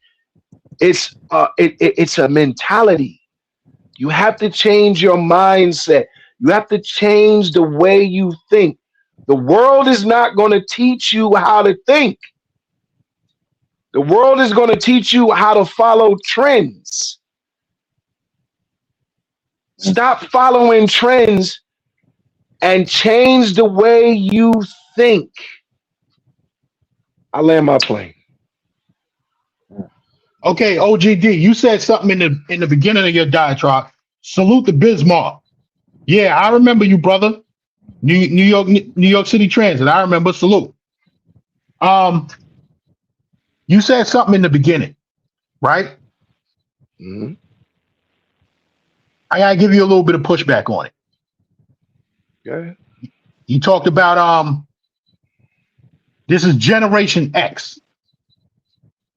It's a mentality. You have to change your mindset. You have to change the way you think. The world is not going to teach you how to think. The world is going to teach you how to follow trends. Stop following trends and change the way you think. I land my plane. Okay, OGD, you said something in the beginning of your diatribe. Salute the Bismarck. Yeah, I remember you, brother. New York City Transit. I remember. Salute. You said something in the beginning, right? Mm-hmm. I gotta give you a little bit of pushback on it. Okay. You talked about this is Generation X.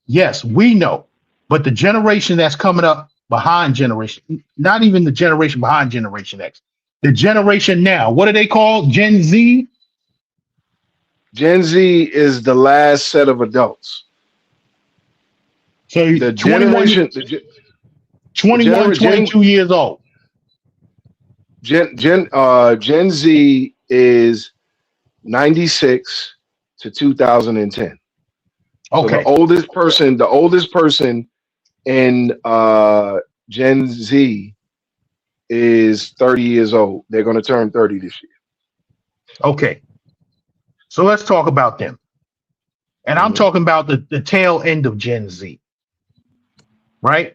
Yes, we know, but the generation that's coming up behind generation, not even the generation behind Generation X, the generation now, what are they called? Gen Z? Gen Z is the last set of adults. So the 21, 22 years old. Gen Z is 96 to 2010. Okay. So the oldest person in Gen Z is 30 years old. They're going to turn 30 this year. Okay. So let's talk about them. And I'm talking about the tail end of Gen Z. Right?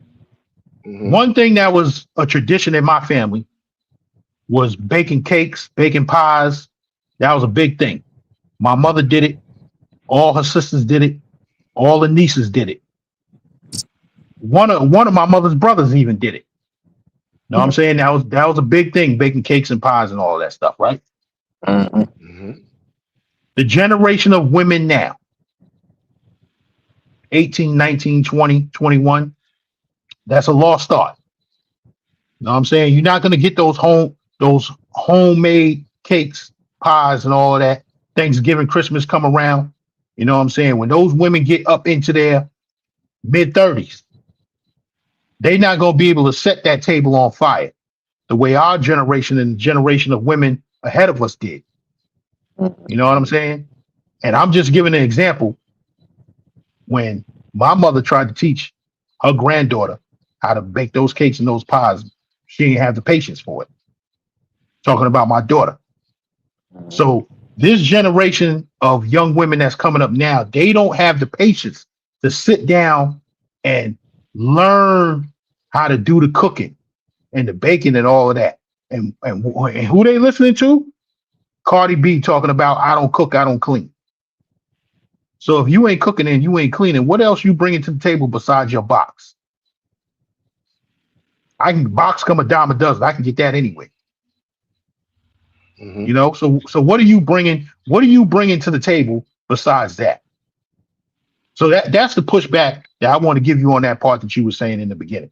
Mm-hmm. One thing that was a tradition in my family was baking cakes, baking pies. That was a big thing. My mother did it. All her sisters did it. All the nieces did it. One of my mother's brothers even did it. Know what I'm saying? That was a big thing, baking cakes and pies and all of that stuff, right? Mm-hmm. Mm-hmm. The generation of women now, 18, 19, 20, 21, that's a lost art. You know what I'm saying? You're not going to get those homemade cakes, pies, and all of that Thanksgiving, Christmas come around, you know what I'm saying? When those women get up into their mid-30s, they're not going to be able to set that table on fire the way our generation and the generation of women ahead of us did. You know what I'm saying? And I'm just giving an example. When my mother tried to teach her granddaughter how to bake those cakes and those pies, she didn't have the patience for it. Talking about my daughter. So this generation of young women that's coming up now, they don't have the patience to sit down and learn how to do the cooking and the baking and all of that. And who they listening to? Cardi B talking about, I don't cook, I don't clean. So if you ain't cooking and you ain't cleaning, what else you bringing to the table besides your box? Box come a dime a dozen. I can get that anyway. You know, so what are you bringing? What are you bringing to the table besides that? So that's the pushback that I want to give you on that part that you were saying in the beginning.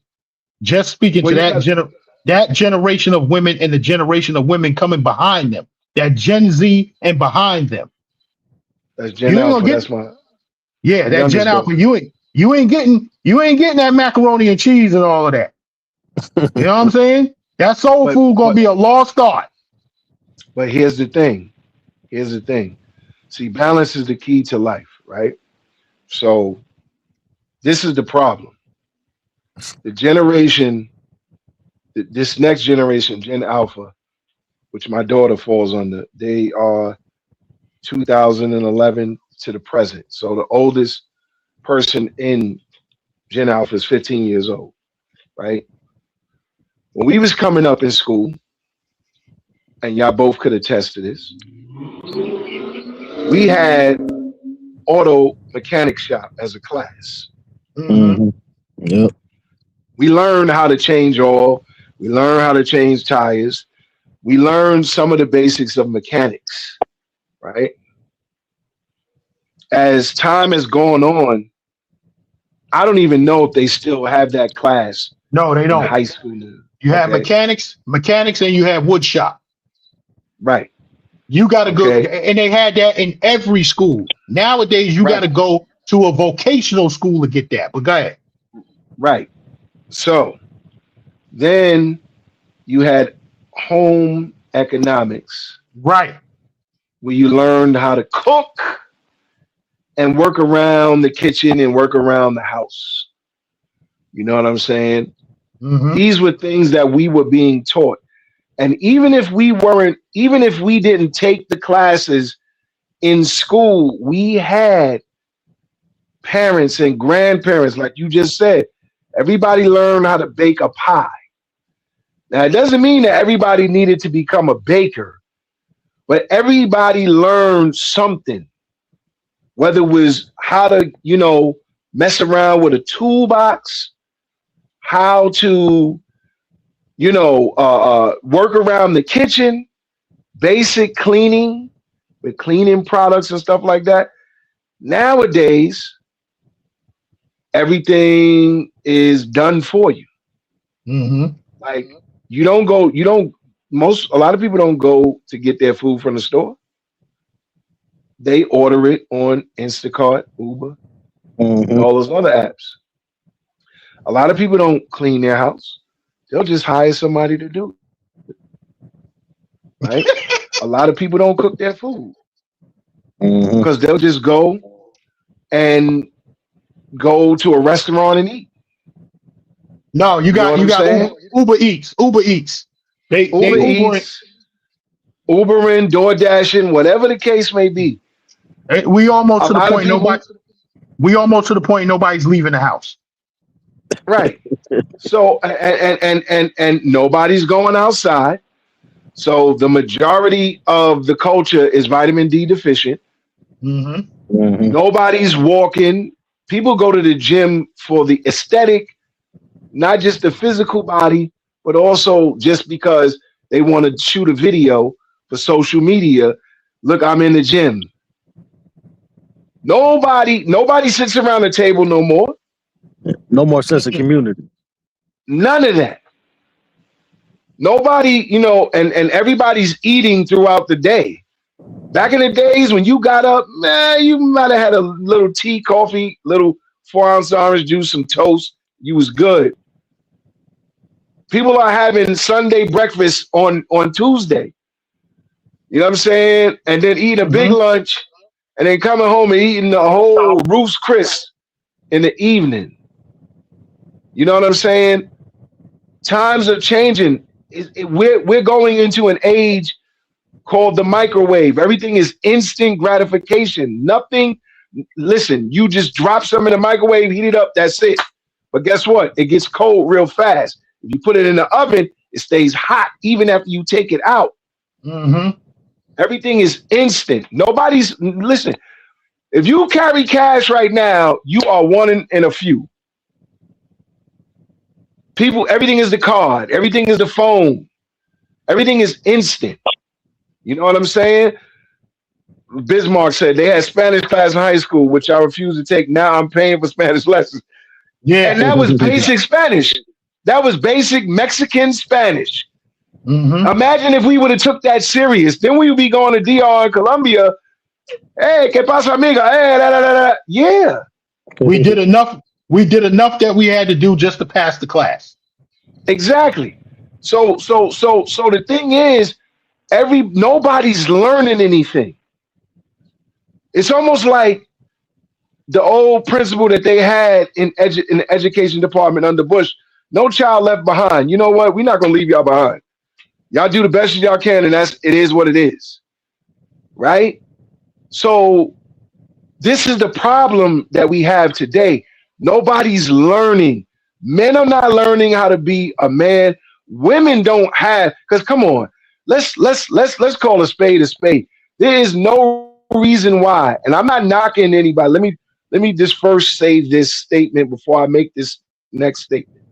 Just speaking to that generation of women and the generation of women coming behind them, that Gen Z and behind them. That's Gen Alpha. That's my that Gen Alpha. You ain't getting that macaroni and cheese and all of that. You know what I'm saying? That soul food gonna be a lost art. But here's the thing. See, balance is the key to life, right? So this is the problem. The generation, this next generation, Gen Alpha, which my daughter falls under, they are 2011 to the present. So the oldest person in Gen Alpha is 15 years old, right? When we was coming up in school, and y'all both could attest to this, we had auto mechanic shop as a class. Yep. We learned how to change oil. We learned how to change tires. We learned some of the basics of mechanics, right? As time has gone on, I don't even know if they still have that class. No, they don't. In high school now. You have mechanics, and you have wood shop. Right. You got to go, and they had that in every school. Nowadays, you got to go to a vocational school to get that. But go ahead. Right. So then you had home economics. Right. Where you learned how to cook and work around the kitchen and work around the house. You know what I'm saying? These were things that we were being taught. And even if we didn't take the classes in school, we had parents and grandparents, like you just said. Everybody learned how to bake a pie. Now, it doesn't mean that everybody needed to become a baker, but everybody learned something, whether it was how to, mess around with a toolbox, how to, work around the kitchen, basic cleaning with cleaning products and stuff like that. Nowadays, everything is done for you. Like a lot of people don't go to get their food from the store. They order it on Instacart, Uber, and all those other apps. A lot of people don't clean their house. They'll just hire somebody to do it. Right? A lot of people don't cook their food because they'll just go to a restaurant and eat. No, you got Uber Eats. They Ubering, DoorDashing, whatever the case may be. We almost to the point nobody's leaving the house. Right. So and nobody's going outside. So the majority of the culture is vitamin D deficient. Nobody's walking. People go to the gym for the aesthetic, not just the physical body, but also just because they want to shoot a video for social media. Look, I'm in the gym. Nobody sits around the table no more. No more sense of community. None of that. Nobody, and everybody's eating throughout the day. Back in the days when you got up, man, you might have had a little tea, coffee, little 4-ounce orange juice, some toast. You was good. People are having Sunday breakfast on Tuesday. You know what I'm saying? And then eating a big lunch, and then coming home and eating a whole Ruth's Chris in the evening. You know what I'm saying? Times are changing. We're going into an age called the microwave. Everything is instant gratification. Nothing. Listen, you just drop some in the microwave, heat it up, that's it. But guess what? It gets cold real fast. If you put it in the oven, it stays hot even after you take it out. Everything is instant. Listen, if you carry cash right now, you are one in a few. People, everything is the card. Everything is the phone. Everything is instant. You know what I'm saying? Bismarck said they had Spanish class in high school, which I refuse to take. Now I'm paying for Spanish lessons. Yeah. And that was basic Spanish. That was basic Mexican Spanish. Imagine if we would have took that serious. Then we would be going to DR in Colombia. Hey, ¿qué pasa, amiga? Hey, da, da, da, da. Yeah. We did enough that we had to do just to pass the class. Exactly. So the thing is, nobody's learning anything. It's almost like the old principle that they had in the education department under Bush. No child left behind. You know what? We're not gonna leave y'all behind. Y'all do the best y'all can, and it is what it is. Right? So this is the problem that we have today. Nobody's learning. Men are not learning how to be a man. Women don't have, because come on, let's call a spade a spade. There is no reason why, and I'm not knocking anybody. Let me just first say this statement before I make this next statement.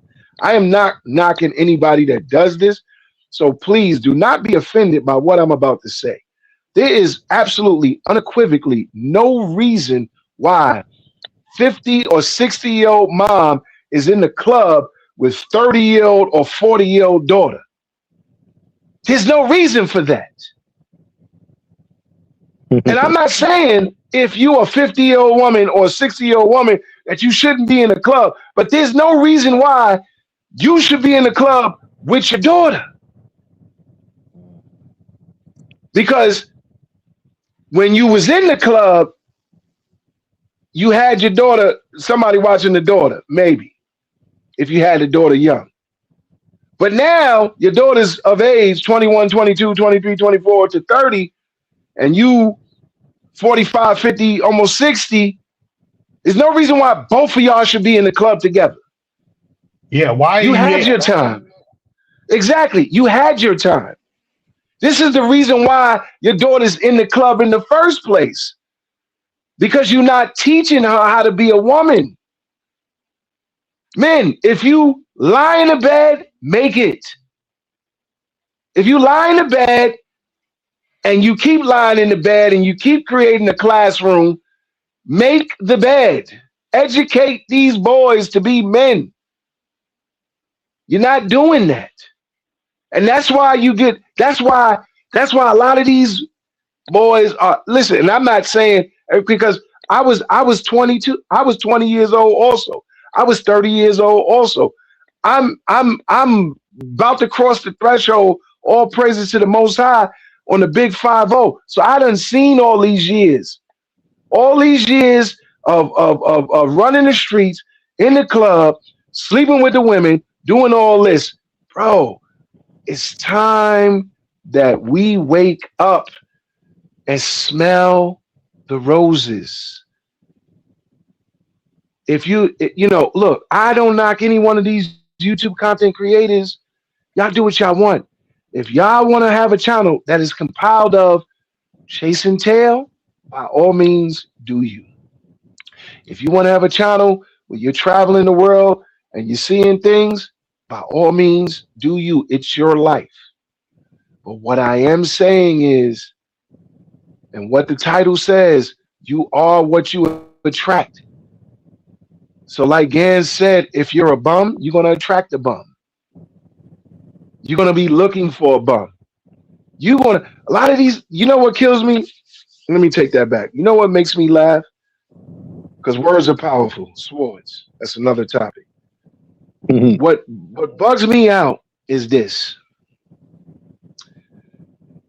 I am not knocking anybody that does this. So please do not be offended by what I'm about to say. There is absolutely, unequivocally no reason why 50 or 60-year-old mom is in the club with 30-year-old or 40-year-old daughter. There's no reason for that. And I'm not saying if you're a 50-year-old woman or a 60-year-old woman that you shouldn't be in the club, but there's no reason why you should be in the club with your daughter. Because when you was in the club, you had your daughter, somebody watching the daughter, maybe, if you had the daughter young. But now your daughter's of age, 21, 22, 23, 24 to 30, and you 45, 50, almost 60, there's no reason why both of y'all should be in the club together. Yeah, why? You had your time. Exactly. You had your time. This is the reason why your daughter's in the club in the first place. Because you're not teaching her how to be a woman. Men, if you lie in the bed, make it. If you lie in the bed and you keep lying in the bed and you keep creating a classroom, make the bed. Educate these boys to be men. You're not doing that. And that's why that's why a lot of these boys are, listen, and I'm not saying, because I was 22, I was 20 years old also. I was 30 years old also. I'm about to cross the threshold, all praises to the Most High, on the big 5-0. So I done seen all these years of running the streets, in the club, sleeping with the women, doing all this. Bro, it's time that we wake up and smell the roses. If you know, look, I don't knock any one of these YouTube content creators. Y'all do what y'all want. If y'all want to have a channel that is compiled of chase and tail, by all means, do you. If you want to have a channel where you're traveling the world and you're seeing things, by all means, do you. It's your life. But what I am saying is, and what the title says, you are what you attract. So like Gans said, if you're a bum, you're going to attract a bum. You're going to be looking for a bum. You gonna a lot of these, you know what kills me? Let me take that back. You know what makes me laugh? Because words are powerful. Swords. That's another topic. What bugs me out is this.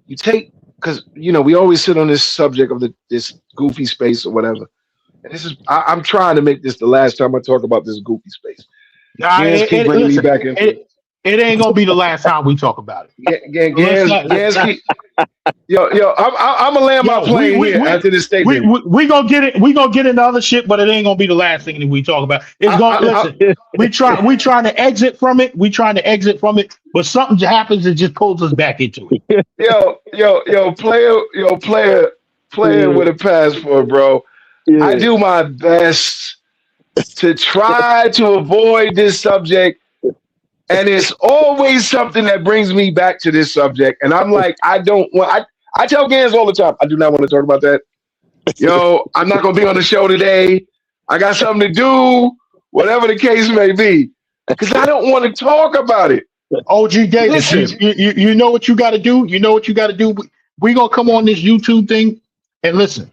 You take, because we always sit on this subject of this goofy space or whatever. And this is I'm trying to make this the last time I talk about this goofy space. Gans keep bringing me back into it. It ain't gonna be the last time we talk about it. Gans keep. Yo, I'm gonna land my plane here after this statement. We gonna get it. We gonna get into other shit, but it ain't gonna be the last thing that we talk about. It's listen. We trying to exit from it. We trying to exit from it, but something happens and just pulls us back into it. Player with a passport, bro. Yeah. I do my best to try to avoid this subject. And it's always something that brings me back to this subject. And I'm like, I tell Gans all the time, I do not want to talk about that. Yo, I'm not going to be on the show today. I got something to do, whatever the case may be. Because I don't want to talk about it. OG Davis, you know what you got to do? You know what you got to do? We're going to come on this YouTube thing and listen.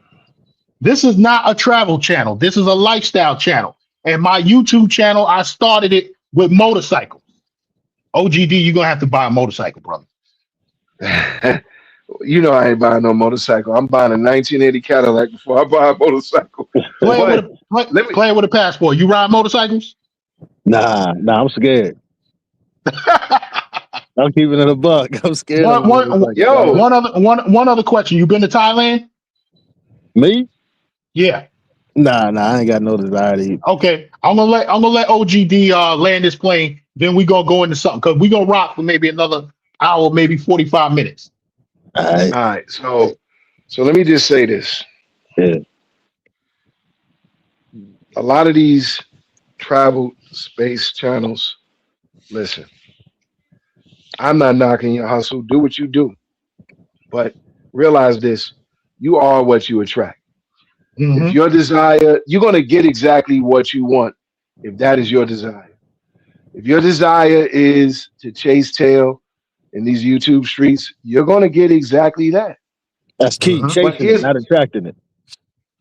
This is not a travel channel. This is a lifestyle channel. And my YouTube channel, I started it with motorcycles. OGD, you're going to have to buy a motorcycle, brother. You know I ain't buying no motorcycle. I'm buying a 1980 Cadillac before I buy a motorcycle. Playing with a passport. You ride motorcycles? Nah, I'm scared. I'm keeping it a buck. I'm scared. One other question. You been to Thailand? Me? Yeah. Nah, I ain't got no desire to eat. Okay. I'm gonna let OGD land this plane. Then we gonna go into something because we gonna rock for maybe another hour, maybe 45 minutes. All right. So let me just say this. Yeah. A lot of these travel space channels, listen, I'm not knocking your hustle. Do what you do. But realize this, you are what you attract. Mm-hmm. If your desire, you're going to get exactly what you want if that is your desire. If your desire is to chase tail in these YouTube streets, you're going to get exactly that. That's key. Chasing it, not attracting it.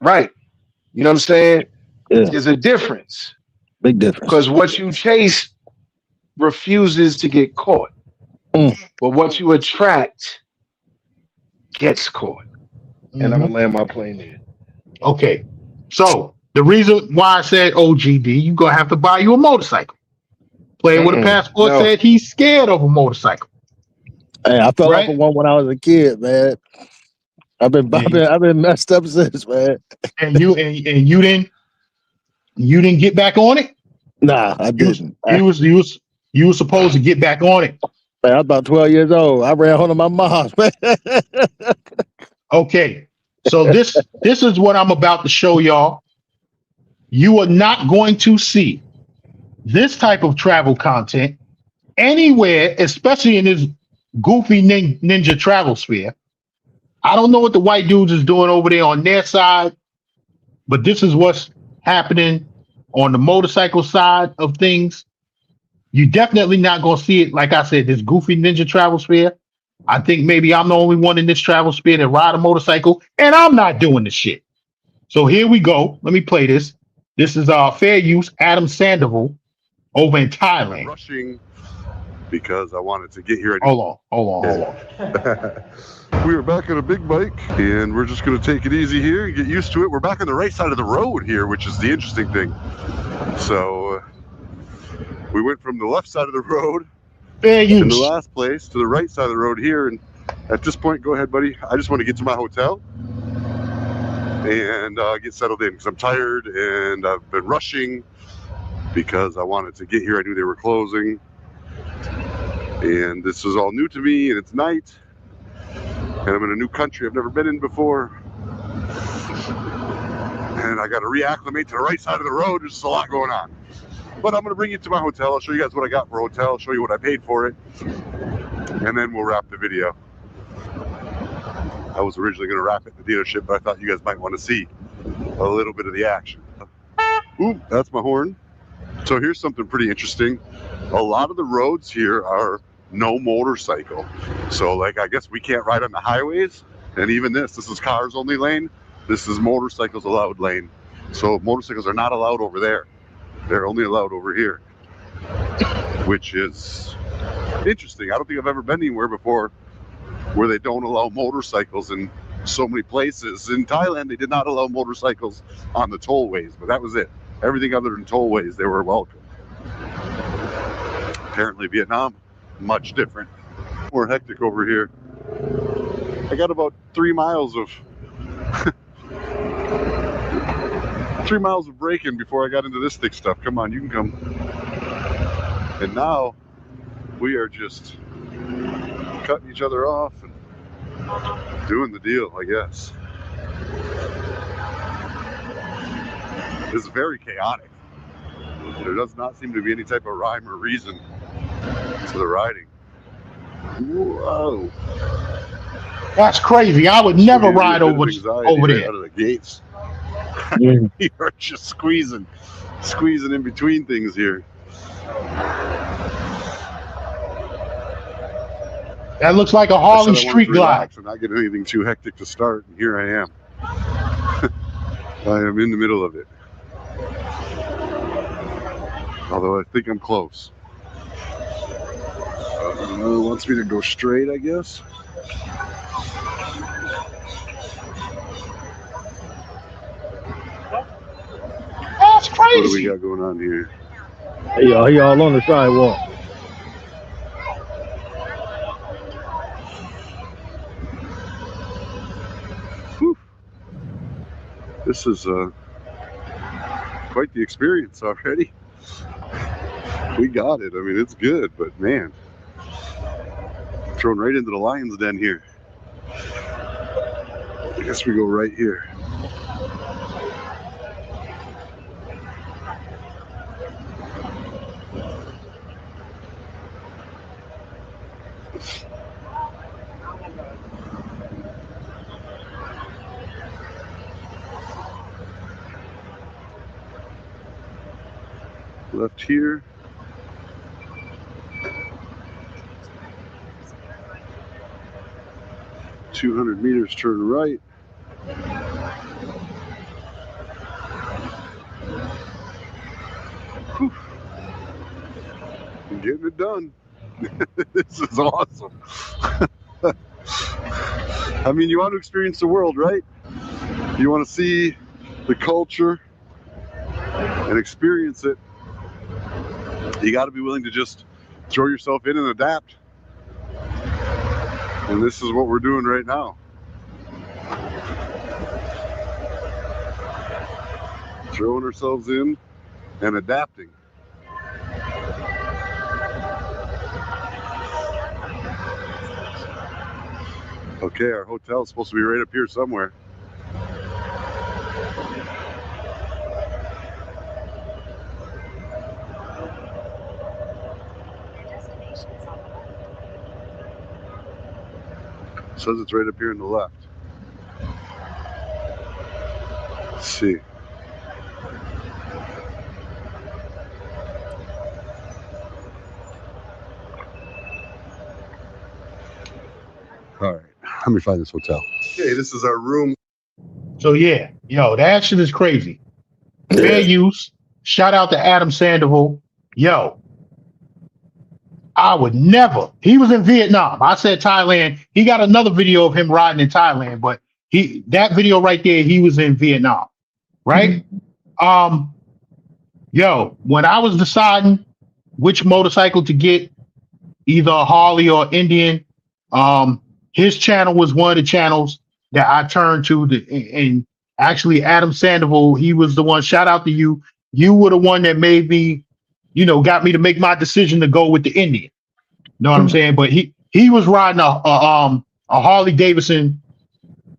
Right. You know what I'm saying? Yeah. There's a difference. Big difference. Because what you chase refuses to get caught. But what you attract gets caught. And I'm going to land my plane there. Okay. So the reason why I said OGD, you're going to have to buy you a motorcycle. Playing with a passport said he's scared of a motorcycle. Hey, I fell off of one when I was a kid, man. I've been messed up since, man. And you didn't get back on it? Nah, I didn't. You were supposed to get back on it. Man, I was about 12 years old. I ran home to my mom's, man. Okay. So this is what I'm about to show y'all. You are not going to see this type of travel content anywhere, especially in this goofy ninja travel sphere. I don't know what the white dudes is doing over there on their side, but this is what's happening on the motorcycle side of things. You're definitely not going to see it, like I said, this goofy ninja travel sphere. I think maybe I'm the only one in this travel sphere that ride a motorcycle, and I'm not doing the shit. So here we go. Let me play this. This is fair use Adam Sandoval over in Thailand. Rushing because I wanted to get here. Hold on. We are back on a big bike, and we're just going to take it easy here and get used to it. We're back on the right side of the road here, which is the interesting thing. So we went from the left side of the road in the last place to the right side of the road here. And at this point, go ahead, buddy. I just want to get to my hotel and get settled in because I'm tired and I've been rushing because I wanted to get here. I knew they were closing. And this is all new to me, and it's night. And I'm in a new country I've never been in before. And I got to reacclimate to the right side of the road. There's just a lot going on. But I'm going to bring you to my hotel. I'll show you guys what I got for a hotel. I'll show you what I paid for it. And then we'll wrap the video. I was originally going to wrap it at the dealership, but I thought you guys might want to see a little bit of the action. Ooh, that's my horn. So here's something pretty interesting. A lot of the roads here are no motorcycle. So like, I guess we can't ride on the highways. And even this is cars only lane. This is motorcycles allowed lane. So motorcycles are not allowed over there. They're only allowed over here, which is interesting. I don't think I've ever been anywhere before where they don't allow motorcycles in so many places. In Thailand, they did not allow motorcycles on the tollways, but that was it. Everything other than tollways, they were welcome. Apparently Vietnam, much different. More hectic over here. I got about 3 miles of 3 miles of braking before I got into this thick stuff. Come on, you can come. And now we are just cutting each other off and doing the deal, I guess. This is very chaotic. There does not seem to be any type of rhyme or reason to the riding. Whoa. That's crazy. I would never ride over there. Out of the gates. You are just squeezing in between things here. That looks like a Harlem street glide. I'm not getting anything too hectic to start, and here I am. I am in the middle of it. Although I think I'm close. Wants me to go straight, I guess. That's crazy. What do we got going on here? Hey, y'all on the sidewalk. Whew. This is quite the experience already. We got it. I mean, it's good, but man, thrown right into the lion's den here. I guess we go right here. Left here. $200 meters, turn right. Whew. I'm getting it done. This is awesome. I mean, you want to experience the world, right? You want to see the culture and experience it. You got to be willing to just throw yourself in and adapt. And this is what we're doing right now. Throwing ourselves in and adapting. Okay, our hotel is supposed to be right up here somewhere. Says it's right up here on the left. Let's see. All right, let me find this hotel. Okay, this is our room. So yeah, yo, that shit is crazy. Fair use. Shout out to Adam Sandoval. Yo, I would never. He was in Vietnam. I said Thailand. He got another video of him riding in Thailand, but that video right there, he was in Vietnam, right? Yo, when I was deciding which motorcycle to get, either a Harley or Indian, his channel was one of the channels that I turned to. And actually, Adam Sandoval, he was the one. Shout out to you. You were the one that made me, got me to make my decision to go with the Indian. Know what I'm saying? But he was riding a Harley Davidson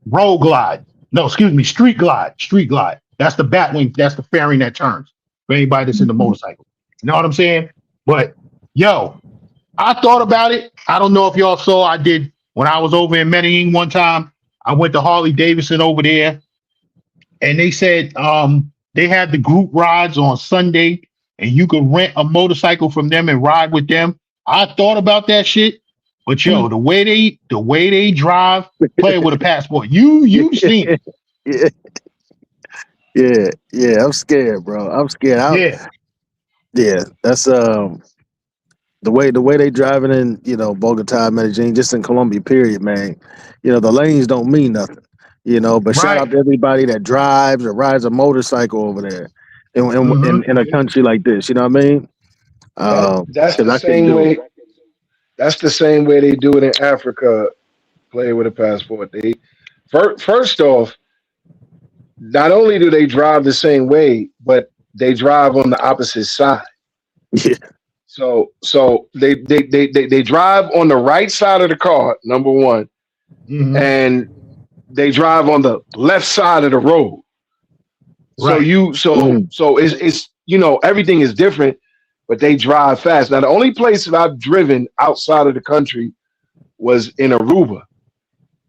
road glide. No, excuse me, street glide. That's the Batwing. That's the fairing that turns for anybody that's in the motorcycle. You know what I'm saying? But yo, I thought about it. I don't know if y'all saw. I did when I was over in Medellin one time. I went to Harley Davidson over there, and they said they had the group rides on Sunday, and you could rent a motorcycle from them and ride with them. I thought about that shit, But yo, the way they drive, playing with a passport, you've seen it. Yeah. I'm scared, bro. I'm scared. Yeah, that's the way they driving in, Bogota, Medellin, just in Colombia, period, man. The lanes don't mean nothing, But shout out to everybody that drives or rides a motorcycle over there, in a country like this. You know what I mean? That's the same way. That's the same way they do it in Africa. Play with a passport. They first off, not only do they drive the same way, but they drive on the opposite side. Yeah. So they drive on the right side of the car, number one, and they drive on the left side of the road. Right. So it's everything is different, but they drive fast. Now the only place that I've driven outside of the country was in Aruba,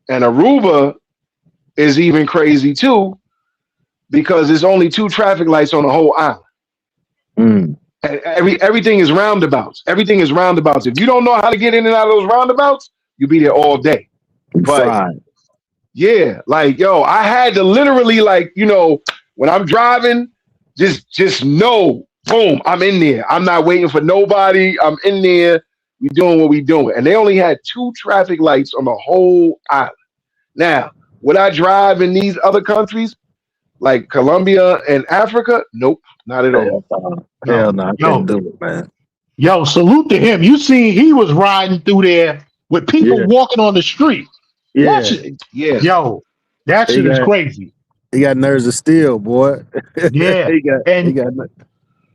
and Aruba is even crazy too, because there's only 2 traffic lights on the whole island. And everything is roundabouts. Everything is roundabouts. If you don't know how to get in and out of those roundabouts, you'll be there all day. But yeah, like yo, I had to literally when I'm driving, just know, boom, I'm in there. I'm not waiting for nobody. I'm in there. We doing what we doing. And they only had 2 traffic lights on the whole island. Now, would I drive in these other countries like Colombia and Africa? Nope, not at all. Hell no, I can't do it, man. Yo, salute to him. You see, he was riding through there with people walking on the street. Yeah. Yo, that shit is crazy. He got nerves of steel, boy. Yeah.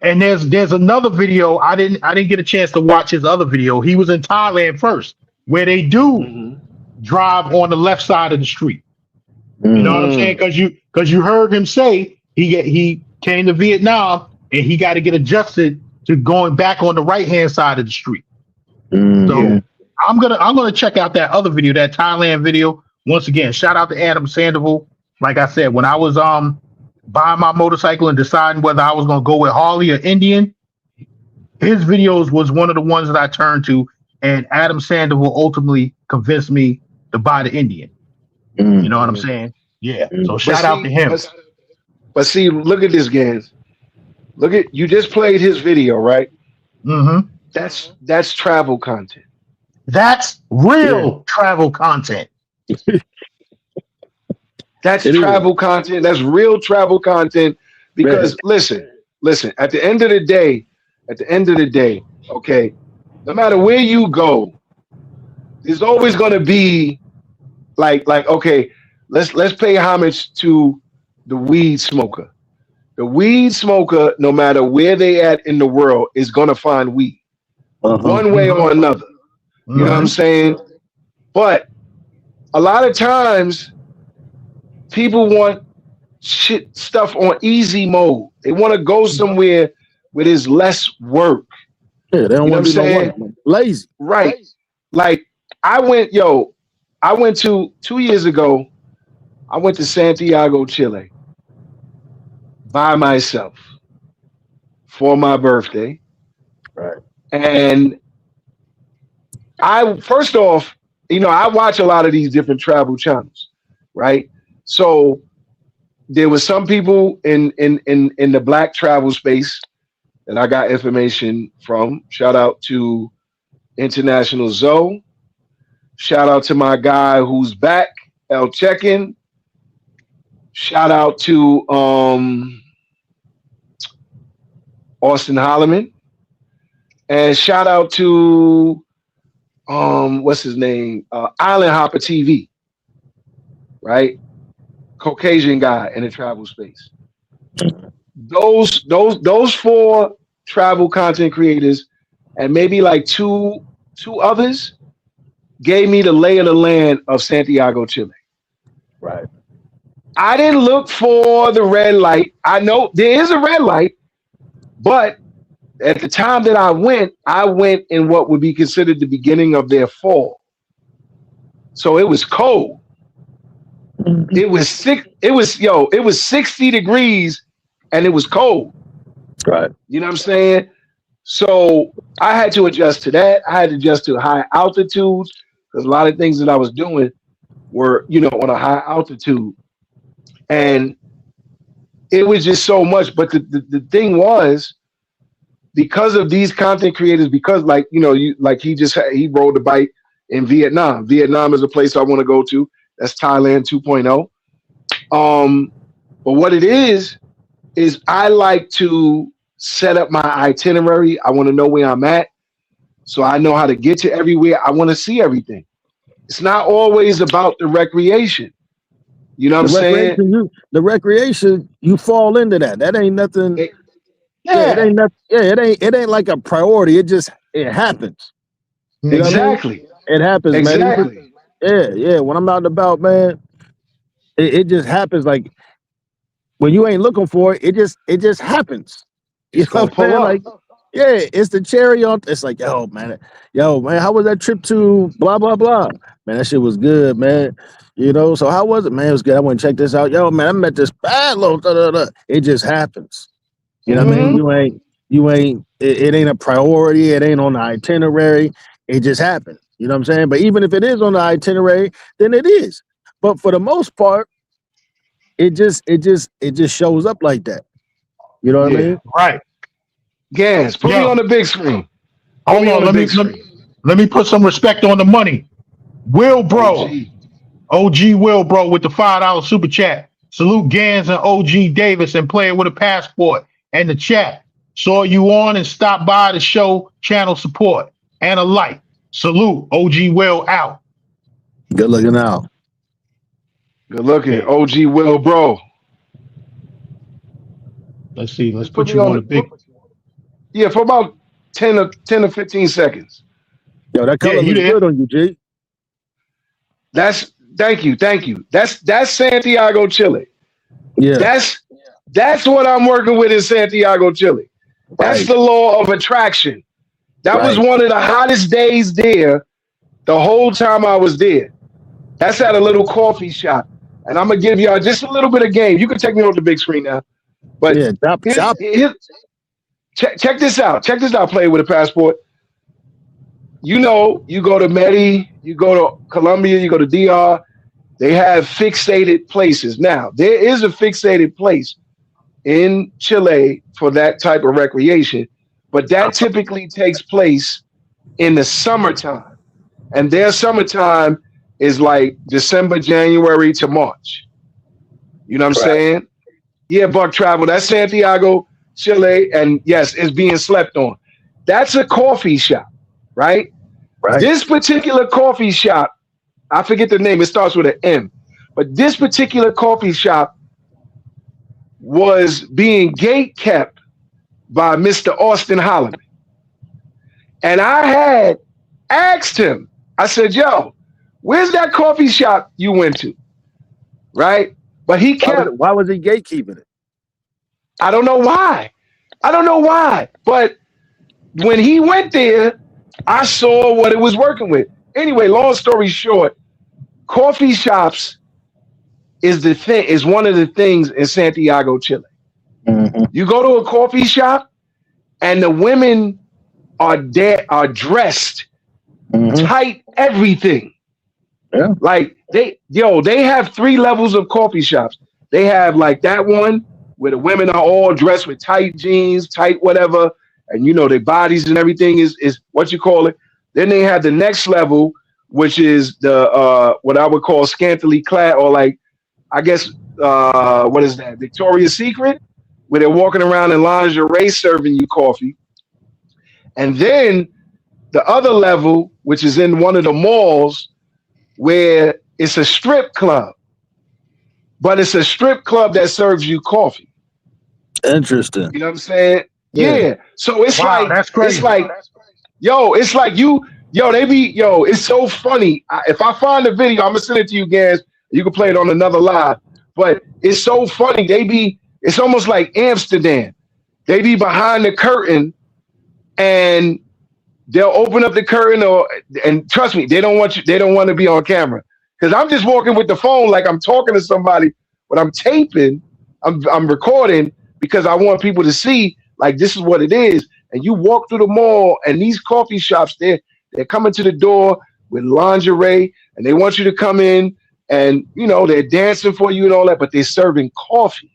And there's another video. I didn't get a chance to watch his other video. He was in Thailand first, where they do drive on the left side of the street. You know what I'm saying? Because you heard him say he came to Vietnam and he got to get adjusted to going back on the right hand side of the street. So I'm gonna check out that other video, that Thailand video. Once again, shout out to Adam Sandoval. Like I said, when I was buying my motorcycle and deciding whether I was gonna go with Harley or Indian, his videos was one of the ones that I turned to, and Adam Sandoval ultimately convinced me to buy the Indian. You know what I'm saying? Yeah. So shout out to him. But see, look at this, guys. Look at, you just played his video, right? That's travel content. That's real travel content. That's travel content. That's real travel content. Because listen, at the end of the day, okay, no matter where you go, there's always gonna be like, okay, let's pay homage to the weed smoker. The weed smoker, no matter where they at in the world, is gonna find weed one way or another. You know what I'm saying? But a lot of times people want stuff on easy mode. They want to go somewhere where there's less work. Yeah, they don't want to do no work. Lazy. Right. Like I went to 2 years ago, I went to Santiago, Chile by myself for my birthday. Right. And first off, I watch a lot of these different travel channels, right? So there was some people in the Black travel space that I got information from. Shout out to International Zoe. Shout out to my guy who's back, El Check-in. Shout out to Austin Holloman. And shout out to what's his name? Island Hopper TV, right? Caucasian guy in the travel space. Those 4 travel content creators and maybe like two others gave me the lay of the land of Santiago, Chile. Right. I didn't look for the red light. I know there is a red light, but at the time that I went in what would be considered the beginning of their fall. So it was cold. It was sick. It was 60 degrees and it was cold. Right. You know what I'm saying? So I had to adjust to that. I had to adjust to high altitudes because a lot of things that I was doing were, on a high altitude. And it was just so much. But the thing was, because of these content creators, because he rode the bike in Vietnam. Vietnam is a place I want to go to. That's Thailand 2.0. But what it is I like to set up my itinerary. I want to know where I'm at, so I know how to get to everywhere. I want to see everything. It's not always about the recreation. You know what I'm saying? The recreation, you fall into that. That ain't nothing. It ain't nothing. Yeah, it ain't like a priority. It happens. You know exactly. What I mean? It happens, exactly. Man. Yeah. When I'm out and about, man, it just happens. Like when you ain't looking for it, it just happens. You know what I'm saying? Like, yeah, it's the cherry on. It's like, yo, man, how was that trip to blah blah blah? Man, that shit was good, man. So how was it, man? It was good. I went and check this out. Yo, man, I met this bad little da. It just happens. You know what I mean? You ain't. It ain't a priority. It ain't on the itinerary. It just happened. You know what I'm saying? But even if it is on the itinerary, then it is. But for the most part, it just shows up like that. You know what I mean? Right. Gans, put me on the big screen. Hold on, let me put some respect on the money. Will Bro, OG Will Bro with the $5 super chat. Salute Gans and OG Davis and Player with a Passport and the chat. Saw you on and stopped by to show channel support and a like. Salute, OG Will out. Good looking out. Good looking, OG Will Bro. Let's see. Let's put you on the big. Yeah, for about 10 or 15 seconds. Yo, that color looks good on you, G. Thank you. That's Santiago, Chile. Yeah. That's what I'm working with in Santiago, Chile. That's the law of attraction. That was one of the hottest days there the whole time I was there. That's at a little coffee shop. And I'm going to give y'all just a little bit of game. You can take me off the big screen now. But check this out. Check this out, Player with a Passport. You go to Medi, you go to Colombia, you go to DR. They have fixated places. Now, there is a fixated place in Chile for that type of recreation, but that typically takes place in the summertime. And their summertime is like December, January to March. You know what I'm saying? Yeah, Buck Travel. That's Santiago, Chile, and yes, it's being slept on. That's a coffee shop, right? This particular coffee shop, I forget the name, it starts with an M, but this particular coffee shop was being gate kept by Mr. Austin Holloman. And I had asked him, I said, yo, where's that coffee shop you went to? Right? But he kept. Why was he gatekeeping it? I don't know why. But when he went there, I saw what it was working with. Anyway, long story short, coffee shops is one of the things in Santiago, Chile. You go to a coffee shop and the women are dressed tight, everything. Yeah. Like they have 3 levels of coffee shops. They have like that one where the women are all dressed with tight jeans, tight whatever, and their bodies and everything is what you call it. Then they have the next level, which is the what I would call scantily clad, or like, I guess what is that? Victoria's Secret, where they're walking around in lingerie serving you coffee. And then the other level, which is in one of the malls, where it's a strip club, but it's a strip club that serves you coffee. Interesting. You know what I'm saying? Yeah. So it's that's crazy. It's like, it's so funny. If I find the video, I'm gonna send it to you guys. You can play it on another live. But it's so funny. It's almost like Amsterdam. They be behind the curtain and they'll open up the curtain and trust me, they don't want to be on camera. Because I'm just walking with the phone like I'm talking to somebody, but I'm taping, I'm recording because I want people to see like this is what it is. and you walk through the mall, and these coffee shops, they're coming to the door with lingerie, and they want you to come in, and they're dancing for you and all that, but they're serving coffee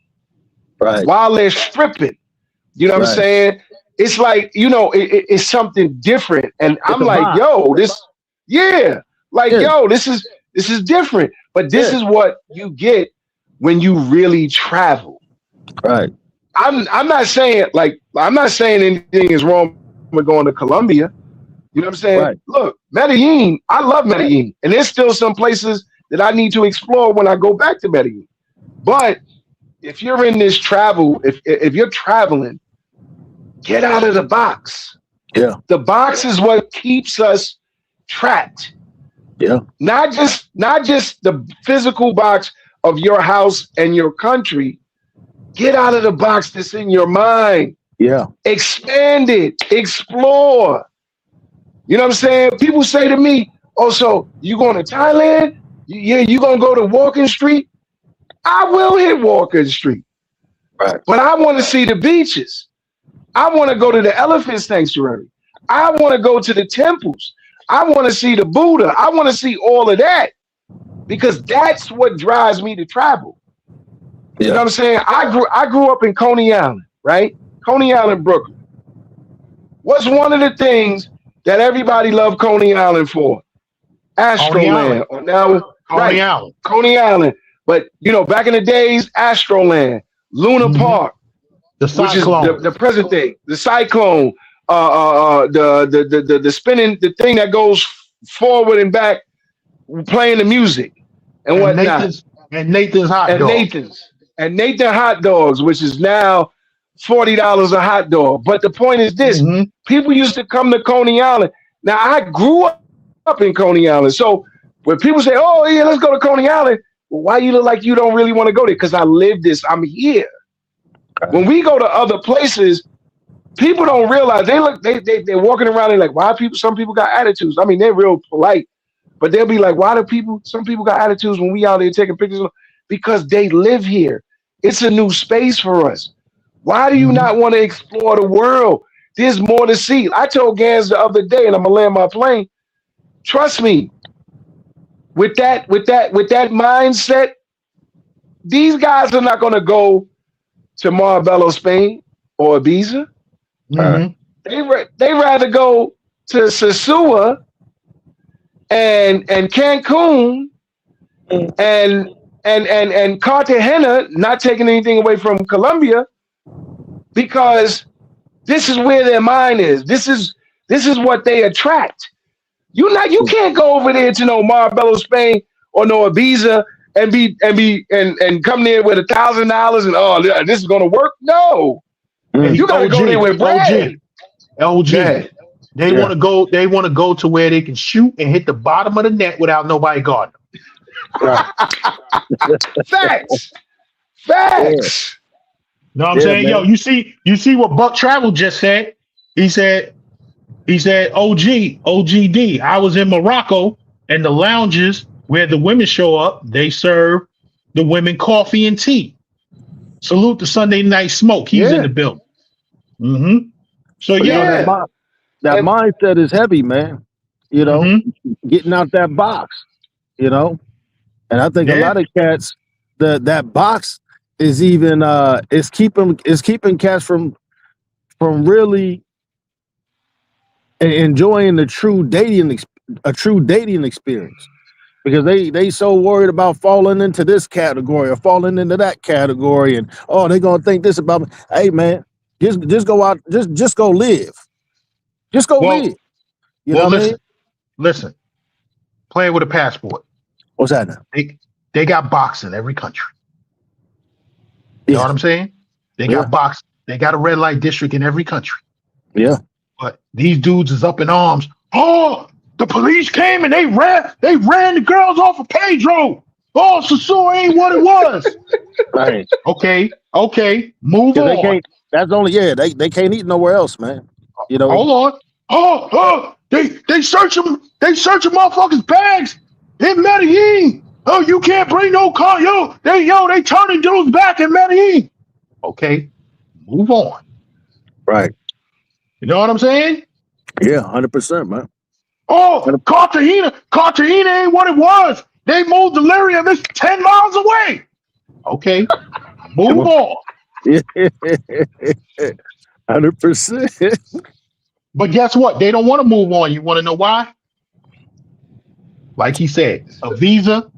while they're stripping. You know what I'm saying? It's like, it's something different. And I'm like, yo, this is different. But this is what you get when you really travel. Right. I'm not saying anything is wrong with going to Colombia. You know what I'm saying? Right. Look, Medellin, I love Medellin. And there's still some places that I need to explore when I go back to Medellin. But if you're in this travel, if you're traveling, get out of the box. Yeah. The box is what keeps us trapped. Yeah. Not just the physical box of your house and your country. Get out of the box that's in your mind. Yeah. Expand it. Explore. You know what I'm saying? People say to me, oh, so you going to Thailand? Yeah, you going to go to Walking Street? I will hit Walking Street. Right. But I want to see the beaches. I want to go to the elephant sanctuary. I want to go to the temples. I want to see the Buddha. I want to see all of that because that's what drives me to travel. Yeah. You know what I'm saying? I grew up in Coney Island, right? Coney Island, Brooklyn. What's one of the things that everybody loved Coney Island for? Astroland. Coney Island. But back in the days, Astroland, Luna Park. The cyclone, which is the present day, the cyclone, the spinning, the thing that goes forward and back, playing the music and whatnot. Nathan's hot dogs. And Nathan hot dogs, which is now $40 a hot dog. But the point is this: people used to come to Coney Island. Now I grew up in Coney Island, so when people say, "Oh yeah, let's go to Coney Island," well, why you look like you don't really want to go there? Because I live this. I'm here. When we go to other places, people don't realize they're walking around. They're like, why some people got attitudes? I mean, they're real polite, but they'll be like, why some people got attitudes when we out there taking pictures? Because they live here. It's a new space for us. Why do you not want to explore the world? There's more to see. I told Gans the other day, and I'm gonna land my plane. Trust me, with that mindset, these guys are not gonna go to Marbella, Spain, or Ibiza. They rather go to Sosua and Cancun and Cartagena, not taking anything away from Colombia, because this is where their mind is. This is what they attract. You can't go over there to no Marbella, Spain, or no Ibiza and come there with $1,000 and this is gonna work. No, you gotta go there with LG. They want to go. They want to go to where they can shoot and hit the bottom of the net without nobody guarding them. Facts. Know what I'm saying? Man. Yo, you see what Buck Travel just said? He said, OGD. I was in Morocco and the lounges where the women show up, they serve the women coffee and tea. Salute to Sunday Night Smoke. He's in the building. So that mindset is heavy, man. Getting out that box, and I think a lot of cats, that box is even is keeping cats from really enjoying a true dating experience. Because they so worried about falling into this category or falling into that category, and they're gonna think this about me. Hey man, just go out, just go live, live. You know what I mean? Listen, playing with a passport. What's that now? They got box in every country. You know what I'm saying? They got box. They got a red light district in every country. Yeah. But these dudes is up in arms. Oh, the police came and they ran the girls off of Pedro. Oh, Sosua ain't what it was. Right. Okay. Move on. They can't eat nowhere else, man. Hold on. They search them. They search motherfuckers' bags in Medellin. Oh, you can't bring no car. They turning dudes back in Medellin. Okay. Move on. Right. You know what I'm saying? Yeah, 100%, man. Oh, Cartagena ain't what it was. They moved Delirium. It's 10 miles away. Okay, move on. 100%. But guess what? They don't want to move on. You want to know why? Like he said, a visa,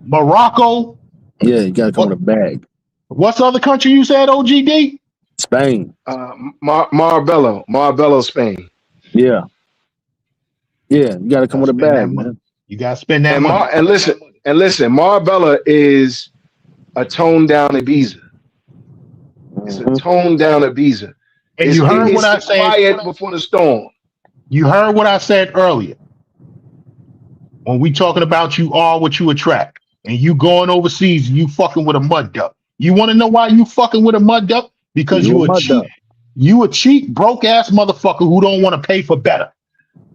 Morocco. Yeah, you got to come with a bag. What's the other country you said, OGD? Spain. Marbella, Spain. Yeah. Yeah, you got to come with a bag, man. You got to spend that money. And listen, Marbella is a toned down Ibiza. It's a toned down Ibiza. And you heard what I said. Quiet before the storm. You heard what I said earlier. When we talking about you are what you attract, and you going overseas, and you fucking with a mud duck. You want to know why you fucking with a mud duck? Because you a cheap, broke ass motherfucker who don't want to pay for better.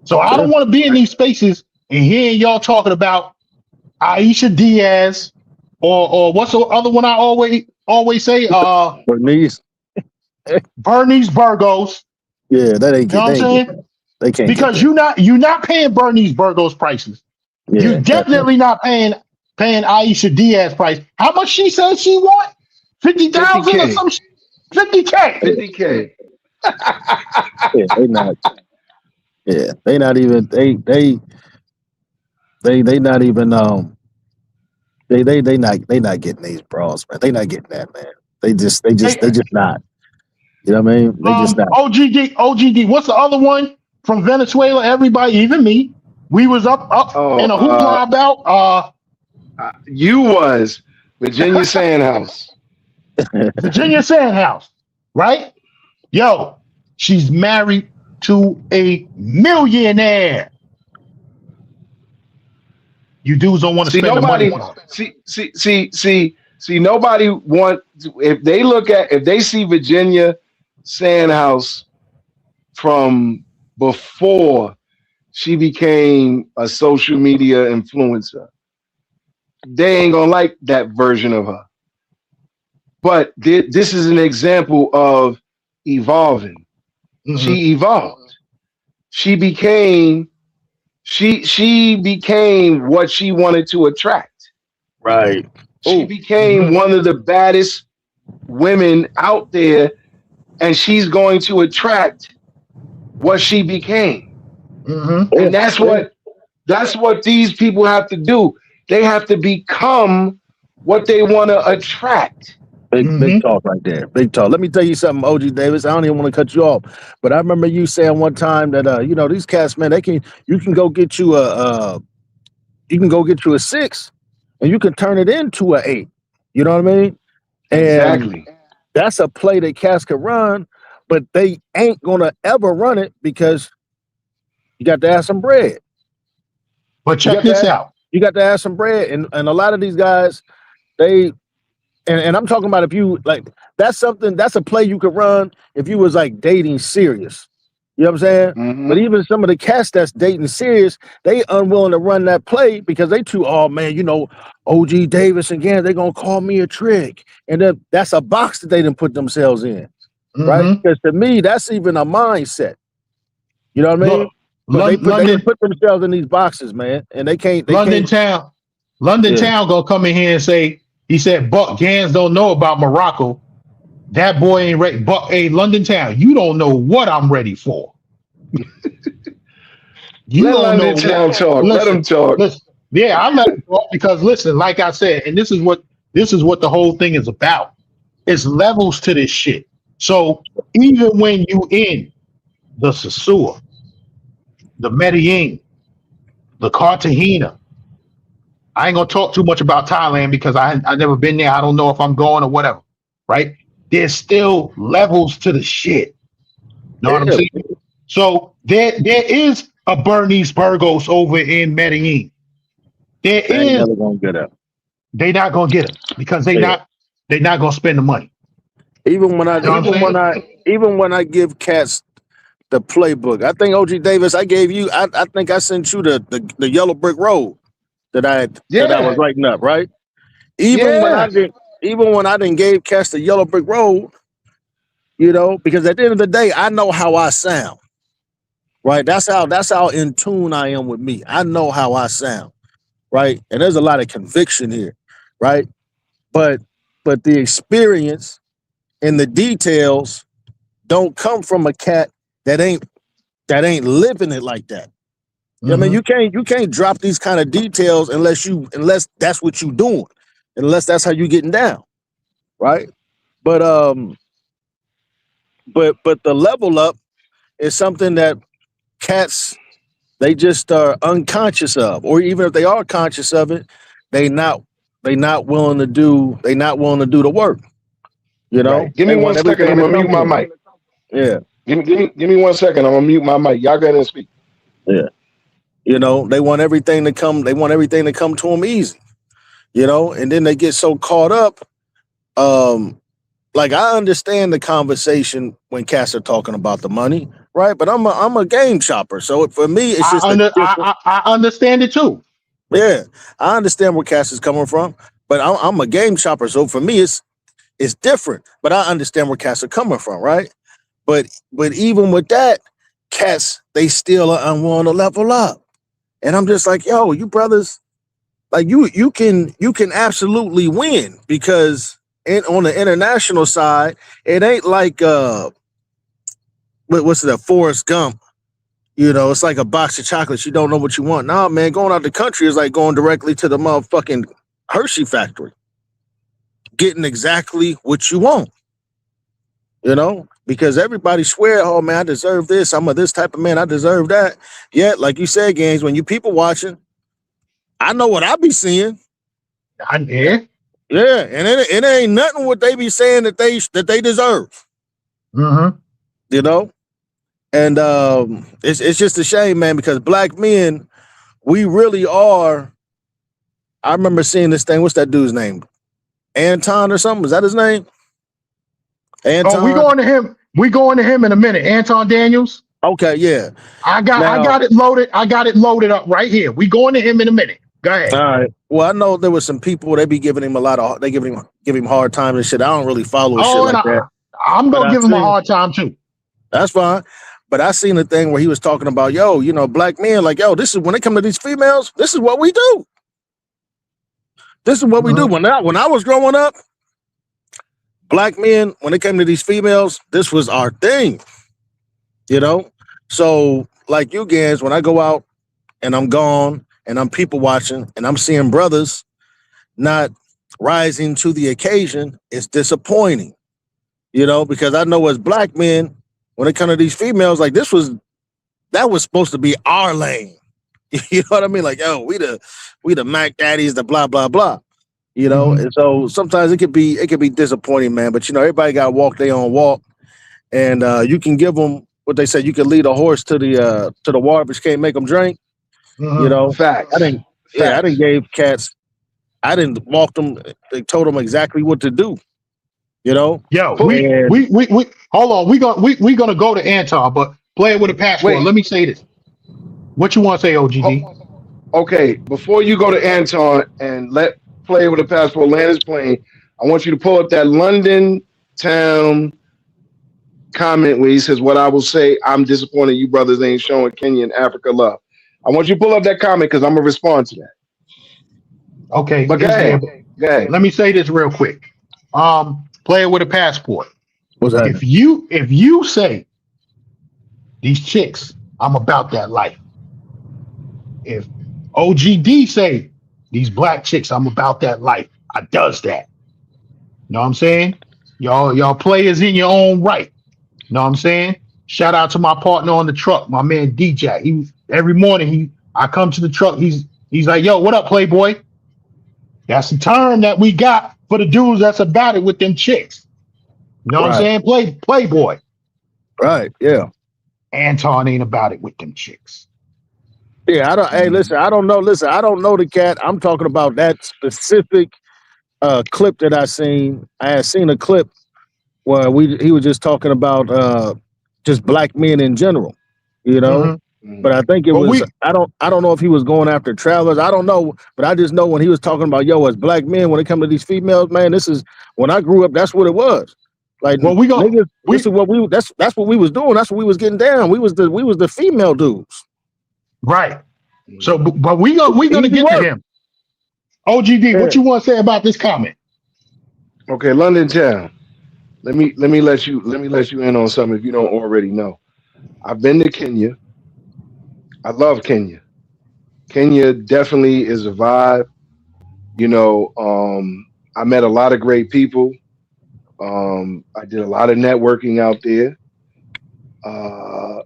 So I don't want to be in these spaces and hearing y'all talking about Aisha Diaz or what's the other one I always say? Bernice Burgos. Yeah, that ain't. You know what I'm saying? They can't, because you're not paying Bernice Burgos prices. Yeah, you're definitely not paying Aisha Diaz price. How much she said she want? 50,000 or some 50K. 50K. Yeah, they not. Yeah, they not even. They not even. They not getting these bras, man. They not getting that, man. They just not. You know what I mean? They just not. OGD. What's the other one from Venezuela? Everybody, even me, we was up in a hoopla about. You was Virginia Sandhouse. Virginia Sandhouse, right? Yo, she's married to a millionaire. You dudes don't want to spend the money. See, nobody want, if they see Virginia Sandhouse from before she became a social media influencer, they ain't gonna like that version of her. But this is an example of evolving. Mm-hmm. She evolved. She became what she wanted to attract. Right. She became one of the baddest women out there, and she's going to attract what she became. Mm-hmm. And that's what these people have to do. They have to become what they want to attract. Big talk right there. Big talk. Let me tell you something, OG Davis. I don't even want to cut you off, but I remember you saying one time that these cats, man, you can go get you a 6 and you can turn it into an 8. You know what I mean? And exactly. That's a play that cats can run, but they ain't gonna ever run it because you got to have some bread. But check this out. You got to have some bread, and a lot of these guys, and I'm talking about if you like, that's a play you could run if you was like dating serious. You know what I'm saying? Mm-hmm. But even some of the cats that's dating serious, they unwilling to run that play because they too, oh man, OG Davis again, they gonna call me a trick. And then that's a box that they didn't put themselves in. Mm-hmm. Right? Because to me, that's even a mindset. You know what I mean? They put themselves in these boxes, man, and they can't. London Town gonna come in here and say, he said, Buck Gans don't know about Morocco. That boy ain't ready. Buck, hey, London Town, you don't know what I'm ready for. Let London Town talk. Let him talk. Listen, yeah, I let him talk because listen, like I said, and this is what the whole thing is about. It's levels to this shit. So even when you in the Sasua, the Medellin, the Cartagena, I ain't gonna talk too much about Thailand because I never been there. I don't know if I'm going or whatever. Right? There's still levels to the shit. Know what I'm saying? So there is a Bernice Burgos over in Medellin. They never gonna get it. They not gonna get it because they not gonna spend the money. Even when I give cats the playbook, I think OG Davis, I gave you. I think I sent you the yellow brick road that I was writing up, right? Even when I didn't gave cats the yellow brick road, You know, because at the end of the day, I know how I sound. Right? That's how in tune I am with me. I know how I sound. Right? And there's a lot of conviction here. Right? But the experience and the details don't come from a cat that ain't living it like that. I mean, you can't drop these kind of details unless that's what you doing, unless that's how you getting down, right? But the level up is something that cats, they just are unconscious of, or even if they are conscious of it, they not willing to do the work. You know, right. Give me 1 second. I'm gonna mute my mic. Yeah. Give me 1 second. I'm gonna mute my mic. Y'all go ahead and speak. Yeah. You know, they want everything to come to them easy, you know, and then they get so caught up. Like I understand the conversation when cats are talking about the money, right? But I'm a game shopper. So for me, it's just I understand it too. Yeah, I understand where Cass is coming from, but I'm a game shopper. So for me, it's different, but I understand where Cass are coming from, right? But even with that, cats, they still are unwilling to level up. And I'm just like, yo, you brothers, like you can absolutely win, because on the international side, it ain't like what's that, Forrest Gump. You know, it's like a box of chocolates. You don't know what you want. Nah, man, going out the country is like going directly to the motherfucking Hershey factory, getting exactly what you want. You know, because everybody swear, oh man, I deserve this. I'm this type of man. I deserve that. Yet, like you said, Gaines, when you people watching, I know what I be seeing. Yeah, and it ain't nothing what they be saying that they deserve. You know, and it's just a shame, man, because black men, we really are. I remember seeing this thing. What's that dude's name? Anton or something? Was that his name? Anton. Oh, we going to him. We going to him in a minute. Anton Daniels. Okay, yeah. I got it loaded. I got it loaded up right here. We going to him in a minute. Go ahead. All right. Well, I know there was some people, they be giving him give him hard time and shit. I don't really follow shit like that. I'm gonna give him a hard time too. That's fine. But I seen a thing where he was talking about, yo, you know, black men, like, yo, this is when they come to these females, this is what we do. This is what we do. When I was growing up, black men, when it came to these females, this was our thing. You know? So, like you guys, when I go out and I'm gone and I'm people watching and I'm seeing brothers not rising to the occasion, it's disappointing. You know, because I know as black men, when it comes to these females, like that was supposed to be our lane. You know what I mean? Like, yo, we the Mac Daddies, the blah, blah, blah. You know, and so sometimes it could be disappointing, man. But you know, everybody got to walk their own walk. And you can give them what they say, you can lead a horse to the water, but you can't make them drink. You know, facts. I didn't gave cats, I didn't walk them, they told them exactly what to do. You know, yo, we hold on. We gonna go to Anton, but play it with a passport. Wait. Let me say this. What you want to say, OGD? Okay, before you go to Anton and let play with a passport land his plane, I want you to pull up that London town comment where he says, "What I will say, I'm disappointed you brothers ain't showing Kenya and Africa love." I want you to pull up that comment because I'm gonna respond to that. Okay, but go ahead. Let me say this real quick. Play it with a passport. What's that? If you say these chicks, I'm about that life. If OGD say these black chicks, I'm about that life, I does that. Know what I'm saying? Y'all players in your own right. Know what I'm saying? Shout out to my partner on the truck, my man DJ. Every morning I come to the truck, he's like, yo, what up, Playboy? That's the term that we got for the dudes that's about it with them chicks. You know what I'm saying? Playboy. Right, yeah. Anton ain't about it with them chicks. Yeah, hey, listen, I don't know the cat. I'm talking about that specific clip that I seen. I had seen a clip where he was just talking about just black men in general, you know. But I think it was I don't know if he was going after travelers. I don't know, but I just know when he was talking about, yo, as black men, when it comes to these females, man, this is when I grew up, that's what it was. Like, well, niggas, this is what that's what we was doing. That's what we was getting down. We was the female dudes. Right. So, but we gonna get to him. OGD, what you want to say about this comment? Okay, London Town. Let me let you in on something if you don't already know. I've been to Kenya. I love Kenya. Kenya definitely is a vibe. You know, I met a lot of great people. I did a lot of networking out there. I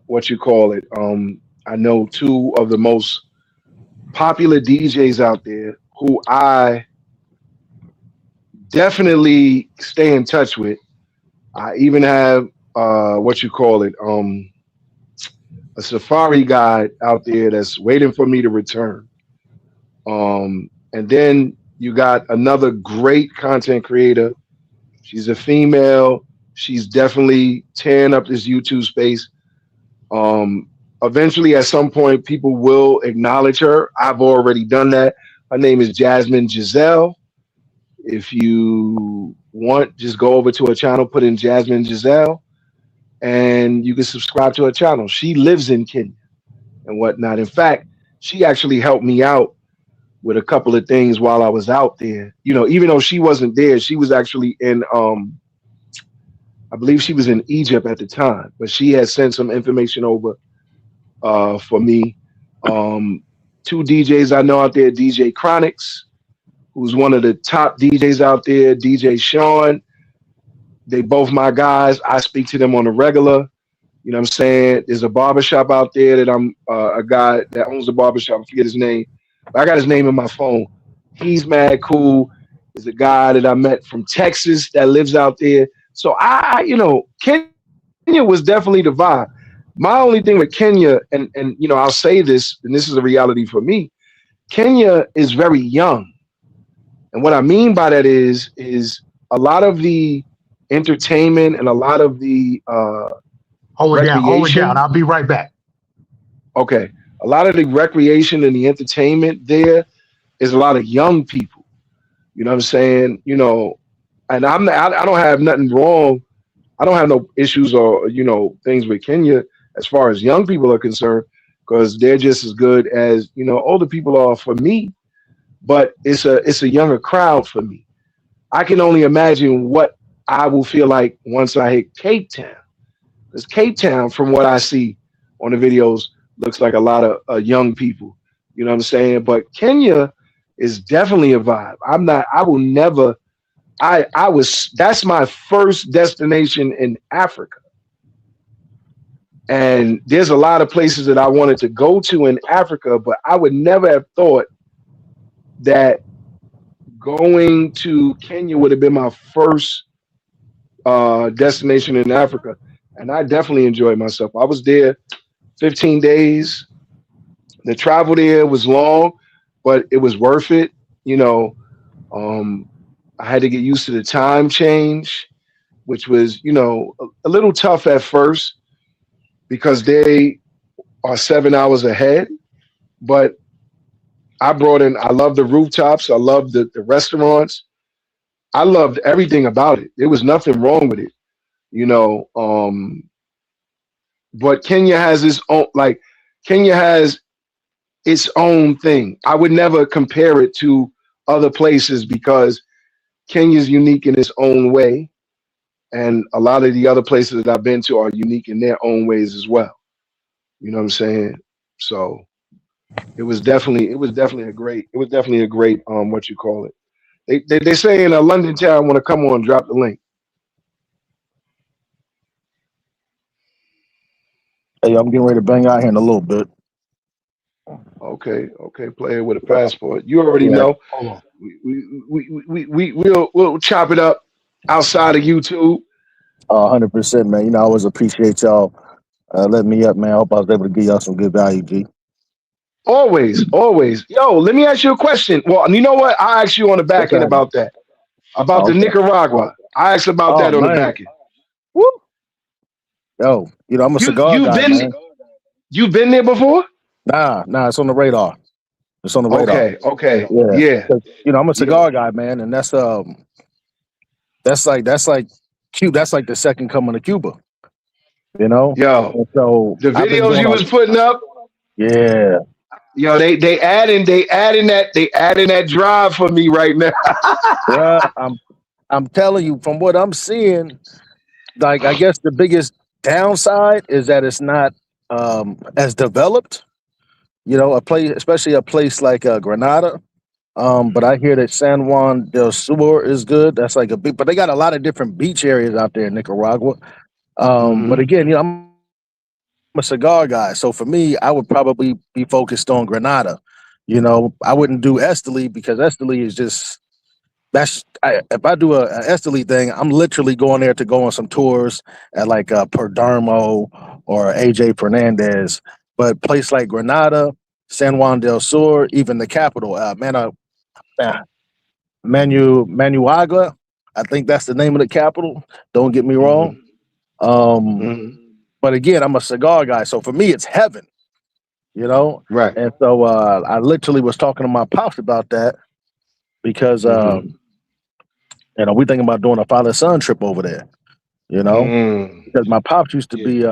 know two of the most popular DJs out there who I definitely stay in touch with. I even have a safari guide out there that's waiting for me to return. And then you got another great content creator. She's a female. She's definitely tearing up this YouTube space. Eventually, at some point, people will acknowledge her. I've already done that. Her name is Jasmine Giselle. If you want, just go over to her channel, put in Jasmine Giselle, and you can subscribe to her channel. She lives in Kenya and whatnot. In fact, she actually helped me out with a couple of things while I was out there. You know, even though she wasn't there, she was actually in, I believe she was in Egypt at the time, but she had sent some information over for me. Two DJs I know out there, DJ Chronix, who's one of the top DJs out there, DJ Sean. They both my guys. I speak to them on a regular. You know what I'm saying? There's a barbershop out there that I'm a guy that owns the barbershop. I forget his name. But I got his name in my phone. He's mad cool. There's a guy that I met from Texas that lives out there. So Kenya was definitely the vibe. My only thing with Kenya, and I'll say this, and this is a reality for me, Kenya is very young. And what I mean by that is a lot of the entertainment and a lot of the hold it down. I'll be right back. Okay. A lot of the recreation and the entertainment there is a lot of young people. You know what I'm saying? You know, and I don't have nothing wrong. I don't have no issues or, things with Kenya as far as young people are concerned, because they're just as good as, older people are for me. But it's a younger crowd for me. I can only imagine what I will feel like once I hit Cape Town. Because Cape Town, from what I see on the videos, looks like a lot of young people. You know what I'm saying? But Kenya is definitely a vibe. That's my first destination in Africa. And there's a lot of places that I wanted to go to in Africa, but I would never have thought that going to Kenya would have been my first destination in Africa. And I definitely enjoyed myself. I was there 15 days. The travel there was long, but it was worth it. I had to get used to the time change, which was, a little tough at first because they are 7 hours ahead. But I love the rooftops. I love the restaurants. I loved everything about it. There was nothing wrong with it, but Kenya has its own thing. I would never compare it to other places because Kenya's unique in its own way. And a lot of the other places that I've been to are unique in their own ways as well. You know what I'm saying? So it was definitely a great, they say in a London Town want to come on, drop the link. Hey, I'm getting ready to bang out here in a little bit. Okay, player with a passport. You already know. We'll chop it up outside of YouTube. 100%, man. I always appreciate y'all letting me up, man. I hope I was able to give y'all some good value, G. Always. Yo, let me ask you a question. Well, you know what? I asked you on the back end about that. About the Nicaragua. I asked about that on the back end. Woo. Yo, I'm a cigar guy, man. You've been there before? Nah, it's on the radar. It's on the radar. Okay. Yeah. I'm a cigar guy, man, and that's like Cuba. That's like the second coming of Cuba. You know. Yo, And so the I've been videos doing you was putting up, yeah. yo, they adding that drive for me right now. Yeah, I'm telling you, from what I'm seeing, like I guess the biggest downside is that it's not as developed. You know, especially a place like Granada. But I hear that San Juan del Sur is good. That's like but they got a lot of different beach areas out there in Nicaragua. But again, you know, I'm a cigar guy, so for me, I would probably be focused on Granada. You know, I wouldn't do Esteli because Esteli is just if I do a Esteli thing, I'm literally going there to go on some tours at like Perdermo or AJ Fernandez. But place like Granada, San Juan del Sur, even the capital, Manuaga, I think that's the name of the capital. Don't get me wrong. But again, I'm a cigar guy, so for me, it's heaven. You know, right? And so I literally was talking to my pops about that because you know, we thinking about doing a father-son trip over there, you know, because my pops used to be,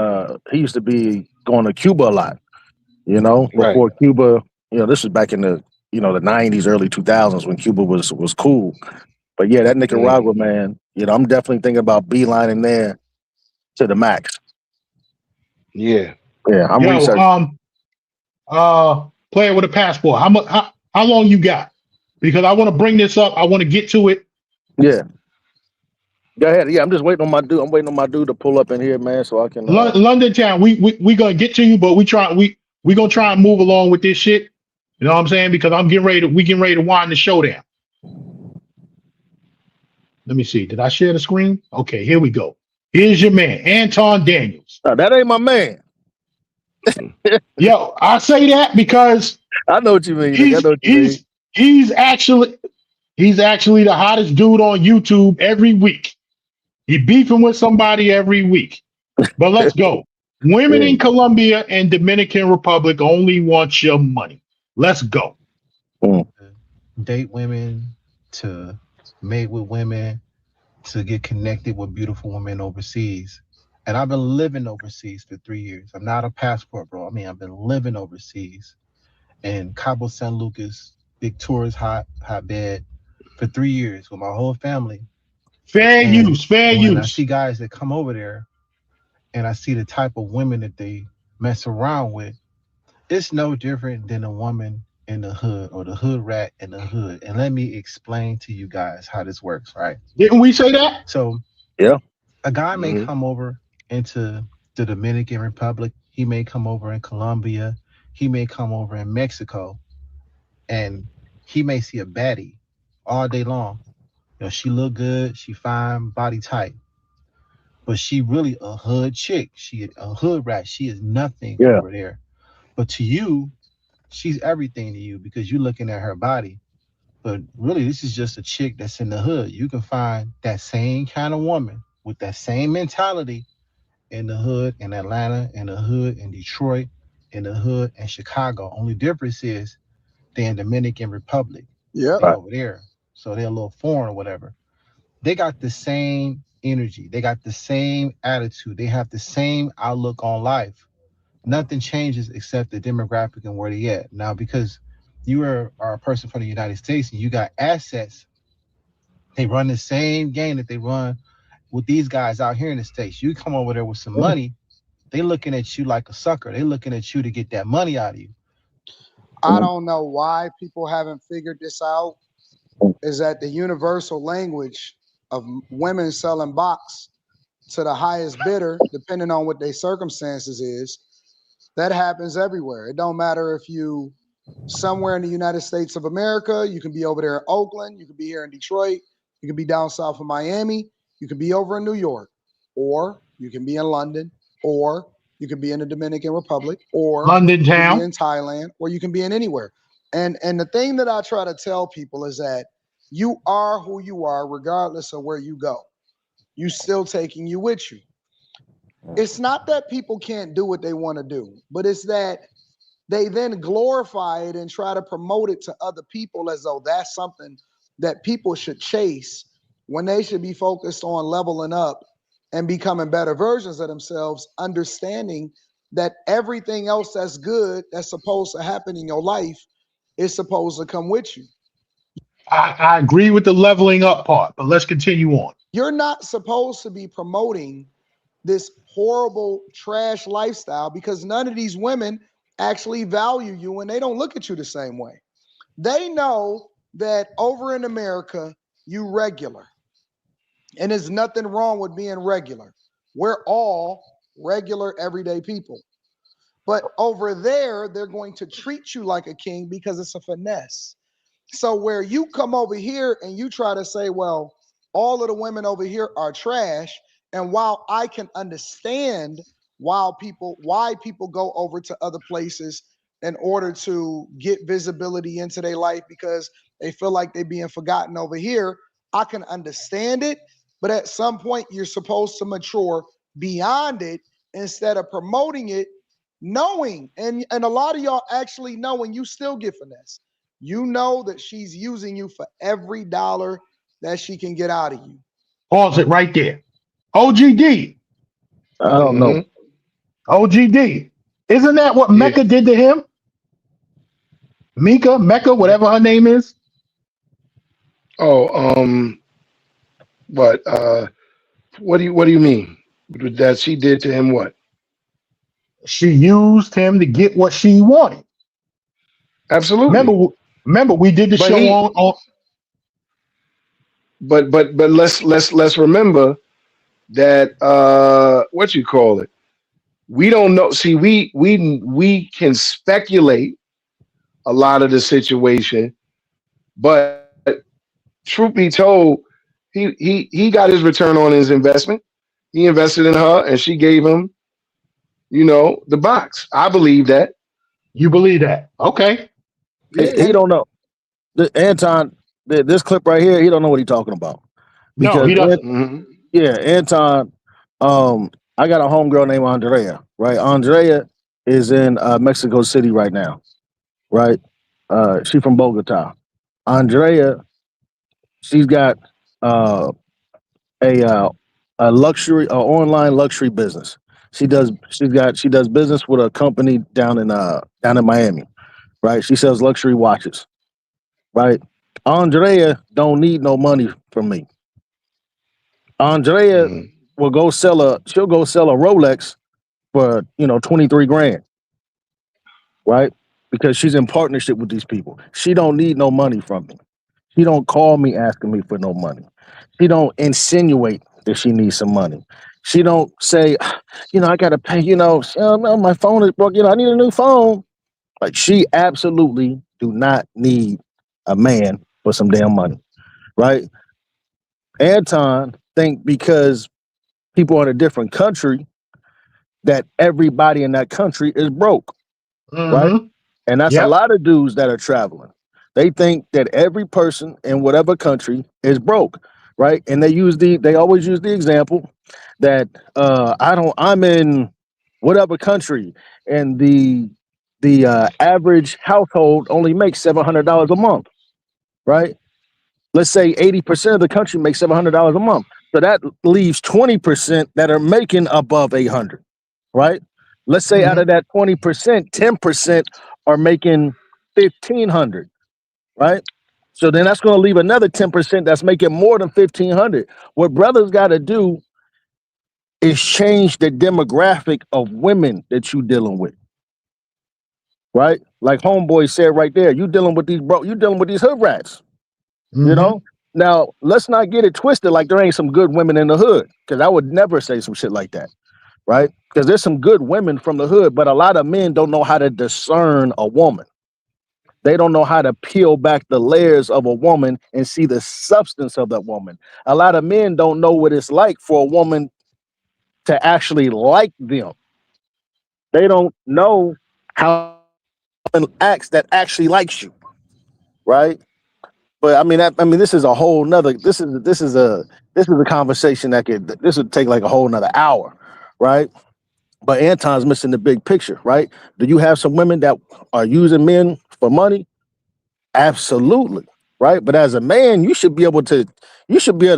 he used to be going to Cuba a lot, you know, before Cuba, you know, this was back in the, you know, the 90s, early 2000s when Cuba was cool. But yeah, that Nicaragua, man, you know, I'm definitely thinking about beelining there to the max. Yeah. Yeah, I'm researching. Player with a passport. How long you got? Because I want to bring this up. I want to get to it. Yeah. Go ahead. Yeah, I'm just waiting on my dude. I'm waiting on my dude to pull up in here, man, so I can. London town. We gonna get to you, but we gonna try and move along with this shit. You know what I'm saying? Because we getting ready to wind the show down. Let me see. Did I share the screen? Okay, here we go. Here's your man, Anton Daniels. That ain't my man. Yo, I say that because I know what you mean. He's actually the hottest dude on YouTube every week. He beefing with somebody every week. But let's go. Women in Colombia and Dominican Republic only want your money. Let's go. Date women, to mate with women, to get connected with beautiful women overseas. And I've been living overseas for 3 years. I'm not a passport, bro. I mean, I've been living overseas in Cabo San Lucas, big tourist hotbed for 3 years with my whole family. Fair use. When I see guys that come over there and I see the type of women that they mess around with, it's no different than a woman in the hood or the hood rat in the hood. And let me explain to you guys how this works, right? Didn't we say that? So yeah, a guy may come over into the Dominican Republic. He may come over in Colombia. He may come over in Mexico, and he may see a baddie all day long. You know, she look good, she fine, body tight, but she really a hood chick. She a hood rat. She is nothing over there. But to you, she's everything to you because you're looking at her body. But really, this is just a chick that's in the hood. You can find that same kind of woman with that same mentality in the hood in Atlanta, in the hood in Detroit, in the hood in Chicago. Only difference is they're in Dominican Republic. Yeah. They're over there. So they're a little foreign or whatever. They got the same energy. They got the same attitude. They have the same outlook on life. Nothing changes except the demographic and where they at. Now, because you are a person from the United States and you got assets, they run the same game that they run with these guys out here in the States. You come over there with some money, they looking at you like a sucker. They looking at you to get that money out of you. I don't know why people haven't figured this out, is that the universal language of women selling box to the highest bidder, depending on what their circumstances is, that happens everywhere. It don't matter if you somewhere in the United States of America, you can be over there in Oakland, you can be here in Detroit, you can be down south of Miami, you can be over in New York, or you can be in London, or you can be in the Dominican Republic, or London you town, can be in Thailand, or you can be in anywhere. And the thing that I try to tell people is that you are who you are, regardless of where you go. You still taking you with you. It's not that people can't do what they want to do, but it's that they then glorify it and try to promote it to other people as though that's something that people should chase when they should be focused on leveling up and becoming better versions of themselves, understanding that everything else that's good that's supposed to happen in your life is supposed to come with you. I agree with the leveling up part, but let's continue on. You're not supposed to be promoting this horrible trash lifestyle because none of these women actually value you and they don't look at you the same way. They know that over in America, you regular. And there's nothing wrong with being regular. We're all regular, everyday people. But over there, they're going to treat you like a king because it's a finesse. So where you come over here and you try to say, well, all of the women over here are trash. And while I can understand why people go over to other places in order to get visibility into their life because they feel like they're being forgotten over here, I can understand it. But at some point, you're supposed to mature beyond it instead of promoting it, knowing. And a lot of y'all actually know, and you still get finesse. You know that she's using you for every dollar that she can get out of you. Pause it right there. OGD. I don't know. OGD. Isn't that what Mecca did to him? Mecca, whatever her name is. Oh, what do you mean? That she did to him what? She used him to get what she wanted. Absolutely. Remember we did the show on. But let's remember that what you call it. We don't know. See, we can speculate a lot of the situation, but truth be told, he got his return on his investment. He invested in her, and she gave him, the box. I believe that. You believe that? Okay. He don't know. Anton, this clip right here, he don't know what he's talking about. No, he doesn't. Yeah, Anton. I got a homegirl named Andrea. Right, Andrea is in Mexico City right now. Right, she from Bogota. Andrea, she's got a online luxury business. She does business with a company down in Miami. Right, she sells luxury watches. Right, Andrea don't need no money from me. Andrea will go sell a Rolex for 23 grand. Right, because she's in partnership with these people. She don't need no money from me. She don't call me asking me for no money. She don't insinuate that she needs some money. She don't say, I gotta pay, my phone is broke, I need a new phone. Like, she absolutely do not need a man for some damn money. Right? Anton think because people in a different country that everybody in that country is broke. Right? And that's a lot of dudes that are traveling. They think that every person in whatever country is broke, right? And they always use the example that I'm in whatever country and the average household only makes $700 a month, right? Let's say 80% of the country makes $700 a month. So that leaves 20% that are making above 800, right? Let's say out of that 20%, 10% are making 1,500, right? So then that's going to leave another 10% that's making more than 1,500. What brothers got to do is change the demographic of women that you dealing with, right? Like homeboy said right there, you dealing with these hood rats, Now let's not get it twisted like there ain't some good women in the hood, because I would never say some shit like that. Right? Because there's some good women from the hood, but a lot of men don't know how to discern a woman. They don't know how to peel back the layers of a woman and see the substance of that woman. A lot of men don't know what it's like for a woman to actually like them. They don't know how an acts that actually likes you. Right? But this is a whole nother, this is a conversation this would take like a whole nother hour, right? But Anton's missing the big picture, right? Do you have some women that are using men for money? Absolutely, right? But as a man, you should be able to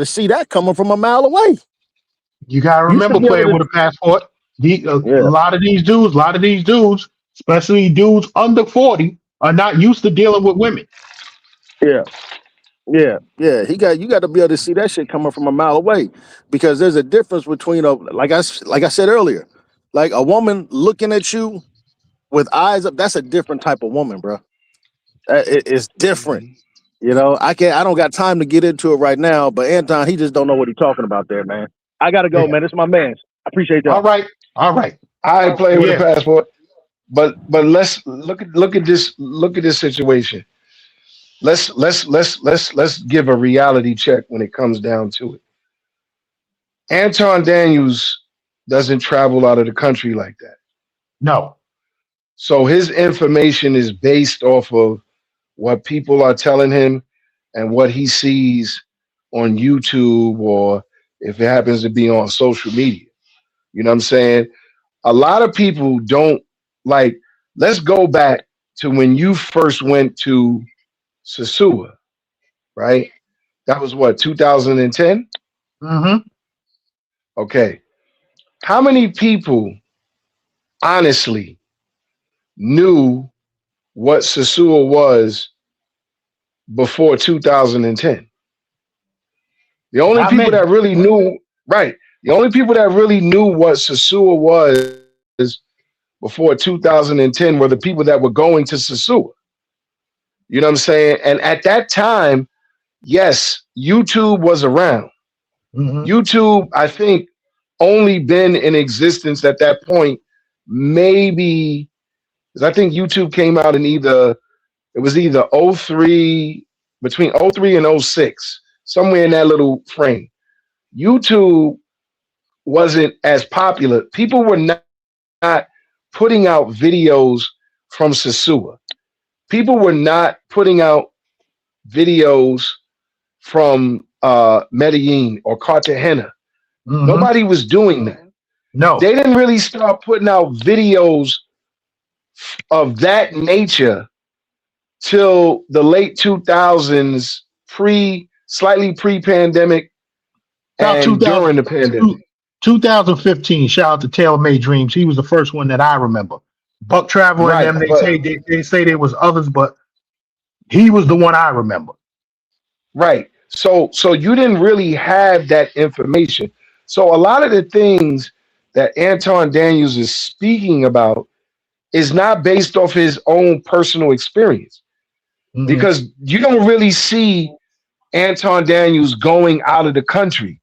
see that coming from a mile away. You gotta You should remember, be able player to. with a passport. A Yeah, lot of these dudes, especially dudes under 40, are not used to dealing with women. yeah, yeah, yeah. You got to be able to see that shit coming from a mile away, because there's a difference between like I said earlier, like a woman looking at you with eyes up. That's a different type of woman, bro. It's different. You know, I don't got time to get into it right now, but Anton, he just don't know what he's talking about there, man. I gotta go, Yeah. man. It's my man. I appreciate All y'all. right. All right. I ain't playing with a Yeah. passport. But let's look at this situation. Let's give a reality check when it comes down to it. Anton Daniels doesn't travel out of the country like that. No. So his information is based off of what people are telling him and what he sees on YouTube, or if it happens to be on social media. You know what I'm saying? A lot of people don't like, let's go back to when you first went to Sasua, right? That was what, 2010? Mm-hmm. Okay. How many people honestly knew what Sasua was before 2010? The only Not people many. that really knew, right? The only people that really knew what Sasua was before 2010 were the people that were going to Sasua. You know what I'm saying? And at that time, yes, YouTube was around. Mm-hmm. YouTube, I think, only been in existence at that point, maybe, because I think YouTube came out in either '03, between '03 and '06, somewhere in that little frame. YouTube wasn't as popular. People were not putting out videos from Sasua. People were not putting out videos from Medellin or Cartagena. Mm-hmm. Nobody was doing that. No. They didn't really start putting out videos of that nature till the late 2000s, slightly pre-pandemic, About and during the pandemic. 2015. Shout out to Taylor Made Dreams. He was the first one that I remember. Buck Travel and Right, them. but They say there was others, but he was the one I remember. right. So you didn't really have that information. So a lot of the things that Anton Daniels is speaking about is not based off his own personal experience, Mhm. because you don't really see Anton Daniels going out of the country.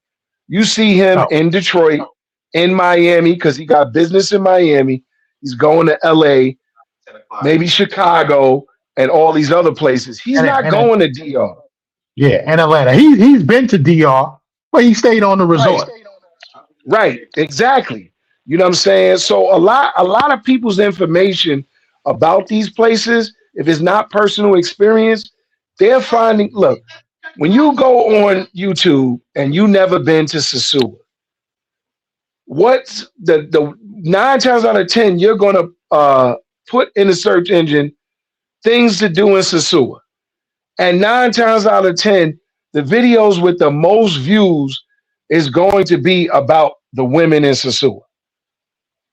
You see him No. in Detroit, in Miami, because he got business in Miami. He's going to LA, maybe Chicago, and all these other places. He's not going to DR. Yeah, and Atlanta. He's been to DR, but he stayed on the resort. Right, exactly. You know what I'm saying? So a lot of people's information about these places, if it's not personal experience, they're finding. Look, when you go on YouTube and you never been to Sasua, what's the 9 times out of 10 you're gonna put in the search engine things to do in Sasua, and 9 times out of 10 the videos with the most views is going to be about the women in Sasua.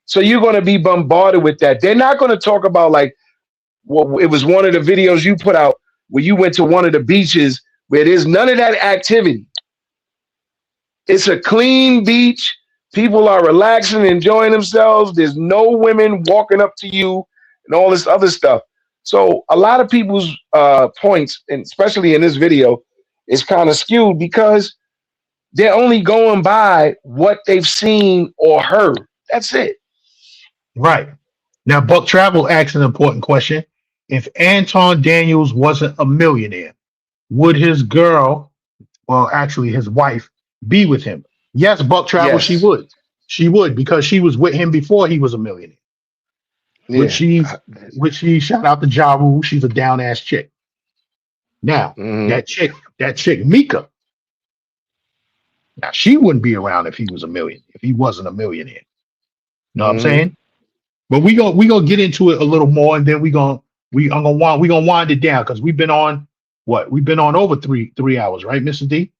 So you're going to be bombarded with that. They're not going to talk about, like, well, it was one of the videos you put out where you went to one of the beaches where there's none of that activity. It's a clean beach. People are relaxing, enjoying themselves. There's no women walking up to you and all this other stuff. So a lot of people's points, and especially in this video, is kind of skewed because they're only going by what they've seen or heard. That's it. Right. Now, Buck Travel asks an important question. If Anton Daniels wasn't a millionaire, would his girl, well, actually his wife, be with him? Yes, Buck Travel, Yes. she would. She would, because she was with him before he was a millionaire. Yeah. Which she shout out to Ja Rule. She's a down ass chick. Now, that chick, Mika. Now, she wouldn't be around if he wasn't a millionaire. Know what I'm saying? But we gonna get into it a little more, and then we gonna wind it down, because we've been on over three hours, right, Mr. D?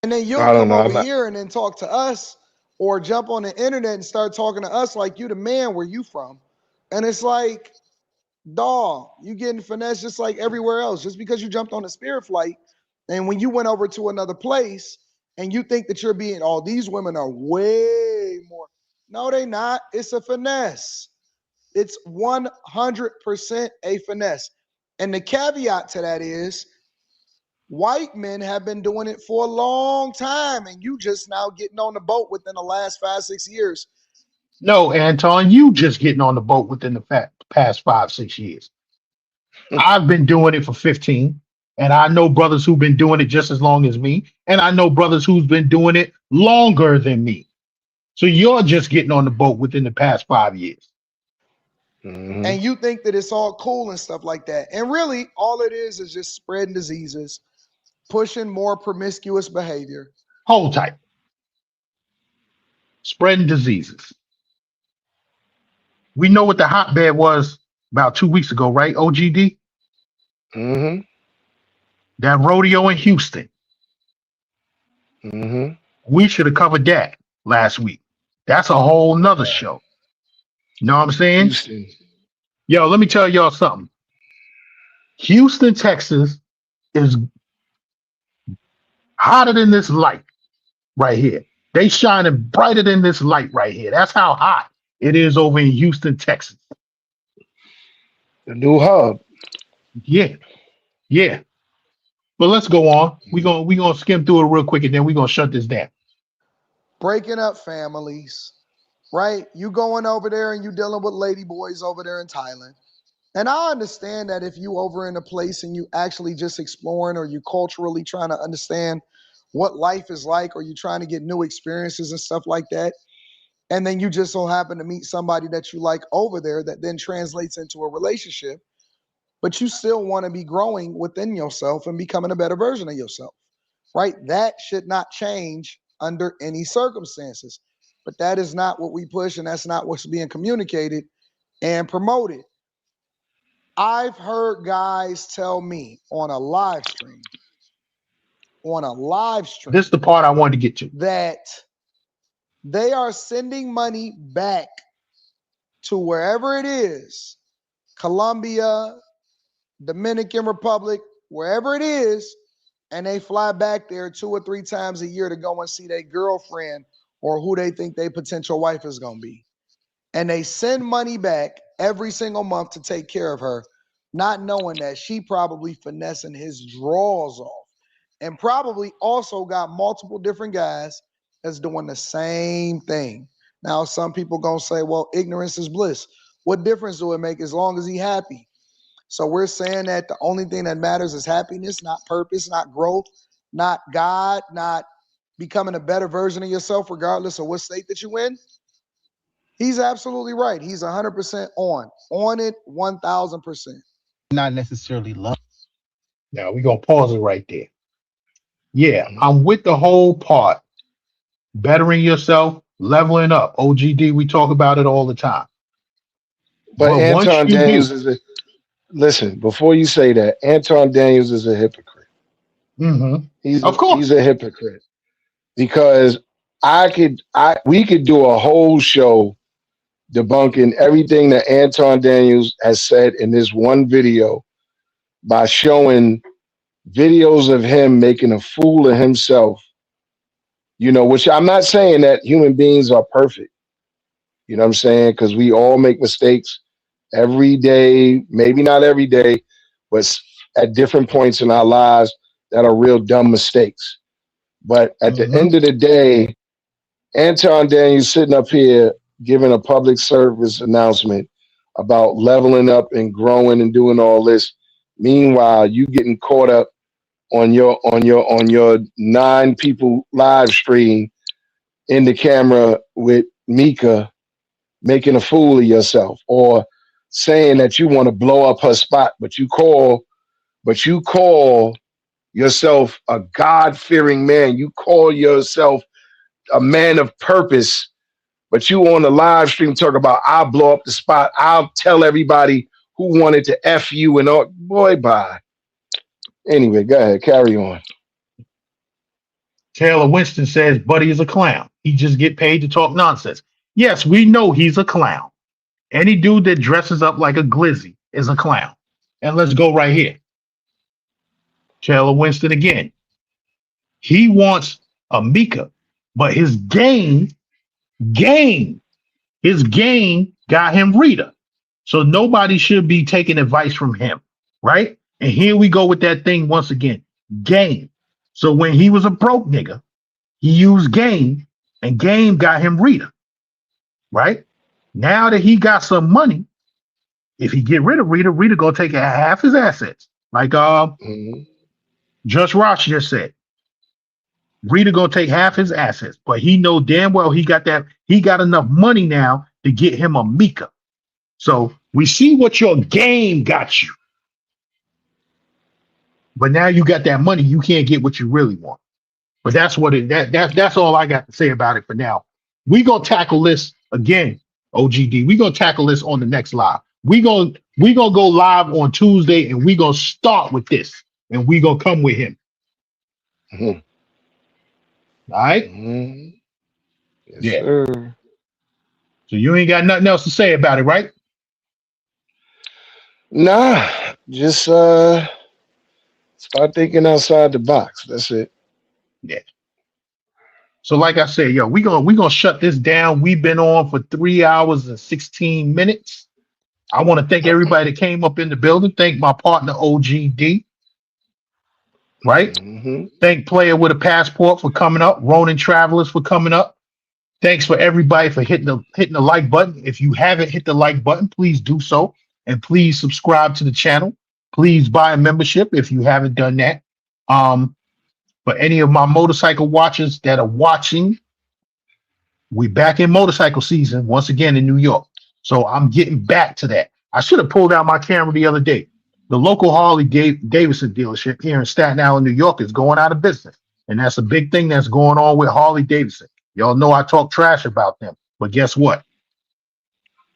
And then you'll I don't come know. over here and then talk to us or jump on the internet and start talking to us like you the man, where you from? And it's like, dog, you getting finessed just like everywhere else. Just because you jumped on a Spirit flight, and when you went over to another place and you think that you're being, oh, these women are way more. No, they not. It's a finesse. It's 100% a finesse. And the caveat to that is, white men have been doing it for a long time, and you just now getting on the boat within the last 5-6 years. No, Anton, you just getting on the boat within the past 5-6 years. I've been doing it for 15, and I know brothers who've been doing it just as long as me, and I know brothers who's been doing it longer than me. So you're just getting on the boat within the past 5 years. And you think that it's all cool and stuff like that. And really, all it is just spreading diseases, pushing more promiscuous behavior. Hold tight. Spreading diseases. We know what the hotbed was about 2 weeks ago, right, OGD? That rodeo in Houston. We should have covered that last week. That's a whole nother show. You know what I'm saying? Houston. Yo, let me tell y'all something. Houston, Texas is hotter than this light right here. They shining brighter than this light right here. That's how hot it is over in Houston, Texas. The new hub. Yeah. Yeah. But let's go on. We're gonna skim through it real quick, and then we're gonna shut this down. Breaking up families, right? You going over there and you dealing with lady boys over there in Thailand. And I understand that if you over in a place and you actually just exploring, or you culturally trying to understand what life is like, or you trying to get new experiences and stuff like that, and then you just so happen to meet somebody that you like over there, that then translates into a relationship, but you still want to be growing within yourself and becoming a better version of yourself, right? That should not change under any circumstances. But that is not what we push, and that's not what's being communicated and promoted. I've heard guys tell me on a live stream, this is the part I wanted to get to, that they are sending money back to wherever it is, Colombia, Dominican Republic, wherever it is, and they fly back there 2 or 3 times a year to go and see their girlfriend or who they think their potential wife is going to be. And they send money back every single month to take care of her, not knowing that she probably finessing his drawers off, and probably also got multiple different guys that's doing the same thing. Now, some people going to say, well, ignorance is bliss. What difference do it make as long as he happy? So we're saying that the only thing that matters is happiness, not purpose, not growth, not God, not becoming a better version of yourself, regardless of what state that you're in. He's absolutely right. He's 100% on it, 1,000%. Not necessarily love. Now we're gonna pause it right there. Yeah, I'm with the whole part. Bettering yourself, leveling up. OGD, we talk about it all the time. But once Anton you Daniels is a listen, before you say that, Anton Daniels is a hypocrite. Of course. He's a hypocrite. Because we could do a whole show debunking everything that Anton Daniels has said in this one video by showing videos of him making a fool of himself, which I'm not saying that human beings are perfect. You know what I'm saying? Because we all make mistakes every day, maybe not every day, but at different points in our lives that are real dumb mistakes. But at the end of the day, Anton Daniels sitting up here giving a public service announcement about leveling up and growing and doing all this. Meanwhile, you getting caught up on your 9 people live stream in the camera with Mika making a fool of yourself, or saying that you want to blow up her spot, but you call yourself a God-fearing man. You call yourself a man of purpose, but you on the live stream talk about, I'll blow up the spot. I'll tell everybody who wanted to F you and all. Boy, bye. Anyway, go ahead. Carry on. Taylor Winston says Buddy is a clown. He just get paid to talk nonsense. Yes, we know he's a clown. Any dude that dresses up like a glizzy is a clown. And let's go right here. Taylor Winston again. He wants a Mika, but his game got him Rita. So nobody should be taking advice from him, right? And here we go with that thing once again. Game. So when he was a broke nigga, he used game, and game got him Rita, right? Now that he got some money, if he get rid of Rita, Rita gonna take half his assets. Like Just Ross just said. Rita gonna take half his assets, but he know damn well he got enough money now to get him a Mika. So we see what your game got you. But now you got that money, you can't get what you really want. But that's all I got to say about it for now. We gonna tackle this again, OGD. We gonna tackle this on the next live. We gonna go live on Tuesday, and we gonna start with this, and we gonna come with him. Mm-hmm. All right? Mm-hmm. Yes, yeah. Sir. So you ain't got nothing else to say about it, right? Nah, just start thinking outside the box. That's it. Yeah. So like I said, yo, we gonna shut this down. We've been on for 3 hours and 16 minutes. I want to thank everybody that came up in the building. Thank my partner OGD. Right? Mm-hmm. Thank Player with a Passport for coming up. Ronin Travelers for coming up. Thanks for everybody for hitting the like button. If you haven't hit the like button, please do so. And please subscribe to the channel. Please buy a membership if you haven't done that. For any of my motorcycle watchers that are watching, we back in motorcycle season once again in New York. So I'm getting back to that. I should have pulled out my camera the other day. The local Harley Davidson dealership here in Staten Island, New York is going out of business. And that's a big thing that's going on with Harley Davidson. Y'all know I talk trash about them. But guess what?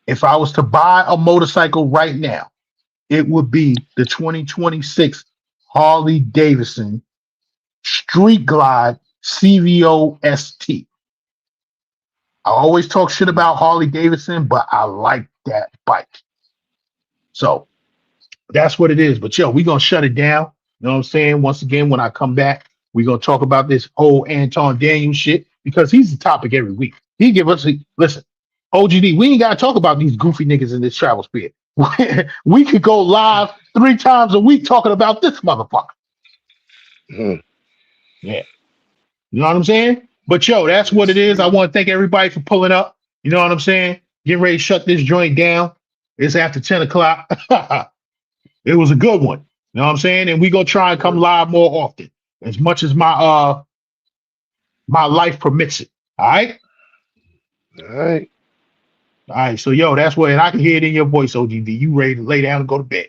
If I was to buy a motorcycle right now, it would be the 2026 Harley Davidson Street Glide CVO ST. I always talk shit about Harley Davidson, but I like that bike. So that's what it is. But yo, we're going to shut it down. You know what I'm saying? Once again, when I come back, we're going to talk about this whole Anton Daniels shit because he's the topic every week. He give us listen, OGD, we ain't got to talk about these goofy niggas in this travel spirit. We could go live 3 times a week talking about this motherfucker. Mm-hmm. Yeah. You know what I'm saying? But yo, that's what it is. I want to thank everybody for pulling up. You know what I'm saying? Get ready to shut this joint down. It's after 10 o'clock. It was a good one. You know what I'm saying? And we gonna try and come live more often, as much as my life permits it. All right? All right. All right. So yo, that's what, and I can hear it in your voice, OGD. You ready to lay down and go to bed?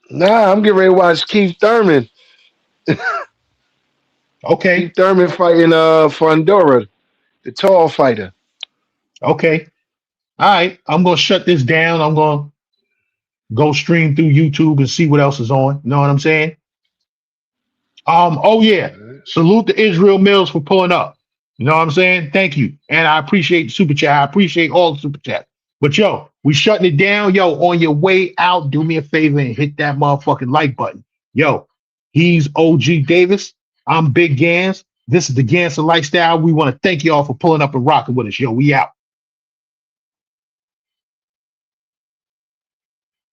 Nah, I'm getting ready to watch Keith Thurman. Okay. Keith Thurman fighting for Andorra, the tall fighter. Okay. All right. I'm gonna shut this down. I'm gonna go stream through YouTube and see what else is on. You know what I'm saying? Oh yeah. Salute to Israel Mills for pulling up. You know what I'm saying? Thank you. And I appreciate the super chat. I appreciate all the super chat. But yo, we shutting it down. Yo, on your way out, do me a favor and hit that motherfucking like button. Yo, he's OG Davis. I'm Big Gans. This is the Ganser Lifestyle. We want to thank y'all for pulling up and rocking with us. Yo, we out.